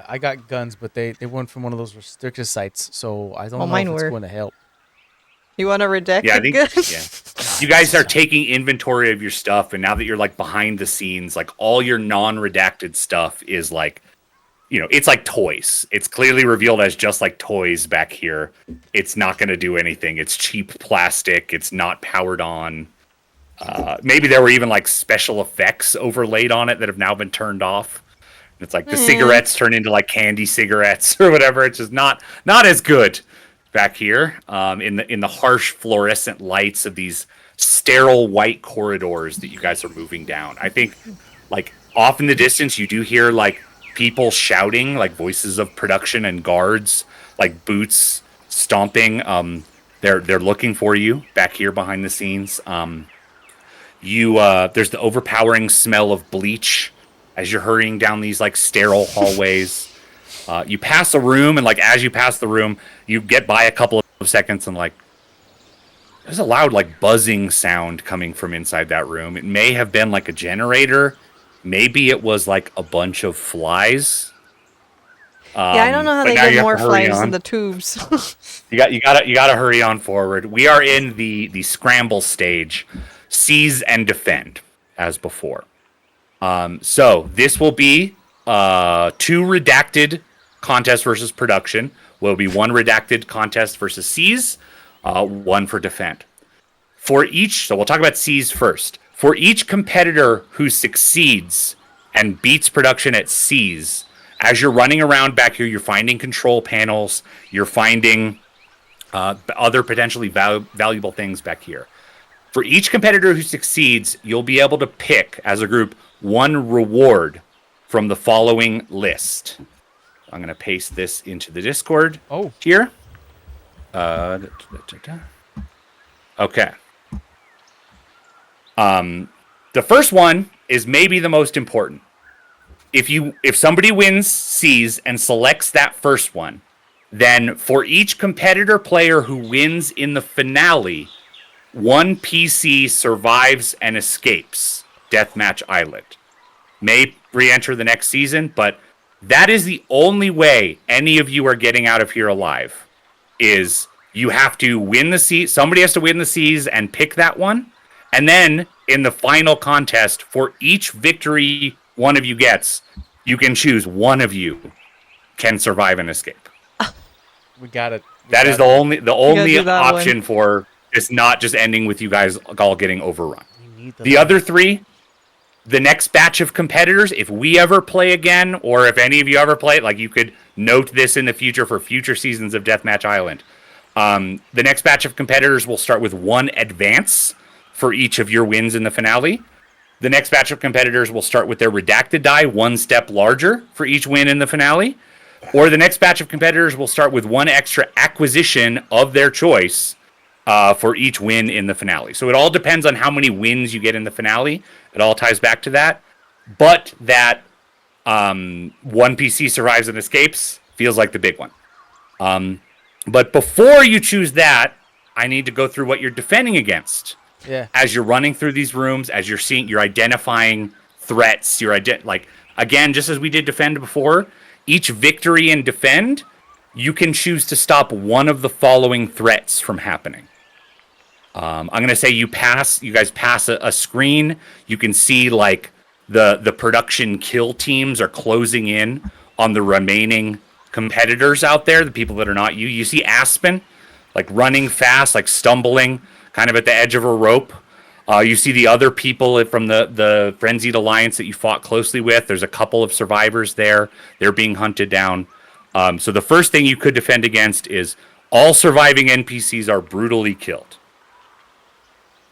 I got guns, but they weren't from one of those restricted sites, so I don't Well, know mine if it's were. going to help. You want to redact Yeah, I the think gun? yeah. You guys are taking inventory of your stuff, and now that you're like behind the scenes, like all your non-redacted stuff is like, it's like toys. It's clearly revealed as just like toys back here. It's not going to do anything. It's cheap plastic. It's not powered on. Maybe there were even like special effects overlaid on it that have now been turned off. It's like the cigarettes turn into like candy cigarettes or whatever. It's just not as good back here in the harsh fluorescent lights of these sterile white corridors that you guys are moving down. I think like off in the distance you do hear like people shouting, like voices of production and guards, like boots stomping. They're looking for you back here behind the scenes. There's the overpowering smell of bleach as you're hurrying down these like sterile hallways. You pass a room, and like as you pass the room, you get by a couple of seconds, and like there's a loud like buzzing sound coming from inside that room. It may have been like a generator, maybe it was like a bunch of flies. Yeah, I don't know how But they now you get have more to hurry flies on. in the tubes. You gotta hurry on forward. We are in the scramble stage, seize and defend as before. So this will be 2 redacted contest versus production. Will be 1 redacted contest versus seize, 1 for defend. For each, so we'll talk about seize first. For each competitor who succeeds and beats production at seize, as you're running around back here, you're finding control panels, you're finding other potentially valuable things back here. For each competitor who succeeds, you'll be able to pick, as a group, 1 reward from the following list. I'm going to paste this into the Discord here. Okay. The first one is maybe the most important. If somebody wins seize and selects that first one, then for each competitor player who wins in the finale, 1 PC survives and escapes Deathmatch Island. May re-enter the next season, but that is the only way any of you are getting out of here alive. Is you have to win the seize. Somebody has to win the seize and pick that one, and then in the final contest, for each victory one of you gets, you can choose one of you can survive and escape. We got it. That is the only do that option for it's not just ending with you guys all getting overrun. need The other 3, the next batch of competitors, if we ever play again, or if any of you ever play it, like you could note this in the future for future seasons of Deathmatch Island. The next batch of competitors will start with 1 advance for each of your wins in the finale. The next batch of competitors will start with their redacted die 1 step larger for each win in the finale. Or the next batch of competitors will start with 1 extra acquisition of their choice for each win in the finale. So it all depends on how many wins you get in the finale. It all ties back to that. But that 1 PC survives and escapes feels like the big one. But before you choose that, I need to go through what you're defending against. Yeah. As you're running through these rooms, as you're identifying threats, again, just as we did defend before, each victory and defend, you can choose to stop one of the following threats from happening. I'm going to say you guys pass a screen. You can see like the production kill teams are closing in on the remaining competitors out there, the people that are not you. You see Aspen like running fast, like stumbling kind of at the edge of a rope. You see the other people from the Frenzied Alliance that you fought closely with. There's a couple of survivors there. They're being hunted down. So the first thing you could defend against is all surviving NPCs are brutally killed.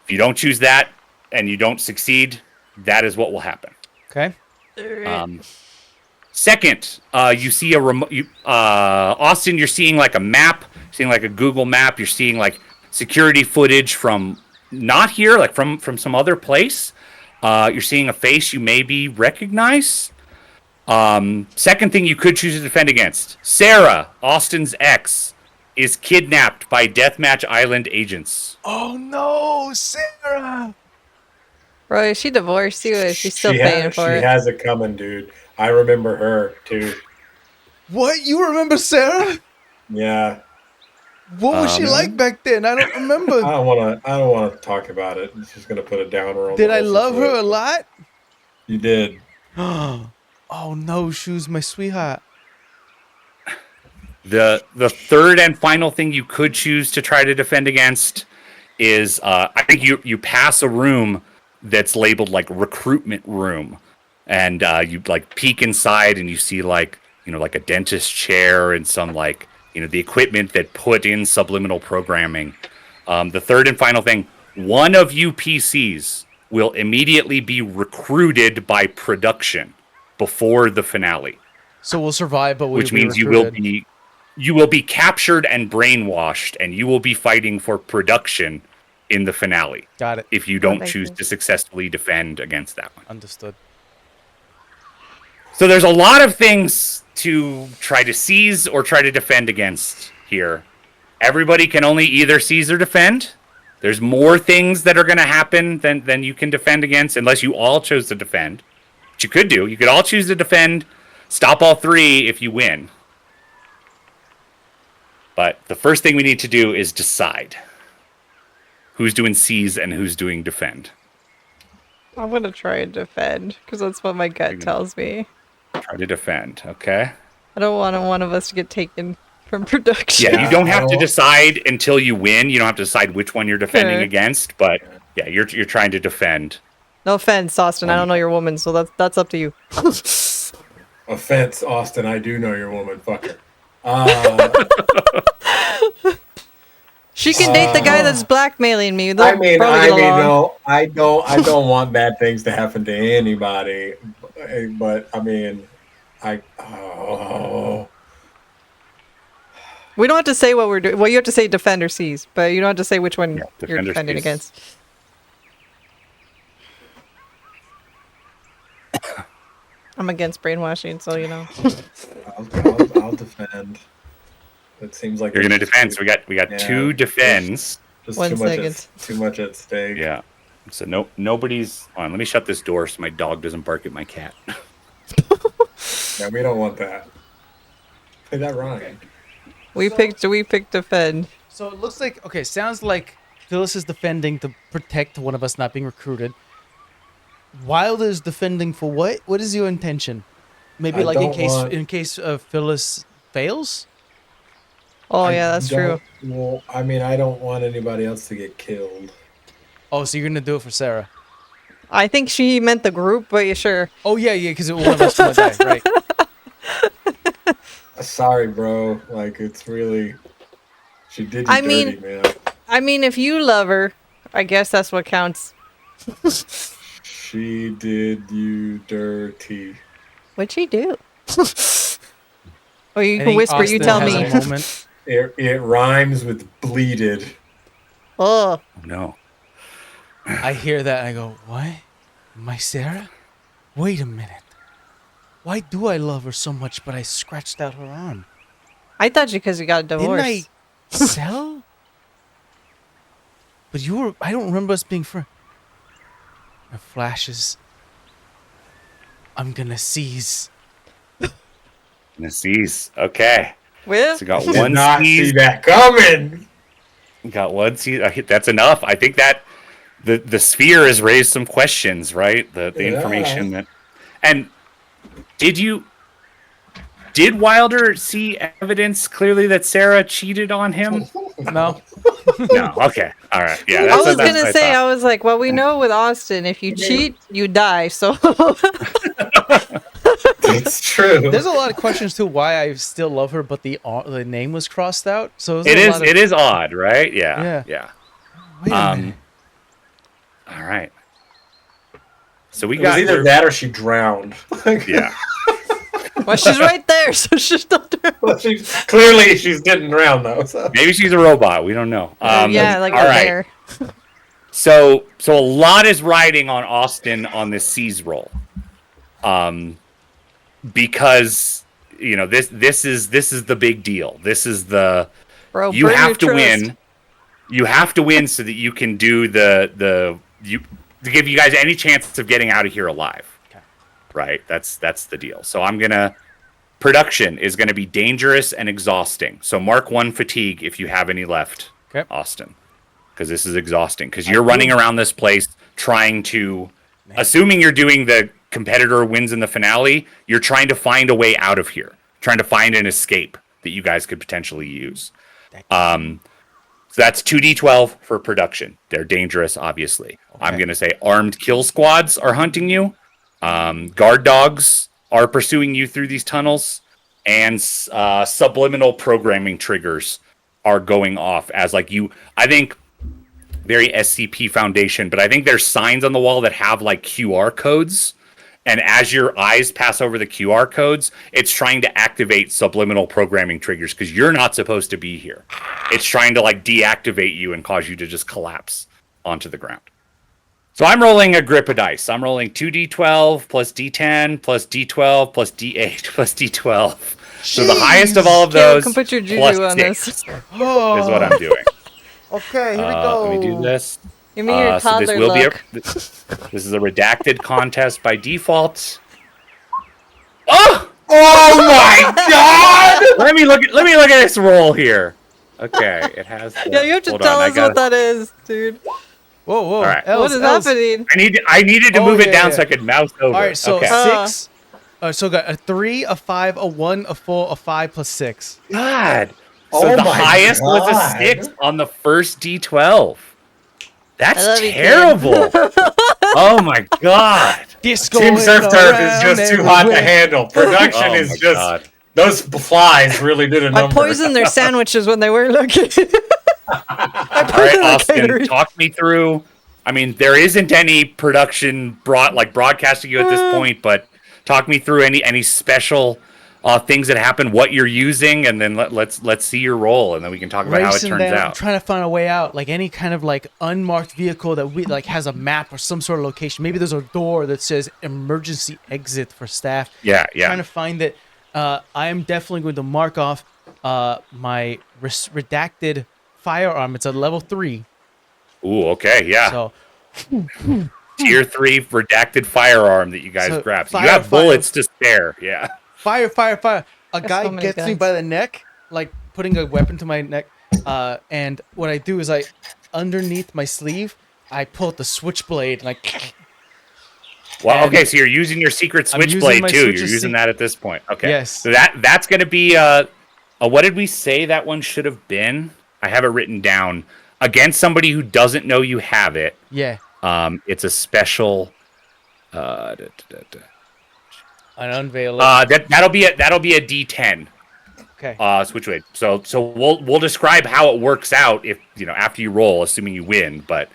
If you don't choose that and you don't succeed, that is what will happen. Okay. Second, you see Austin, you're seeing like a map, seeing like a Google map. You're seeing like security footage from not here, like from some other place. You're seeing a face you maybe recognize. Second thing you could choose to defend against: Sarah, Austin's ex, is kidnapped by Deathmatch Island agents. Oh no, Sarah! Bro, is she divorced too? Or is she still paying for she it? has it coming, dude. I remember her too. What? You remember Sarah? Yeah. What was she like back then? I don't remember. I don't want to talk about it. It's just gonna put a downer on. Did the I whole love her a situation. lot? You did. Oh no, she was my sweetheart. The third and final thing you could choose to try to defend against is I think you pass a room that's labeled like recruitment room, and you like peek inside and you see like like a dentist chair and some like the equipment that put in subliminal programming. The third and final thing: one of you PCs will immediately be recruited by production before the finale, So we'll survive, but which we'll be means recruited. you will be captured and brainwashed, and you will be fighting for production in the finale. Got it. If you don't makes choose sense. to successfully defend against that one. Understood. So there's a lot of things to try to seize or try to defend against here. Everybody can only either seize or defend. There's more things that are going to happen than you can defend against unless you all chose to defend. Which you could do. You could all choose to defend, stop all three if you win. But the first thing we need to do is decide who's doing seize and who's doing defend. I'm gonna try and defend because that's what my gut tells me. Try to defend, okay? I don't want one of us to get taken from production. Yeah, you don't have I to don't- decide until you win. You don't have to decide which one you're defending Okay. against, but yeah, you're trying to defend. No offense, Austin. I don't know your woman, so that's up to you. Offense, Austin. I do know your woman. Fuck her. She can date the guy that's blackmailing me. They'll I mean, probably get along. no, I don't want bad things to happen to anybody, but I mean, We don't have to say what we're doing. Well, you have to say defend or seize, but you don't have to say which one Yeah, you're defend or defending seize. against. I'm against brainwashing, so you know. I'll defend. It seems like You're gonna it's defend. So we got Yeah. two defends. just One too much. second. Too much at stake. Yeah. So nobody's on. Let me shut this door so my dog doesn't bark at my cat. Yeah, we don't want that. Play that rhyme. We picked defend. So it looks like sounds like Phyllis is defending to protect one of us not being recruited. Wilder is defending for what? What is your intention? Maybe I like in don't case Phyllis fails? Oh yeah, that's true. Well, I mean, I don't want anybody else to get killed. Oh, so you're gonna do it for Sarah? I think she meant the group, but yeah, sure. Oh yeah, because one of us will die, right? Sorry, bro. Like, it's really. She did you I dirty, mean- man. I mean, if you love her, I guess that's what counts. She did you dirty. What'd she do? Or you I can think whisper. You Austin tell has me. a moment. It rhymes with bleeded. Oh, Oh, no. I hear that and I go, what? My Sarah? Wait a minute. Why do I love her so much, but I scratched out her arm? I thought you because you got a divorce. Didn't I sell? But I don't remember us being friends. The flashes. I'm gonna seize. And seize. Okay. Well, So we got Did one not see seize. that coming. Got one seize. That's enough. I think that the sphere has raised some questions, right? The Yeah. information that. And did Wilder see evidence clearly that Sarah cheated on him? No? No. Okay. All right. Yeah. I That's was that's gonna what I say, thought. I was like, well, we know with Austin, if you cheat, you die. So It's true. There's a lot of questions too why I still love her, but the name was crossed out. So It is odd, right? Yeah. Yeah. Yeah. Wait a minute. All right. So we It was got either that or she drowned. Yeah. Well, she's right there, so she's not doing Well, clearly she's getting around though. So. Maybe she's a robot. We don't know. yeah, like all right right. there. So a lot is riding on Austin on this seize roll, because this is the big deal. This is the Bro, you burn have your to trust. win. You have to win so that you can do to give you guys any chance of getting out of here alive. Okay. Right? That's the deal. So production is gonna be dangerous and exhausting. So mark 1 fatigue if you have any left, Okay. Austin. Because this is exhausting. Because you're running around this place trying to, assuming you're doing the competitor wins in the finale, you're trying to find a way out of here, trying to find an escape that you guys could potentially use. So that's 2d12 for production. They're dangerous, obviously. Okay. I'm going to say armed kill squads are hunting you. Guard dogs are pursuing you through these tunnels. And subliminal programming triggers are going off as I think, very SCP Foundation, but I think there's signs on the wall that have like QR codes. And as your eyes pass over the QR codes, it's trying to activate subliminal programming triggers because you're not supposed to be here. It's trying to like deactivate you and cause you to just collapse onto the ground. So I'm rolling a grip of dice. I'm rolling 2d12 plus d10 plus d12 plus d8 plus d12. So the highest of all of Caleb, those come put your juju plus on 6 this. is what I'm doing. Okay, here we go. Let me do this. Give me your So toddler this will look. this is a redacted contest by default. Oh! Oh my god! Let me look at this roll here. Okay, it has. Yeah, you have to tell us what that is, dude. Whoa, whoa. All right. What is happening? I needed to Oh, move it yeah, down yeah. so I could mouse over. All right, so okay. 6. So got a 3, a 5, a 1, a 4, a 5 plus 6. God. Oh So the my highest was a God. 6 on the first D12. I That's love you, kid. terrible. Oh my god. Disco Team Surf Turf is around just too hot to everywhere. handle. Production Oh my is just God. those flies really did a I number. poisoned their sandwiches when they weren't looking. I All right, poisoned the Austin, catering. talk me through. I mean, there isn't any production broadcasting you at this point, but talk me through any special things that happen, what you're using, and then let's see your roll, and then we can talk about how it Racing turns down, out. trying to find a way out, like any kind of like unmarked vehicle that we like has a map or some sort of location. Maybe there's a door that says emergency exit for staff. Yeah. Trying to find it. I am definitely going to mark off my redacted firearm. It's a level 3. Ooh, okay, yeah. So Tier 3 redacted firearm that you guys So, grab. So fire, you have fire. bullets to spare. Yeah. fire. A That's guy so many gets me guns. by the neck, like putting a weapon to my neck. And what I do is underneath my sleeve, I pull out the switchblade and Well, And okay, so you're using your secret I'm using switchblade my too. You're switch's using that at this point. Okay. Yes. So that's going to be what did we say that one should have been? I have it written down. Against somebody who doesn't know you have it. yeah, It's a special. I unveil it. That'll be a D10. Okay. Switchblade. So we'll describe how it works out if after you roll, assuming you win. But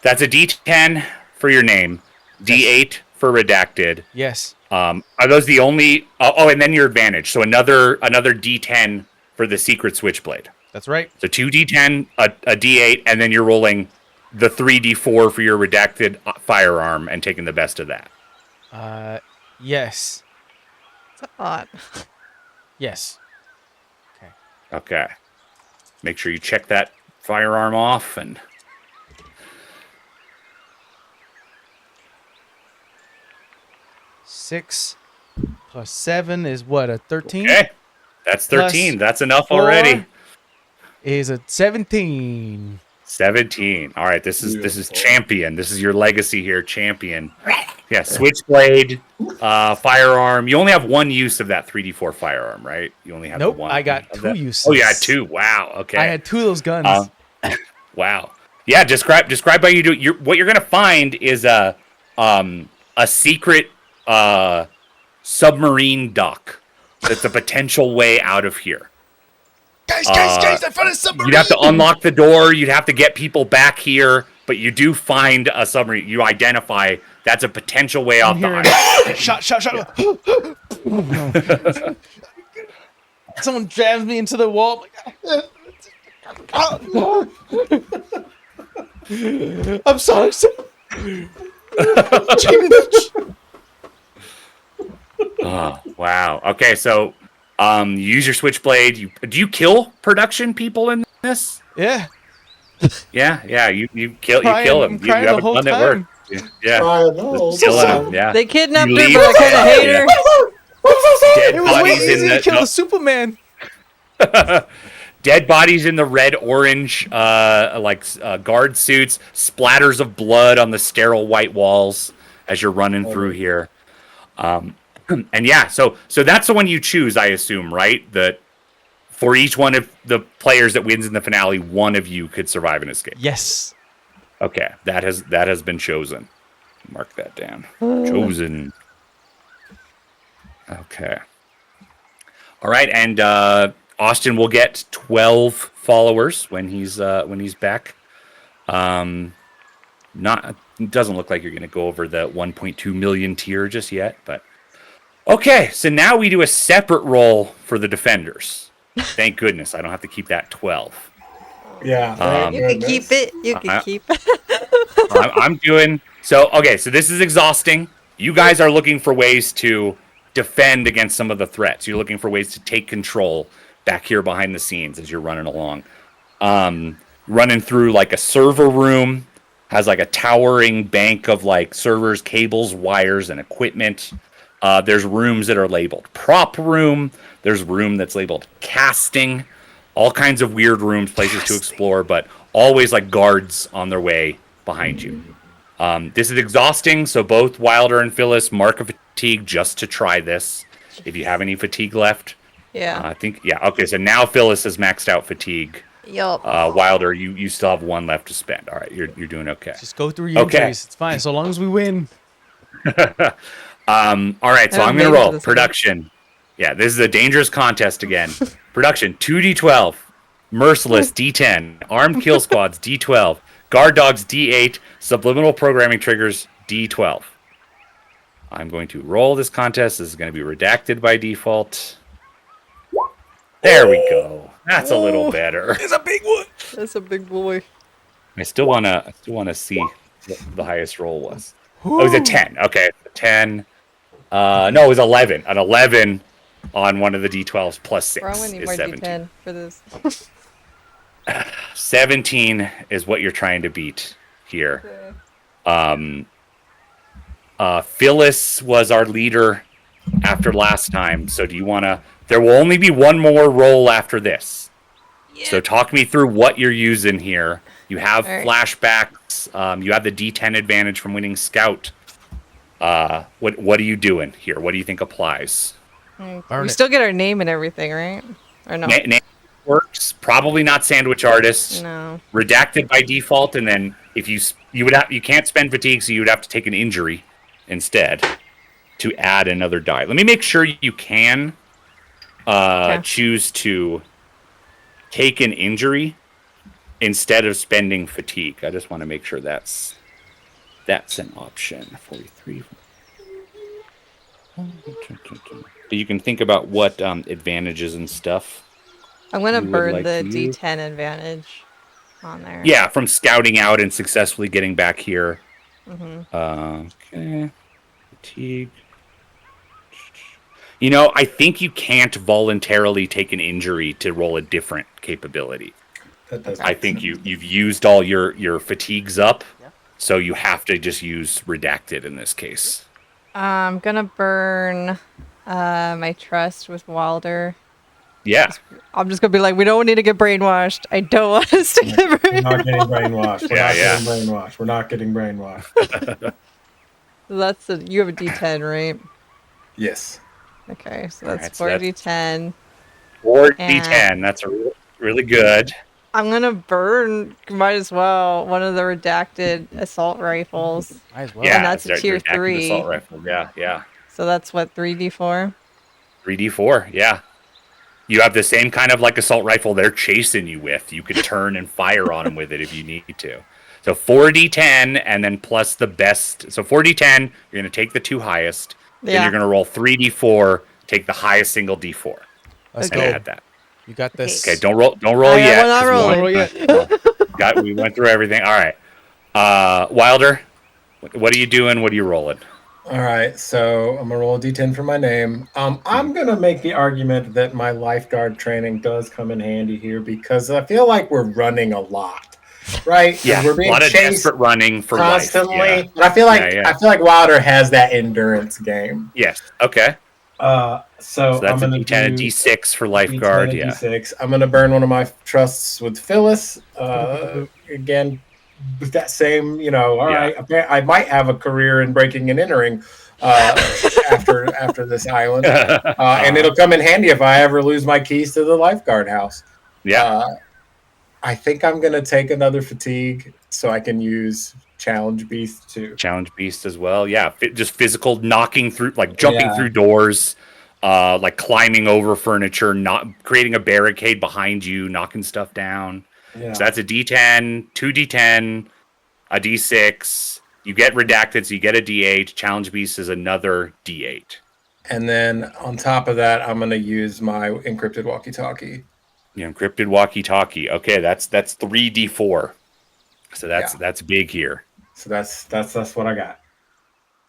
that's a D10 for your name, D8 for redacted. Yes. Are those the only? And then your advantage. So another D10 for the secret switchblade. That's right. So 2d10, a d8, and then you're rolling the 3d4 for your redacted firearm and taking the best of that. Yes. Hot. Yes. Okay. Make sure you check that firearm off and. 6 plus 7 is what, a 13? Okay. That's 13. Plus That's enough 4 already. Is a 17. 17. All right. This is Beautiful. champion. This is your legacy here, champion. Yeah. Switchblade, firearm. You only have one use of that 3d4 firearm, right? You only have Nope, the one. I got of 2 that? uses. Oh, yeah, 2. Wow. Okay. I had 2 of those guns. Wow. Yeah, describe how you do it. What you're gonna find is a secret submarine dock that's a potential way out of here. Guys, I found a submarine! You'd have to unlock the door, you'd have to get people back here, but you do find a submarine. You identify that's a potential way off the Here. island. Shot. Someone jams me into the wall. I'm sorry. Oh, wow. Okay, so you use your switchblade. Do you kill production people in this? Yeah. Yeah. You kill I'm them. You crying have the a whole gun that works. time. Yeah. Crying the whole Kill time. them. Yeah. They kidnapped You her, leave- but I couldn't hate Yeah. her. Dead It was way bodies in easy to kill no, the Superman. dead bodies in the red orange guard suits, splatters of blood on the sterile white walls as you're running through here. And yeah, so that's the one you choose, I assume, right? That for each one of the players that wins in the finale, one of you could survive and escape. Yes. Okay, that has been chosen. Mark that down. Chosen. Okay. All right, and Austin will get 12 followers when he's back. Not it doesn't look like you're going to go over the 1.2 million tier just yet, but okay. So now we do a separate roll for the defenders. Thank goodness I don't have to keep that 12. Yeah. You can keep it. You can keep it. I'm doing so. Okay, so this is exhausting. You guys are looking for ways to defend against some of the threats. You're looking for ways to take control back here behind the scenes as you're running along. Running through like a server room, has like a towering bank of like servers, cables, wires, and equipment. There's rooms that are labeled prop room. There's room that's labeled casting. All kinds of weird rooms, places to explore, but always like guards on their way behind you. This is exhausting, so both Wilder and Phyllis mark a fatigue just to try this. If you have any fatigue left. Yeah. I think, yeah. Okay, so now Phyllis has maxed out fatigue. Yup. Wilder, you still have one left to spend. All right, you're doing okay. Just go through your Okay. injuries. It's fine, so long as we win. All right, so I I'm made going it to to roll. this Production. Yeah, this is a dangerous contest again. Production, 2d12. Merciless, D10. Armed kill squads, D12. Guard dogs, D8. Subliminal programming triggers, D12. I'm going to roll this contest. This is going to be redacted by default. There we go. That's a little better. It's a big one. That's a big boy. I still wanna see what the highest roll was. Oh, it was a 10. Okay, 10. No, it was 11. An 11 on one of the D12s plus 6 We're gonna need is more 17. D10 for this. 17 is what you're trying to beat here. Phyllis was our leader after last time, so do you want to... There will only be one more roll after this. So talk me through what you're using here. You have flashbacks. You have the D10 advantage from winning Scout. What are you doing here? What do you think applies? Burn We it. still get our name and everything, right? Or no? Name works. Probably not Sandwich Artist. No. Redacted by default, and then if you can't spend fatigue, so you would have to take an injury instead to add another die. Let me make sure you can choose to take an injury instead of spending fatigue. I just want to make sure that's an option. 43. But you can think about what advantages and stuff. I'm gonna You would burn like the to use? D10 advantage on there. Yeah, from scouting out and successfully getting back here. Okay. Fatigue. You know, I think you can't voluntarily take an injury to roll a different capability. That does I think you've used all your fatigues up, so you have to just use redacted in this case. I'm gonna burn my trust with Wilder. Yeah. I'm just gonna be like, we don't need to get brainwashed. I don't want us to get We're not getting brainwashed. brainwashed. We're Yeah, not yeah. getting brainwashed. We're not getting brainwashed. That's you have a D10, right? Yes. Okay, so Alright, that's so 4 that's- D10. Or And- D10. That's really good. I'm gonna burn, might as well, one of the redacted assault rifles. Might as well. Yeah, that's a they're tier redacted 3. assault rifle. Yeah. So that's what, 3D4? 3d4. Yeah. You have the same kind of like assault rifle they're chasing you with. You could turn and fire on them with it if you need to. So 4d10 and then plus the best. So 4d10, you're going to take the two highest. Then Yeah. you're going to roll 3d4 take the highest single D4 Let's and go. add that. You got this. Okay, don't roll I yet. am not 'cause we rolling. want- Don't roll we went through everything. All right. Wilder, what are you doing? What are you rolling? All right, so I'm gonna roll a d10 for my name. I'm gonna make the argument that my lifeguard training does come in handy here because I feel like we're running a lot, right? 'Cause Yeah, we're a being lot of chased desperate running for constantly. life. Yeah. But I feel like Yeah. I feel like Wilder has that endurance game. Yes. Okay. So So I'm that's a gonna D10, a do D6 for d10 lifeguard. and Yeah. d6. I'm gonna burn one of my trusts with Phyllis. Again, with that same, all Yeah. right, I might have a career in breaking and entering after this island, and it'll come in handy if I ever lose my keys to the lifeguard house. Yeah. I think I'm gonna take another fatigue so I can use challenge beast too. Challenge beast as well. Yeah. Just physical knocking through, like jumping Yeah. through doors, like climbing over furniture, not creating a barricade behind you, knocking stuff down. Yeah. So that's a D10, 2d10, a D6. You get redacted, so you get a D8. Challenge beast is another D8. And then on top of that, I'm gonna use my encrypted walkie-talkie. Encrypted walkie-talkie. Okay, that's 3d4. So that's big here. So that's what I got.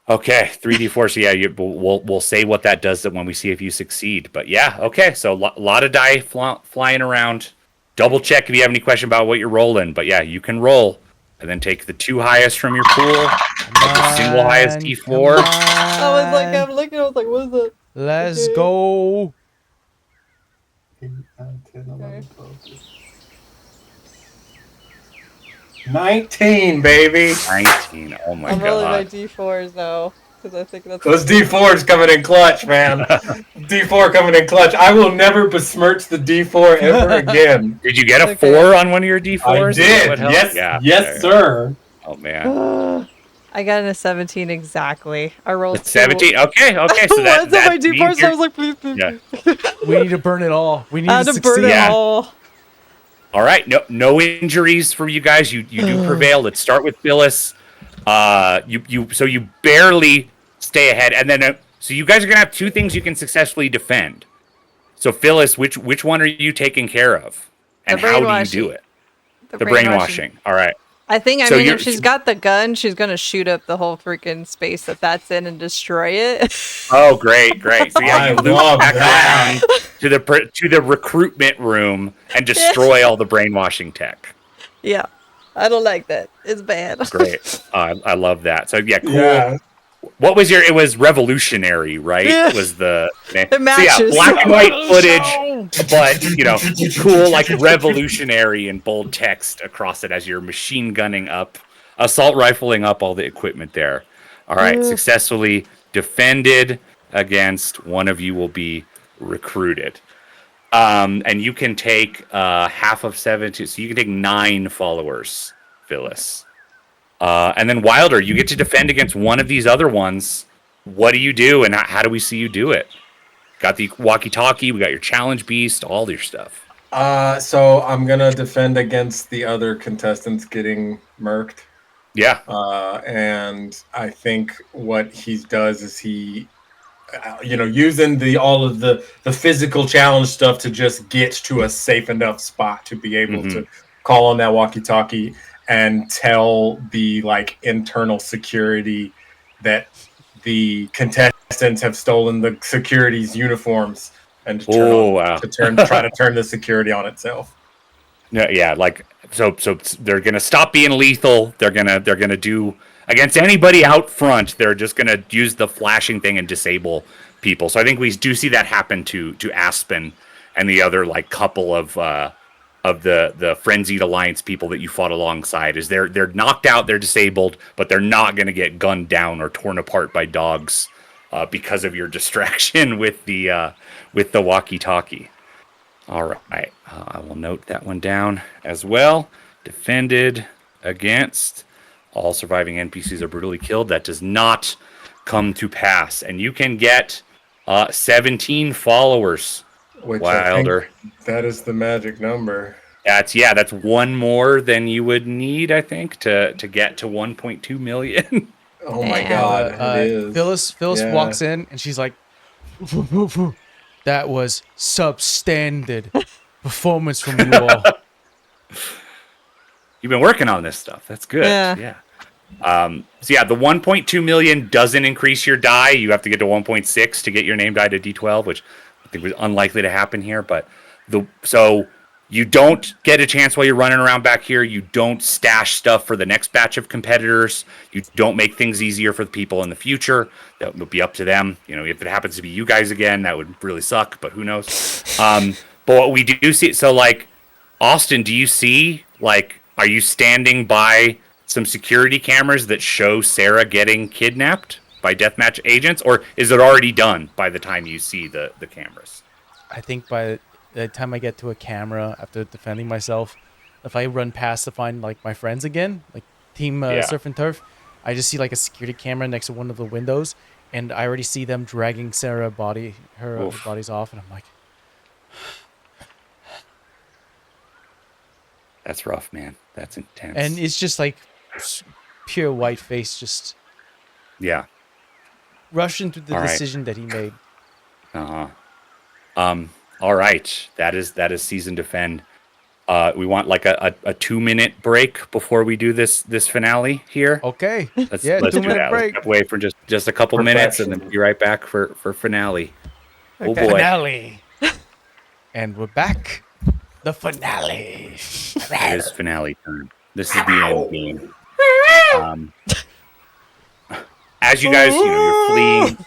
Okay, 3d4. So yeah, we'll say what that does when we see if you succeed. But yeah, okay. So a lot of die flying around. Double check if you have any question about what you're rolling. But yeah, you can roll and then take the 2 highest from your pool, the single highest D4. I was like, I'm looking, I was like, what is it? Let's Okay. go. 19, baby. 19. Oh my I'm rolling my god. D4s though, because I think that's. Those D4s coming in clutch, man. D4 coming in clutch. I will never besmirch the D4 ever again. Did you get a Okay. 4 on one of your D4s? I Is that what did. helped? Yes, Yeah. yes, sir. Oh man. I got a 17 exactly. I rolled 17. Okay. So What's that on my means D4? So I you're- was like, please. Yeah. We need to burn it all. We need I had to to burn succeed. it Yeah. all. All right, no injuries for you guys. You do prevail. Let's start with Phyllis. You barely stay ahead, and then so you guys are gonna have 2 things you can successfully defend. So Phyllis, which one are you taking care of, and The how do you brainwashing. do it? The brainwashing. All right. I think, So you're- if she's got the gun, she's gonna shoot up the whole freaking space that's in and destroy it. Oh, great. So yeah, I you loop love back that. around to the recruitment room and destroy all the brainwashing tech. Yeah, I don't like that. It's bad. Great. I love that. So yeah, cool. Yeah. What was your? It was revolutionary, right? Yeah. Was the name. It matches. So yeah, black and white footage, but cool, like revolutionary in bold text across it as you're machine gunning up, assault rifling up all the equipment there. All right, successfully defended against. One of you will be recruited, and you can take half of 7. So you can take 9 followers, Phyllis. And then Wilder, you get to defend against one of these other ones. What do you do, and how do we see you do it? Got the walkie-talkie, we got your challenge beast, all your stuff. So I'm gonna defend against the other contestants getting murked. Yeah. And I think what he does is he, using all of the physical challenge stuff to just get to a safe enough spot to be able to call on that walkie-talkie and tell the internal security that the contestants have stolen the security's uniforms and to try to turn the security on itself. Yeah, so they're gonna stop being lethal. They're gonna do against anybody out front. They're just gonna use the flashing thing and disable people. So I think we do see that happen to Aspen and the other couple of the Frenzied Alliance people that you fought alongside. Is they're knocked out, they're disabled, but they're not gonna get gunned down or torn apart by dogs because of your distraction with the walkie-talkie. All right, I will note that one down as well. Defended against. All surviving NPCs are brutally killed. That does not come to pass. And you can get 17 followers, Which Wilder. I think that is the magic number. That's one more than you would need, I think, to get to 1.2 million. Oh my Damn. god, it is. Phyllis Yeah. walks in and she's like, That was substandard performance from you all. You've been working on this stuff. That's good. Yeah. Yeah. So yeah, the 1.2 million doesn't increase your die. You have to get to 1.6 to get your name die to D12, which I think was unlikely to happen here. But so you don't get a chance while you're running around back here. You don't stash stuff for the next batch of competitors. You don't make things easier for the people in the future. That will be up to them. You know, if it happens to be you guys again, that would really suck. But who knows? But what we do see, so like Austin, do you see are you standing by some security cameras that show Sarah getting kidnapped by Deathmatch agents, or is it already done by the time you see the cameras? I think by the time I get to a camera after defending myself, if I run past to find like my friends again, like Team Surf and Turf, I just see like a security camera next to one of the windows, and I already see them dragging her bodies off, and I'm like, That's rough, man. That's intense. and it's just like pure white face, just yeah. rushing through the All right. decision that he made. All right. That is season defend. We want like a 2-minute break before we do this let's Okay. let's Yeah, do 2-minute that. break. Let's step away for just a couple minutes and then be right back for finale. Oh Okay. boy. Finale. And we're back. The finale. It is finale time. This is the end game. As you guys, you're fleeing,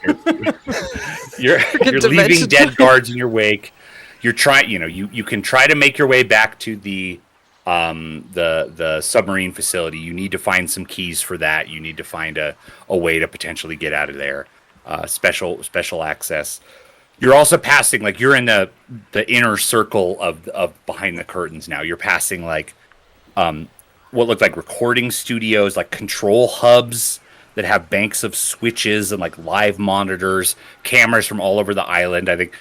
you're leaving Dimension. dead guards in your wake. You're trying, you can try to make your way back to the submarine facility. You need to find some keys for that. You need to find a way to potentially get out of there. Special access. You're also passing, you're in the inner circle of behind the curtains now. You're passing what look like recording studios, like control hubs that have banks of switches and live monitors, cameras from all over the island. I think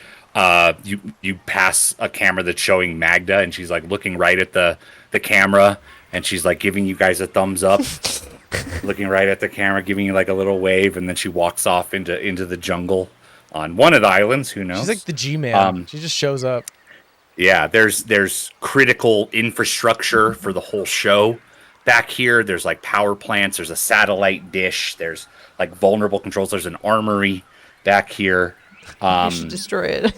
you pass a camera that's showing Magda, and she's looking right at the camera, and she's giving you guys a thumbs up, looking right at the camera, giving you a little wave, and then she walks off into the jungle on one of the islands. Who knows? She's like the G-Man. She just shows up. Yeah, there's critical infrastructure for the whole show back here. There's power plants, there's a satellite dish, there's vulnerable controls, there's an armory back here. You should destroy it.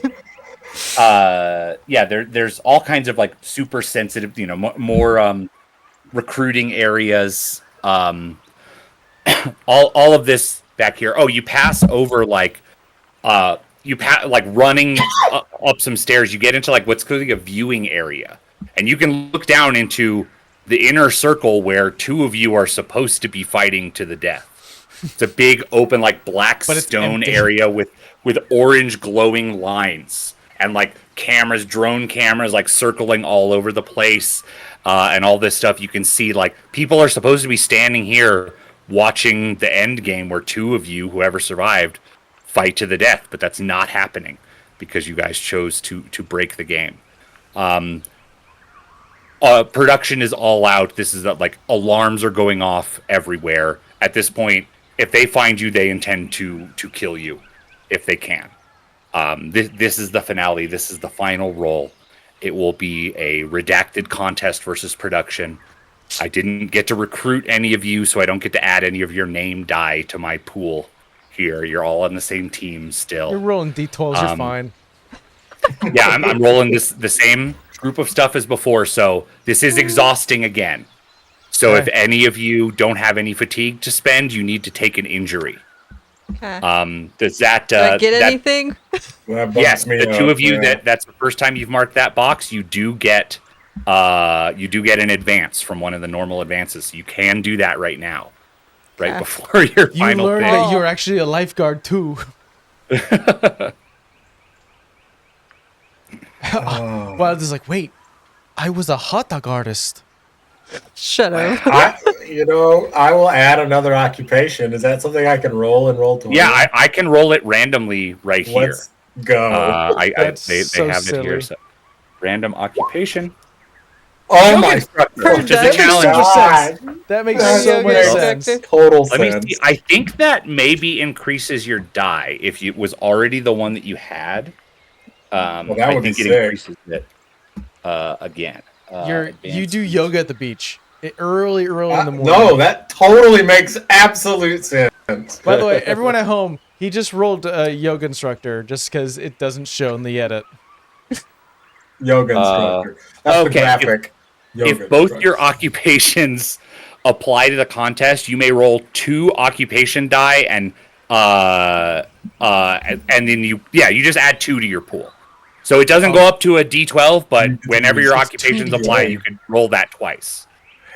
Yeah, there's all kinds of super sensitive, more recruiting areas. All of this back here. Oh, you pass over running up some stairs. You get into what's clearly a viewing area, and you can look down into the inner circle where two of you are supposed to be fighting to the death. It's a big open black But it's stone empty. area with orange glowing lines and cameras, drone cameras circling all over the place, and all this stuff. You can see people are supposed to be standing here watching the end game where two of you, whoever survived, fight to the death, but that's not happening because you guys chose to break the game. Production is all out. This is alarms are going off everywhere. At this point, if they find you, they intend to kill you if they can. This is the finale. This is the final roll. It will be a redacted contest versus production. I didn't get to recruit any of you, so I don't get to add any of your name die to my pool here. You're all on the same team still. You're rolling D12s. You're fine. Yeah, I'm rolling the same group of stuff as before, so this is exhausting again. So if Okay. any of you don't have any fatigue to spend, you need to take an injury. Okay. Does that Did I get that, anything? That bumps yes, me the up, two of you yeah. that's the first time you've marked that box, you do get an advance from one of the normal advances. So you can do that right now. Right Okay. before your You final learned thing. that you're actually a lifeguard too. Wild is wait, I was a hot dog artist. Shut up. I will add another occupation. Is that something I can roll to? Yeah, I can roll it randomly right here. Let's go. That's They so have it here. silly. So random occupation. Oh my Which is a That makes challenge. so much God. sense. That makes That's so much yoga sense. instructor. Total Let me sense. see. I think that maybe increases your die if it was already the one that you had. Well, that I would be think it sick. increases it again. You do Advanced- yoga at the beach early in the morning. No, that totally makes absolute sense. By the way, everyone at home, he just rolled a yoga instructor just because it doesn't show in the edit. Yoga instructor. That's the okay, graphic. Yoga If both instructor. your occupations apply to the contest, you may roll 2 occupation die and then you just add 2 to your pool. So it doesn't go up to a D12, but whenever your occupations apply, you can roll that twice.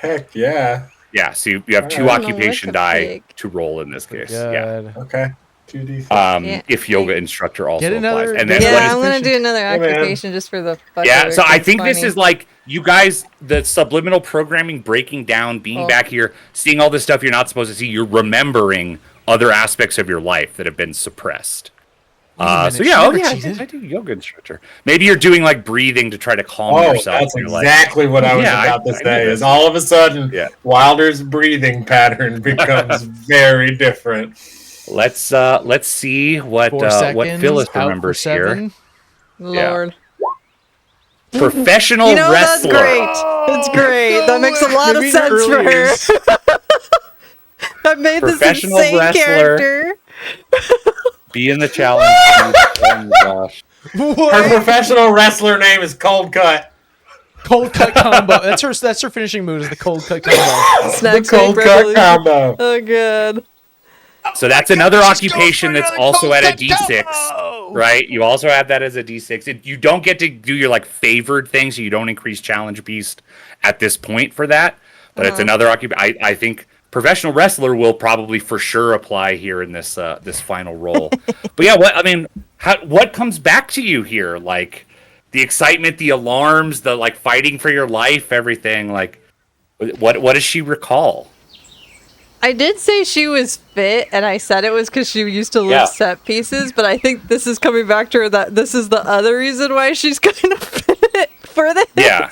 Heck yeah. Yeah, so you have 2 I don't know occupation what to die pick. to roll in this case. Yeah. Good. Okay. 2D6. Yeah. If yoga instructor also Get another- applies. And get then another- what Yeah, is I'm gonna fishing. do another Hey, man. occupation just for the fuck of Yeah, it, so 'cause I it's think this funny. is like you guys, the subliminal programming breaking down, being Oh. back here, seeing all this stuff you're not supposed to see. You're remembering other aspects of your life that have been suppressed. Wait a minute, So she yeah, never I cheated? do yoga instructor. Maybe you're doing like breathing to try to calm Oh, yourself. that's and you're exactly what I was yeah, about to I knew say. this. Is all of a sudden, Yeah. Wilder's breathing pattern becomes very different. Let's see what 4 seconds. Phyllis out for remembers here. 7. Lord. Professional You know, that's wrestler. great. It's great. That makes a lot of Maybe in sense for early her. years. I made this Professional insane wrestler. character. Be in the challenge. Oh my gosh. Her What? professional wrestler name is Cold Cut. Cold cut combo. That's her finishing move is the cold cut combo. Snag The Cold Cut revolution. combo. Oh god. So that's another occupation that's also at a D6, right? You also have that as a D6. You don't get to do your like favored thing, so you don't increase challenge beast at this point for that. But it's another occupation. I think professional wrestler will probably for sure apply here in this this final role. But yeah, what comes back to you here? Like the excitement, the alarms, the like fighting for your life, everything. Like what does she recall? I did say she was fit, and I said it was because she used to lift Yeah. set pieces, but I think this is coming back to her that this is the other reason why she's kind of fit for this. Yeah.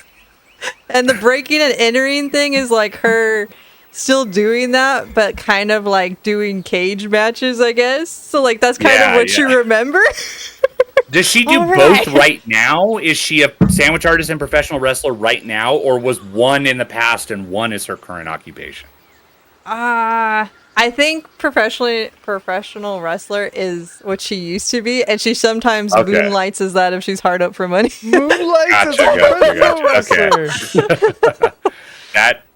And the breaking and entering thing is like her still doing that, but kind of like doing cage matches, I guess. So like that's kind of what you remember. Does she do All both right. right now? Is she a sandwich artist and professional wrestler right now, or was one in the past and one is her current occupation? I think professional wrestler is what she used to be, and she sometimes Okay. moonlights as that if she's hard up for money. Moonlight as a Gotcha. professional wrestler.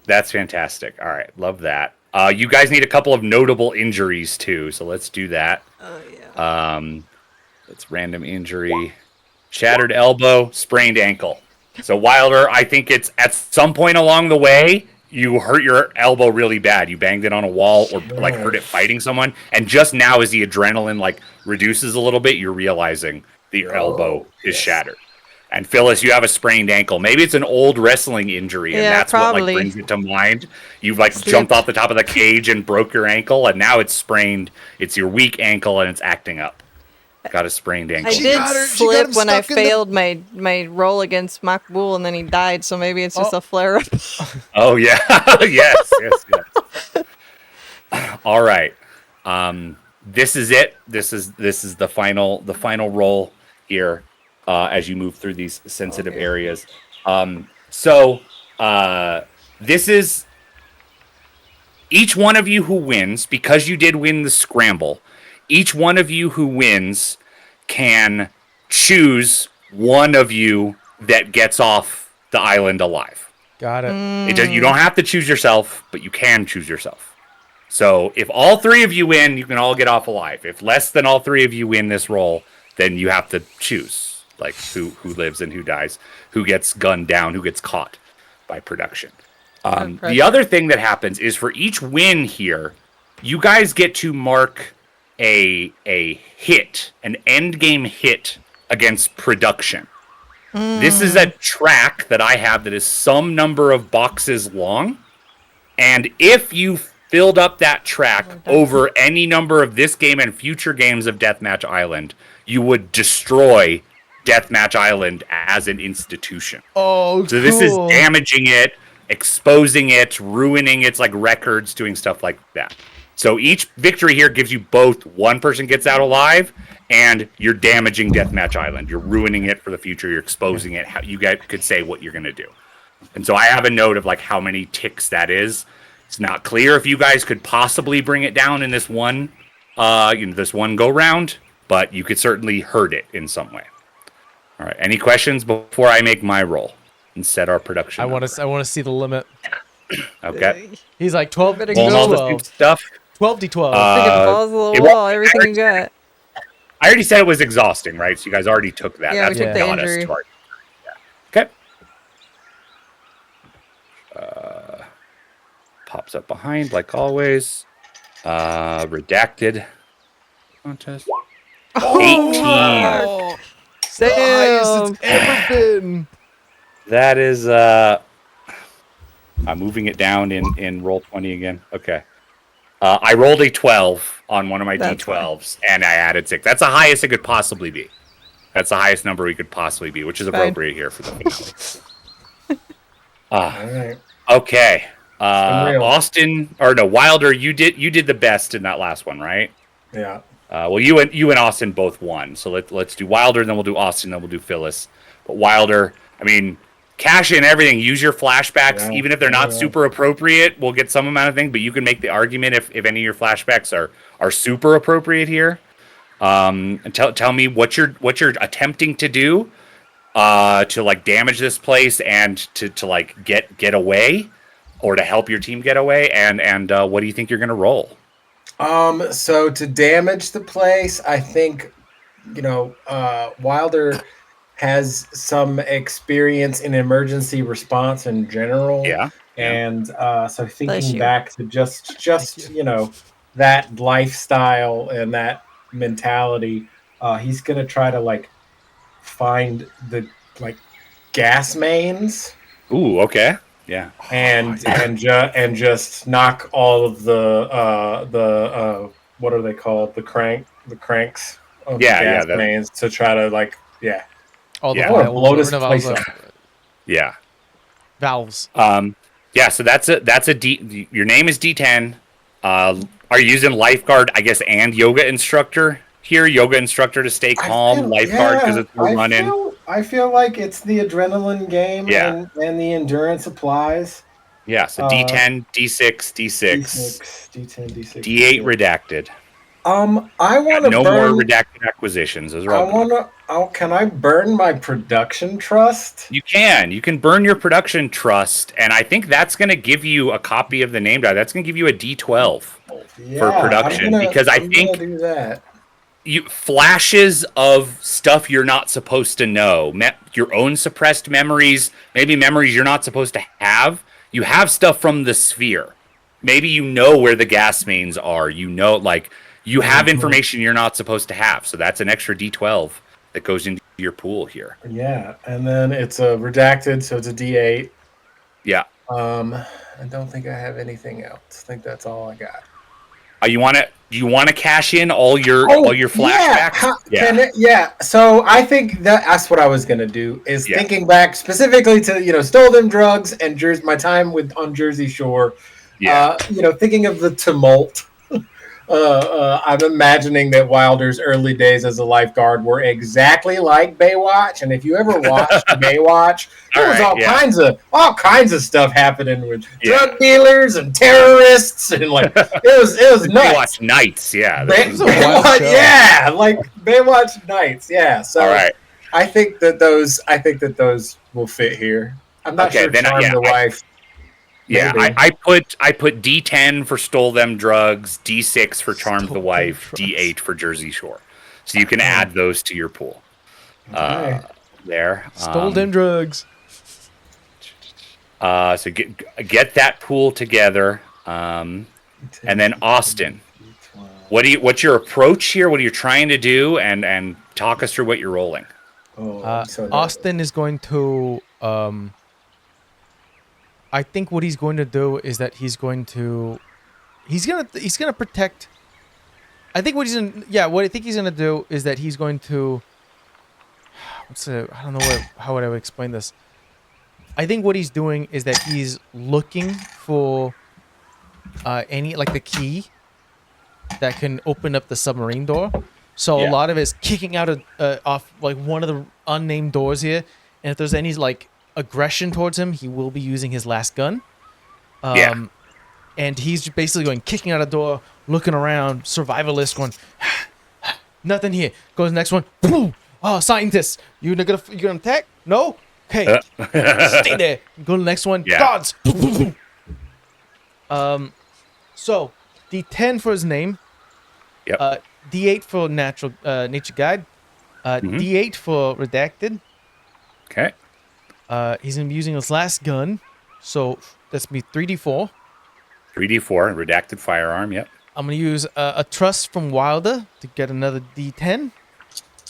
That's fantastic. All right, love that. You guys need a couple of notable injuries too, so let's do that. Oh yeah. It's random injury, shattered elbow, sprained ankle. So Wilder, I think it's at some point along the way you hurt your elbow really bad. You banged it on a wall or like hurt it fighting someone, and just now as the adrenaline like reduces a little bit, you're realizing that your elbow is shattered. And Phyllis, you have a sprained ankle. Maybe it's an old wrestling injury, and Yeah, that's what probably. like brings it to mind. You've like Slipped. jumped off the top of the cage and broke your ankle, and now it's sprained. It's your weak ankle, and it's acting up. Got a sprained ankle. I did got her- she got slip him when I stuck in the- failed my roll against Makbul, and then he died. So maybe it's just a flare up. Oh yeah, yes. All right, this is it. This is the final roll here as you move through these sensitive areas. This is each one of you who wins, because you did win the scramble. Each one of you who wins can choose one of you that gets off the island alive. Got it. You don't have to choose yourself, but you can choose yourself. So if all 3 of you win, you can all get off alive. If less than all 3 of you win this roll, then you have to choose like who lives and who dies, who gets gunned down, who gets caught by production. The other thing that happens is for each win here, you guys get to mark a hit, an end game hit against production. This is a track that I have that is some number of boxes long. And if you filled up that track over any number of this game and future games of Deathmatch Island, you would destroy Deathmatch Island as an institution. Oh, So this is cool. damaging it, exposing it, ruining its like records, doing stuff like that. So each victory here gives you both one person gets out alive and you're damaging Deathmatch Island. You're ruining it for the future. You're exposing it. How you guys could say what you're going to do. And so I have a note of like how many ticks that is. It's not clear if you guys could possibly bring it down in this one this one go round, but you could certainly hurt it in some way. All right. Any questions before I make my roll and set our production? I want to see the limit. Okay. He's like 12 Better Pulling all go. this good stuff. 12d12. Freaking balls of it the won't- wall, everything you got. I already said it was exhausting, right? So you guys already took that. Yeah, we That's took what the got us injury. to our. Yeah. Okay. Pops up behind like always. Redacted contest. 18. Oh, the highest it's ever been. That is I'm moving it down in roll 20 again. Okay. I rolled a 12 on one of my That's D12s and I added 6. That's the highest it could possibly be. That's the highest number we could possibly be, which is Fine. appropriate here for the finale. All right. Okay. Unreal. Austin or no, Wilder, you did the best in that last one, right? Yeah. Well, you and Austin both won. So let's do Wilder, then we'll do Austin, then we'll do Phyllis. But Wilder, I mean, cash in everything. Use your flashbacks, Yeah. even if they're not Yeah. super appropriate. We'll get some amount of thing, but you can make the argument if any of your flashbacks are super appropriate here. And tell me what you're attempting to do to like damage this place and to like get away or to help your team get away. And what do you think you're gonna roll? So to damage the place, I think, Wilder has some experience in emergency response in general. Yeah. And so Bless thinking you. back to just that lifestyle and that mentality, he's gonna try to like find the like gas mains Ooh, okay. Yeah. and just knock all of the what are they called, the cranks of the Yeah, gas yeah, mains to try to All the Yeah. or valves, blow or this no, place valves, up. Yeah. valves. Yeah, so that's a D. Your name is D10. Are you using lifeguard, I guess, and yoga instructor here? Yoga instructor to stay calm, lifeguard because it's more running. I feel like it's the adrenaline game, Yeah. and the endurance applies. Yeah, so D10, D6, D6, D10, D6, D8 D6. redacted. I want to No burn. more redacted acquisitions. Those are I all gone. want to. Can I burn my production trust? You can burn your production trust, and I think that's going to give you a copy of the name die. That's going to give you a D12 for production because I I'm think gonna do that. you flashes of stuff you're not supposed to know, your own suppressed memories, maybe memories you're not supposed to have. You have stuff from the sphere. Maybe you know where the gas mains are. You have information you're not supposed to have. So that's an extra D12 that goes into your pool here. Yeah, and then it's a redacted, so it's a D8. Yeah. I don't think I have anything else. I think that's all I got. You want to cash in all your flashbacks? Yeah. So I think that's what I was gonna do. Is Yeah. thinking back specifically to stole them drugs and my time on Jersey Shore. Yeah. Thinking of the tumult. I'm imagining that Wilder's early days as a lifeguard were exactly like Baywatch, and if you ever watched Baywatch, there was all kinds of stuff happening with drug dealers and terrorists, and like it was nuts. Baywatch Nights, yeah. Baywatch, yeah, like Baywatch Nights, yeah. So All right. I think that those will fit here. I'm not sure. Then, Charm the wife. Yeah, Maybe. I put D10 for stole them drugs, D6 for charmed the wife, D8 for Jersey Shore. So you can add those to your pool. Okay. There. Stole them drugs. So get that pool together. And then Austin. What's your approach here? What are you trying to do? And talk us through what you're rolling. Oh, I'm so nervous. Austin is going to. I think what he's going to do is that he's gonna protect. I think what I think he's gonna do is that he's going to. I don't know how would I explain this. I think what he's doing is that he's looking for any like the key that can open up the submarine door. So a Yeah. lot of it is kicking out off like one of the unnamed doors here, and if there's any like aggression towards him, he will be using his last gun. Yeah. And he's basically going kicking out a door, looking around, survivalist, going nothing here. Goes to the next one. Boom! Oh, scientists, you gonna attack? No. Okay, stay there. Go to the next one. Yeah. Gods. So D10 for his name. Yep. D8 for nature guide. D8 for redacted. Okay. He's gonna be using his last gun, so that's me 3d4. 3d4 redacted firearm. Yep. I'm gonna use a trust from Wilder to get another d10,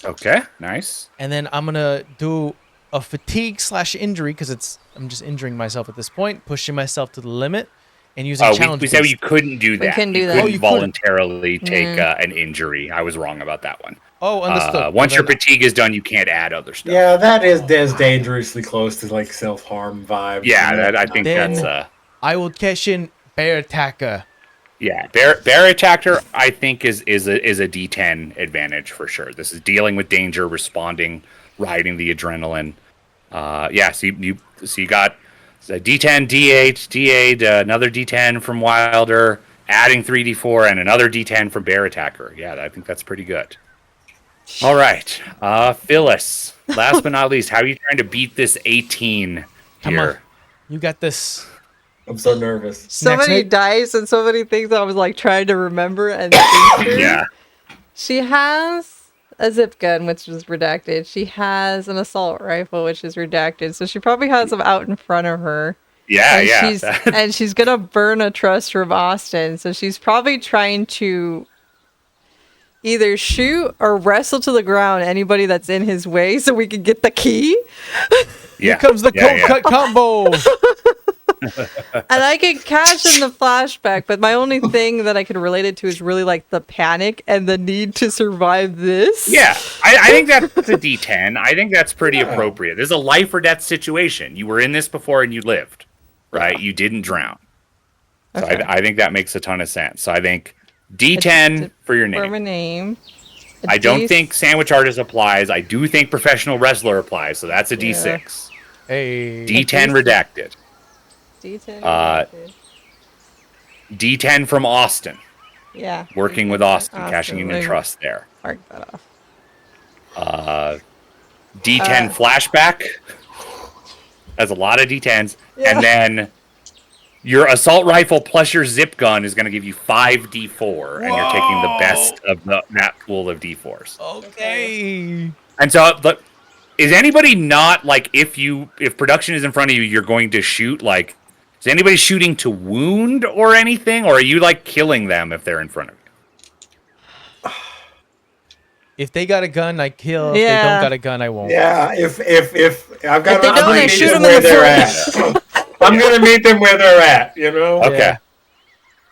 Okay. Nice. and then I'm gonna do a fatigue/injury because I'm just injuring myself at this point, pushing myself to the limit, and using Oh, challenge. we said boost. you couldn't do that. couldn't do you that. couldn't Oh, you couldn't. voluntarily take an injury. I was wrong about that one. Oh, understood. Once your Then- fatigue is done, you can't add other stuff. Yeah, that's dangerously close to like self-harm vibes. Yeah, I think Then- that's I will cash in Bear Attacker. yeah. Bear attacker, I think is a D10 advantage for sure. This is dealing with danger, responding, riding the adrenaline. Yeah. So you got a D10, D8, another D10 from Wilder, adding 3d4, and another D10 from Bear attacker. Yeah, I think that's pretty good. All right, Phyllis. Last but not least, how are you trying to beat this 18 Come on. here? You got this. I'm so nervous. So Next many night- dice and so many things I was like trying to remember and think through. Yeah. She has a zip gun, which is redacted. She has an assault rifle, which is redacted. So she probably has them out in front of her. Yeah, and yeah. She's, and she's gonna burn a trust from Austin. So she's probably trying to either shoot or wrestle to the ground anybody that's in his way, so we can get the key. Yeah. Here comes the Yeah, cold yeah. cut combo. And I could cash in the flashback, but my only thing that I could relate it to is really like the panic and the need to survive this. Yeah, I think that's a D10. I think that's pretty appropriate. This is a life or death situation. You were in this before and you lived, right? You didn't drown. So Okay. I think that makes a ton of sense. So I think D10 for your For my name. name. A I don't D- think sandwich artist applies. I do think professional wrestler applies. So that's a D6. Hey. D10 redacted. D10. Uh, D10 from Austin. Yeah. Working with Austin, Austin, cashing in your like- trust there. Mark that off. D10 flashback. That's a lot of D10s. Yeah. And then your assault rifle plus your zip gun is going to give you 5d4. And you're taking the best of that pool of d4s. Okay. And so, is anybody not like, if production is in front of you, you're going to shoot? Like, is anybody shooting to wound or anything? Or are you like killing them if they're in front of you? If they got a gun, I kill. If they Yeah. don't got a gun, I won't. Yeah, if I've got, If they I'm don't, gonna I meet shoot them them in where the they're at. I'm gonna meet them where they're at. You know. Okay.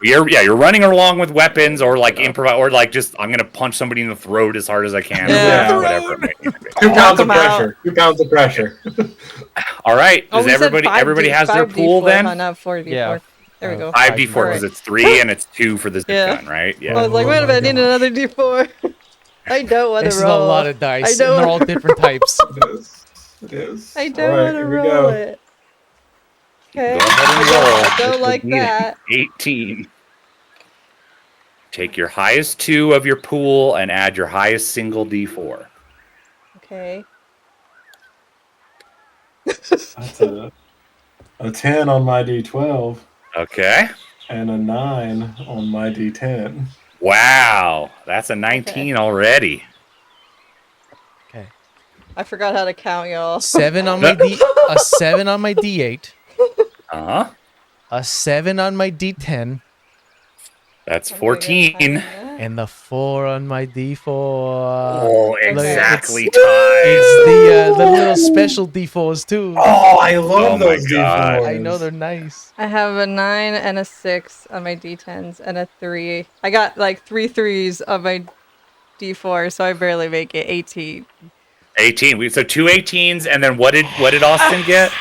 You're running along with weapons or like improvise or like just I'm gonna punch somebody in the throat as hard as I can Yeah. or whatever. It might need to be. 2 pounds of them out. pressure. 2 pounds of pressure. All right. Oh, Does we said everybody 5D, has their 5D4, pool then? huh? Not 4D4. Yeah. There we go. 5d4 Alright. because it's 3 and it's 2 for the zip Yeah. gun, right? I Yeah. was like, wait a minute, I need another D4. I don't want This to is a roll. lot of dice, I and don't they're all different types. It is. It is. I don't All right, want to here we roll go. it. Okay. Go ahead and roll. I don't This like would be that. 18. Take your highest 2 of your pool and add your highest single d4. Okay. That's a 10 on my D12 Okay. and a 9 on my D10. Wow. That's a 19 already. Okay. I forgot how to count, y'all. A 7 on my D8, Uh-huh. a 7 on my D10, That's I'm gonna get 14. higher than that. and the 4 on my D4. Oh, exactly It's tied. the little special D4s too. Oh, I love Oh my those God. D4s. I know they're nice. I have a 9 and a 6 on my D10s and a 3. I got like 3 3s on my D4, so I barely make it 18. 18. So two 18s, and then what did Austin get?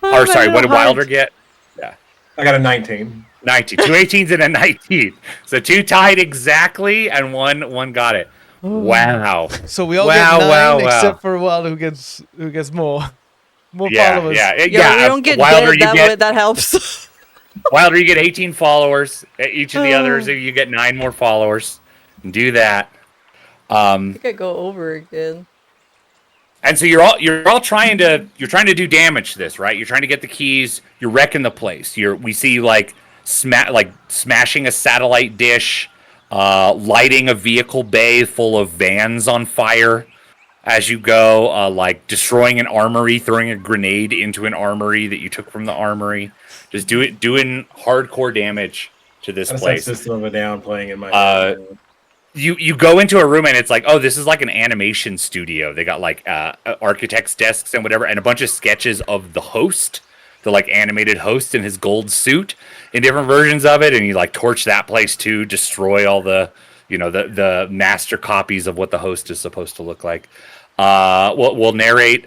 Oh, Or sorry, my what did heart. Wilder get? Yeah. I got a 19. 19. Two 18s and a 19. So two tied exactly, and one got it. Wow. So we all Wow, get 9 wow, wow. except for Wilder, who gets more Yeah, followers. yeah, Yeah, we don't get Wilder, dead that way. That helps. Wilder, you get 18 followers. Each of the others, you get 9 more followers. Do that. I think I go over again. And so you're all trying to do damage to this, right? You're trying to get the keys. You're wrecking the place. We see you like smashing a satellite dish, lighting a vehicle bay full of vans on fire as you go, like destroying an armory, throwing a grenade into an armory that you took from the armory. Just doing hardcore damage to this place. System of a Down playing in my head. You go into a room and it's like, oh, this is like an animation studio. They got like architect's desks and whatever, and a bunch of sketches of the host, the like animated host in his gold suit in different versions of it, and you like torch that place too, destroy all the the master copies of what the host is supposed to look like. We'll narrate.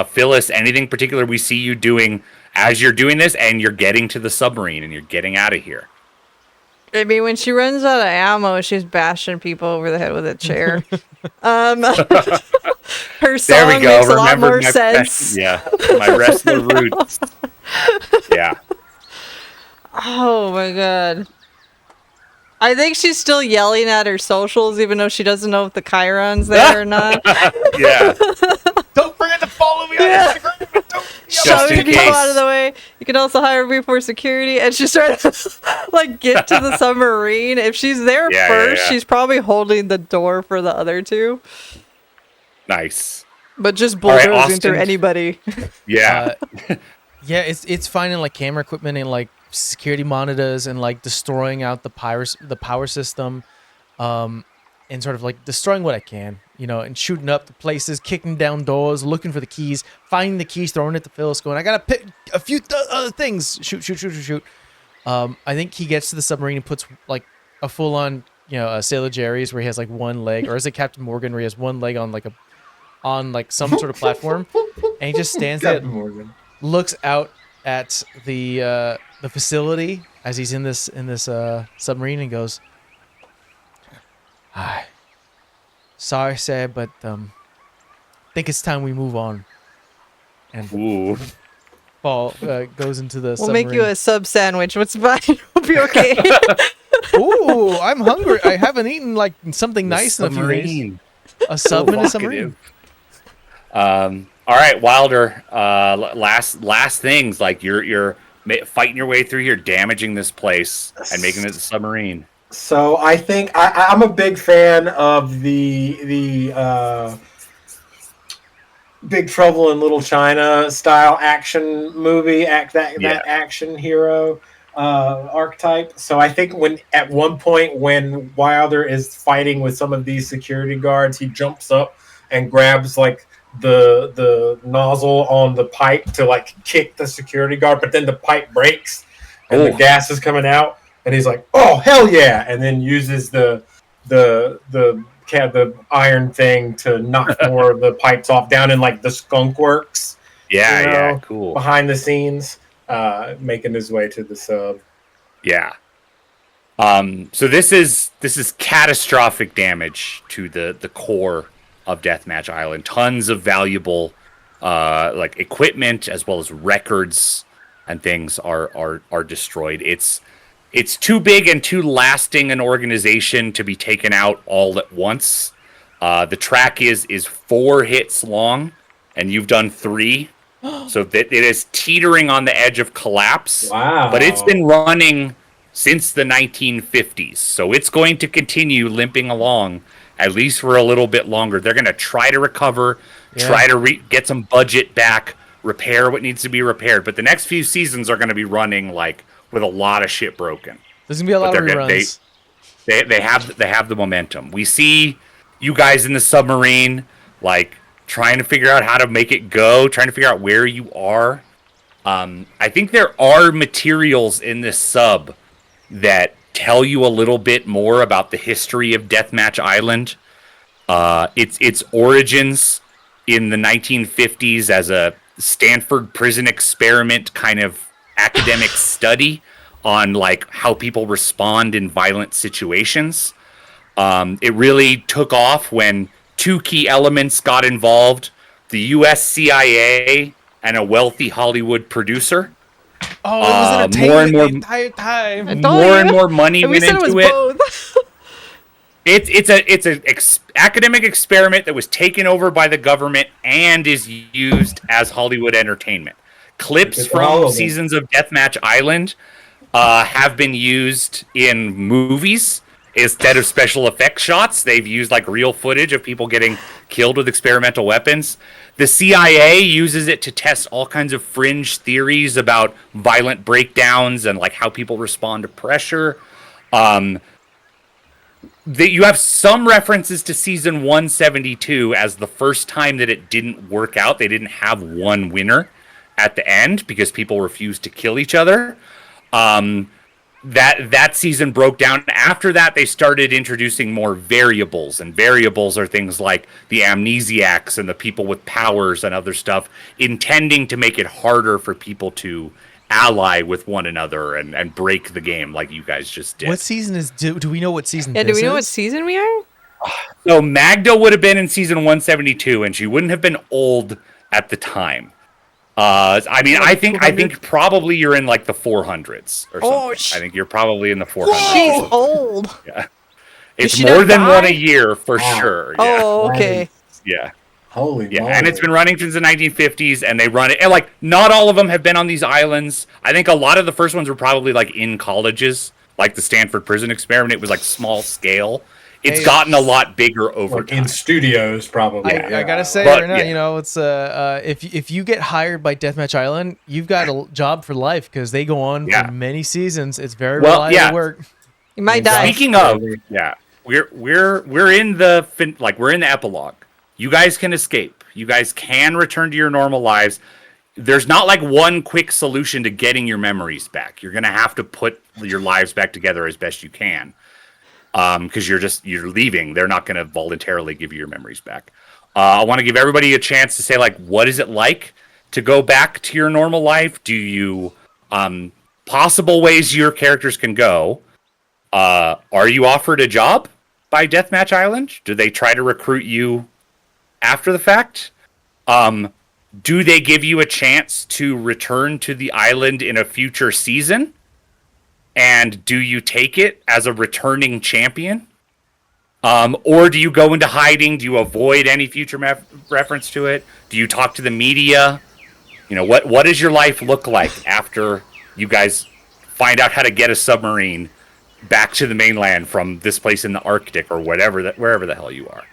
Phyllis, anything particular we see you doing as you're doing this, and you're getting to the submarine and you're getting out of here. I mean, when she runs out of ammo, she's bashing people over the head with a chair. Her song makes a lot more sense. Yeah, my wrestler roots. Yeah. Oh my god. I think she's still yelling at her socials, even though she doesn't know if the Chiron's there or not. Yeah. Don't forget to follow me on Instagram. Shoving people case. out of the way. You can also hire me for security, and she's trying to like get to the submarine. If she's there first, she's probably holding the door for the other two. Nice. But just right, bulldozing through Austin. anybody. Yeah. Yeah, it's finding like camera equipment and like security monitors and like destroying out the power system, and sort of like destroying what I can, and shooting up the places, kicking down doors, looking for the keys, finding the keys, throwing it to Phyllis, going, I gotta pick a few other things. Shoot. I think he gets to the submarine and puts like a full on, Sailor Jerry's where he has like one leg, or is it Captain Morgan where he has one leg on like some sort of platform, and he just stands there, looks out at the facility as he's in this submarine and goes, "Hi, sorry, sir, but think it's time we move on." And Ooh. Paul goes into the We'll submarine. make you a sub sandwich. What's fine? We'll be okay. Ooh, I'm hungry. I haven't eaten like something nice in a few days. A sub in a submarine. All right, Wilder. Last things, like you're fighting your way through here, damaging this place, and making it a submarine. So I think I'm a big fan of the Big Trouble in Little China style action movie, that action hero archetype. So I think at one point when Wilder is fighting with some of these security guards, he jumps up and grabs like the nozzle on the pipe to like kick the security guard, but then the pipe breaks and the gas is coming out, and he's like, "Oh hell yeah!" and then uses the iron thing to knock more of the pipes off down in like the Skunk Works. Yeah, cool. Behind the scenes, making his way to the sub. Yeah. So this is catastrophic damage to the core of Deathmatch Island. Tons of valuable like equipment as well as records and things are destroyed. It's too big and too lasting an organization to be taken out all at once. The track is 4 hits long, and you've done 3. So that it is teetering on the edge of collapse. Wow. But it's been running since the 1950s. So it's going to continue limping along at least for a little bit longer. They're going to try to recover, try to get some budget back, repair what needs to be repaired. But the next few seasons are going to be running like with a lot of shit broken. There's going to be a lot of reruns. They have the momentum. We see you guys in the submarine, like trying to figure out how to make it go, trying to figure out where you are. I think there are materials in this sub that tell you a little bit more about the history of Deathmatch Island. Its origins in the 1950s as a Stanford prison experiment kind of academic study on like how people respond in violent situations. It really took off when two key elements got involved: the U.S. CIA and a wealthy Hollywood producer. Oh, it was More and entertainment more, the entire time. I told more and you. more money And we went said it was into it. both. It's an academic experiment that was taken over by the government and is used as Hollywood entertainment. Clips It's all from of them. seasons of Deathmatch Island have been used in movies instead of special effects shots. They've used like real footage of people getting killed with experimental weapons. The CIA uses it to test all kinds of fringe theories about violent breakdowns and like how people respond to pressure. Um, you have some references to season 172 as the first time that it didn't work out. They didn't have one winner at the end because people refused to kill each other. Um, that season broke down. After that, they started introducing more variables, and variables are things like the amnesiacs and the people with powers and other stuff, intending to make it harder for people to ally with one another and break the game like you guys just did. What season is? Do we know what season? Yeah, this do we know what is? season we are? So Magda would have been in season 172, and she wouldn't have been old at the time. I mean, I think probably you're in like the 400s or something. Oh, I think you're probably in the 400s. She's old. Yeah, it's she more not than die? one a year for sure. Yeah, Oh, okay. yeah, Holy yeah. moly. And it's been running since the 1950s, and they run it. And like, not all of them have been on these islands. I think a lot of the first ones were probably like in colleges, like the Stanford prison experiment. It was like small scale. It's Hey, gotten a lot bigger over Like time. in studios, probably. I gotta say But, right now, yeah. you know, it's if you get hired by Deathmatch Island, you've got a job for life because they go on Yeah. for many seasons. It's very Well, reliable yeah. work. You might die. Speaking of, yeah, we're in the we're in the epilogue. You guys can escape. You guys can return to your normal lives. There's not like one quick solution to getting your memories back. You're gonna have to put your lives back together as best you can. Because you're leaving. They're not gonna voluntarily give you your memories back. I want to give everybody a chance to say like, what is it like to go back to your normal life? Do you possible ways your characters can go? Are you offered a job by Deathmatch Island? Do they try to recruit you after the fact? Do they give you a chance to return to the island in a future season? And do you take it as a returning champion? Or do you go into hiding? Do you avoid any future reference to it? Do you talk to the media? You know, what does your life look like after you guys find out how to get a submarine back to the mainland from this place in the Arctic or wherever the hell you are?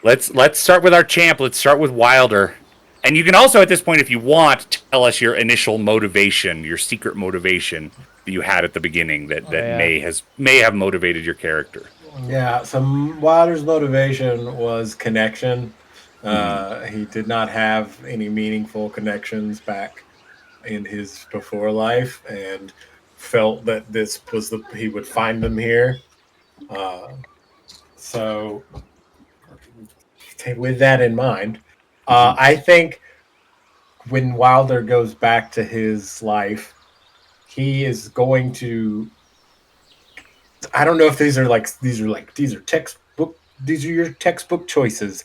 Let's start with our champ. Let's start with Wilder. And you can also, at this point, if you want, tell us your initial motivation, your secret motivation that you had at the beginning that may have motivated your character. Yeah, so Wilder's motivation was connection. He did not have any meaningful connections back in his before life, and felt that this was he would find them here. So, with that in mind, I think when Wilder goes back to his life, he is going to. I don't know if these are textbook. These are your textbook choices.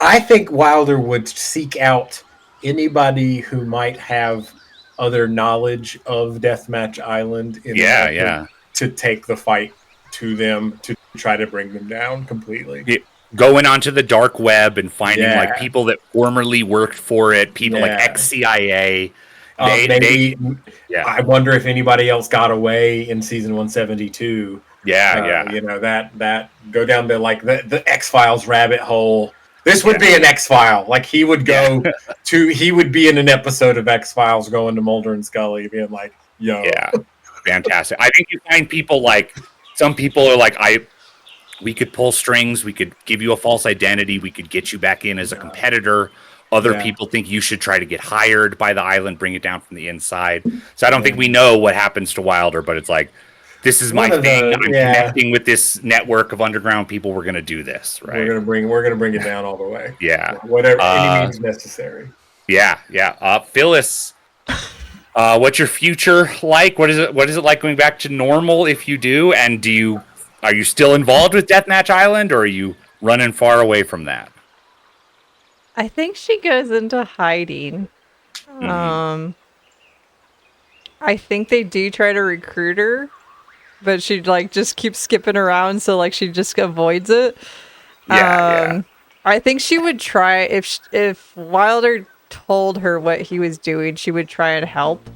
I think Wilder would seek out anybody who might have other knowledge of Deathmatch Island to take the fight to them to try to bring them down completely. Yeah. Going onto the dark web and finding like people that formerly worked for it, people like ex-CIA. I wonder if anybody else got away in season 172. You know, that go down to like the X-Files rabbit hole. This would be an X-File. Like he would go he would be in an episode of X-Files going to Mulder and Scully being like, yo. Yeah. Fantastic. I think you find people like, some people are like, we could pull strings, we could give you a false identity, we could get you back in as a competitor. Other people think you should try to get hired by the island, bring it down from the inside. So I don't think we know what happens to Wilder, but it's like, this is my One of thing. the- I'm yeah. connecting with this network of underground people. We're gonna do this, right? We're gonna bring it down all the way. Yeah. Whatever any means necessary. Yeah. Phyllis, what's your future like? What is it like going back to normal if you do? And are you still involved with Deathmatch Island, or are you running far away from that? I think she goes into hiding. I think they do try to recruit her, but she like just keeps skipping around, so like she just avoids it. Yeah. I think she would try if Wilder told her what he was doing, she would try and help.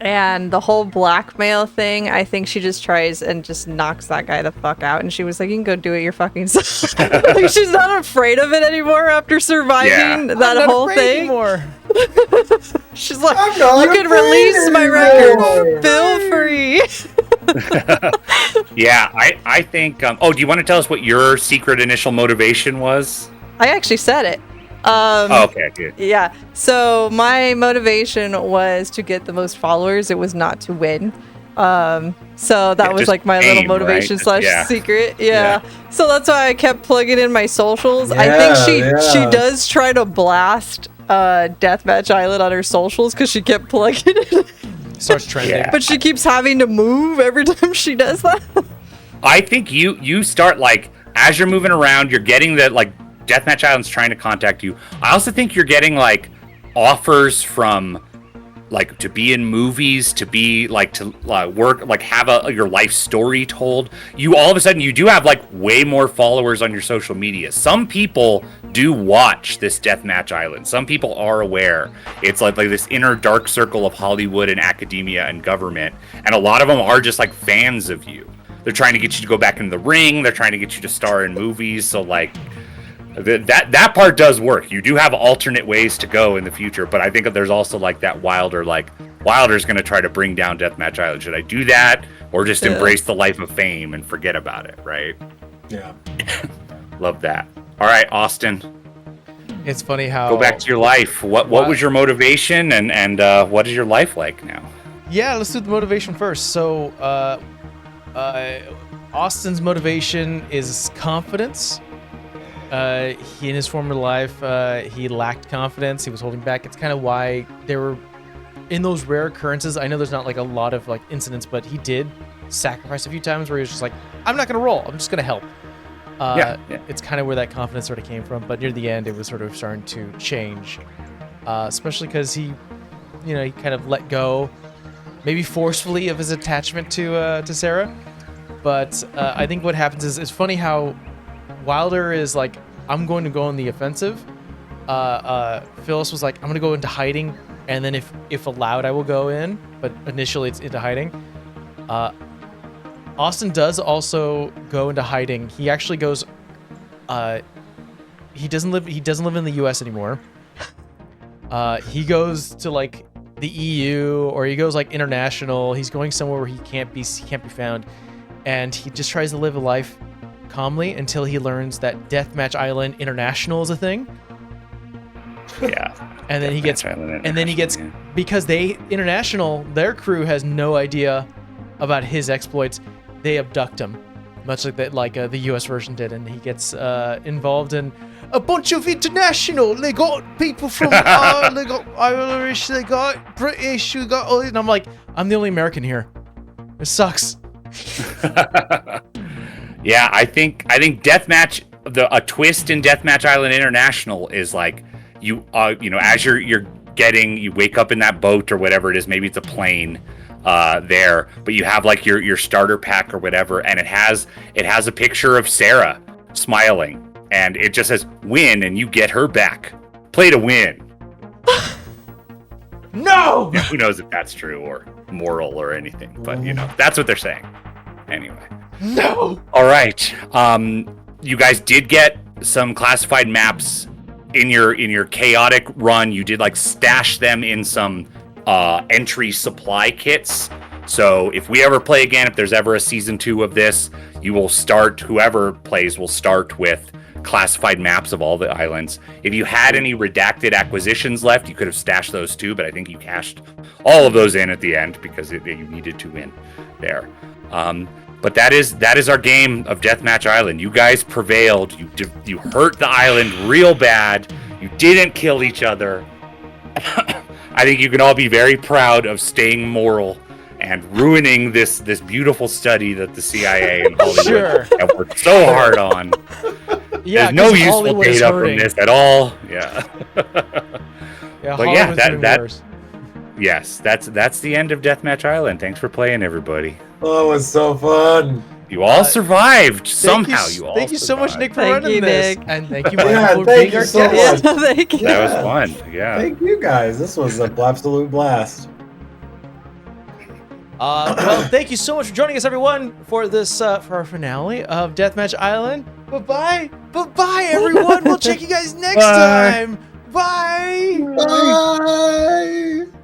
And the whole blackmail thing, I think she just tries and just knocks that guy the fuck out. And she was like, "You can go do it your fucking self." Like she's not afraid of it anymore after surviving that whole thing. Anymore. She's like, I'm not "You can afraid release my anymore." record, feel free." Yeah, I think. Do you want to tell us what your secret initial motivation was? I actually said it. Okay, good. Yeah. So my motivation was to get the most followers. It was not to win. So that was just like my aim, little motivation right? / secret. Yeah. So that's why I kept plugging in my socials. I think she does try to blast Deathmatch Island on her socials because she kept plugging it. Starts trending. Yeah. But she keeps having to move every time she does that. I think you start like as you're moving around, you're getting that like Deathmatch Island's trying to contact you. I also think you're getting like offers from like to be in movies, to be like to work, like have your life story told. You all of a sudden you do have like way more followers on your social media. Some people do watch this Deathmatch Island. Some people are aware. It's like this inner dark circle of Hollywood and academia and government, and a lot of them are just like fans of you. They're trying to get you to go back into the ring. They're trying to get you to star in movies. So like. That part does work. You do have alternate ways to go in the future, but I think that there's also like that Wilder's going to try to bring down Deathmatch Island. Should I do that or just embrace the life of fame and forget about it, right? Yeah. Love that. All right, Austin, It's funny how go back to your life. What was your motivation and what is your life like now? Yeah, let's do the motivation first. So, Austin's motivation is confidence. He in his former life, he lacked confidence. He was holding back. It's kind of why there were, in those rare occurrences, I know there's not like a lot of like incidents, but he did sacrifice a few times where he was just like, I'm not gonna roll. I'm just gonna help. It's kind of where that confidence sort of came from. But near the end, it was sort of starting to change, especially because he kind of let go, maybe forcefully, of his attachment to Sarah. But I think what happens is it's funny how Wilder is like, I'm going to go on the offensive. Phyllis was like, I'm going to go into hiding, and then if allowed, I will go in. But initially, it's into hiding. Austin does also go into hiding. He actually goes. He doesn't live in the U.S. anymore. He goes to like the EU, or he goes like international. He's going somewhere where he can't be found, and he just tries to live a life calmly until he learns that Deathmatch Island International is a thing. Yeah. And then he gets because their crew has no idea about his exploits. They abduct him, much like the US version did, and he gets involved in a bunch of international. They got people from they got Irish, they got British, we got all, and I'm like, I'm the only American here. It sucks. Yeah, I think Deathmatch, a twist in Deathmatch Island International is like you as you wake up in that boat or whatever it is, maybe it's a plane there, but you have like your starter pack or whatever, and it has a picture of Sarah smiling, and it just says win and you get her back. Play to win. No! Who knows if that's true or moral or anything, but that's what they're saying. Anyway. No! All right. You guys did get some classified maps in your chaotic run. You did like stash them in some entry supply kits. So if we ever play again, if there's ever a season 2 of this, whoever plays will start with classified maps of all the islands. If you had any redacted acquisitions left, you could have stashed those too, but I think you cashed all of those in at the end because you needed to win there. But that is our game of Deathmatch Island. You guys prevailed. You hurt the island real bad. You didn't kill each other. I think you can all be very proud of staying moral and ruining this beautiful study that the CIA and Hollywood have worked so hard on. Yeah, there's no useful Hollywood is data from hurting. this at all. Yeah. Yeah, But yeah, Hollywood's doing that worse. yes, that's the end of Deathmatch Island. Thanks for playing, everybody. Oh, it was so fun. You all survived somehow. Thank you so much, Nick, for Thank running you, this, Nick. and thank you, Yeah, Michael, for thank being you our so guest. much. Thank you. That was fun. Yeah. Thank you guys. This was an absolute blast. Well, thank you so much for joining us, everyone, for this for our finale of Deathmatch Island. Bye bye, everyone. We'll check you guys next Bye. time. Bye. Bye.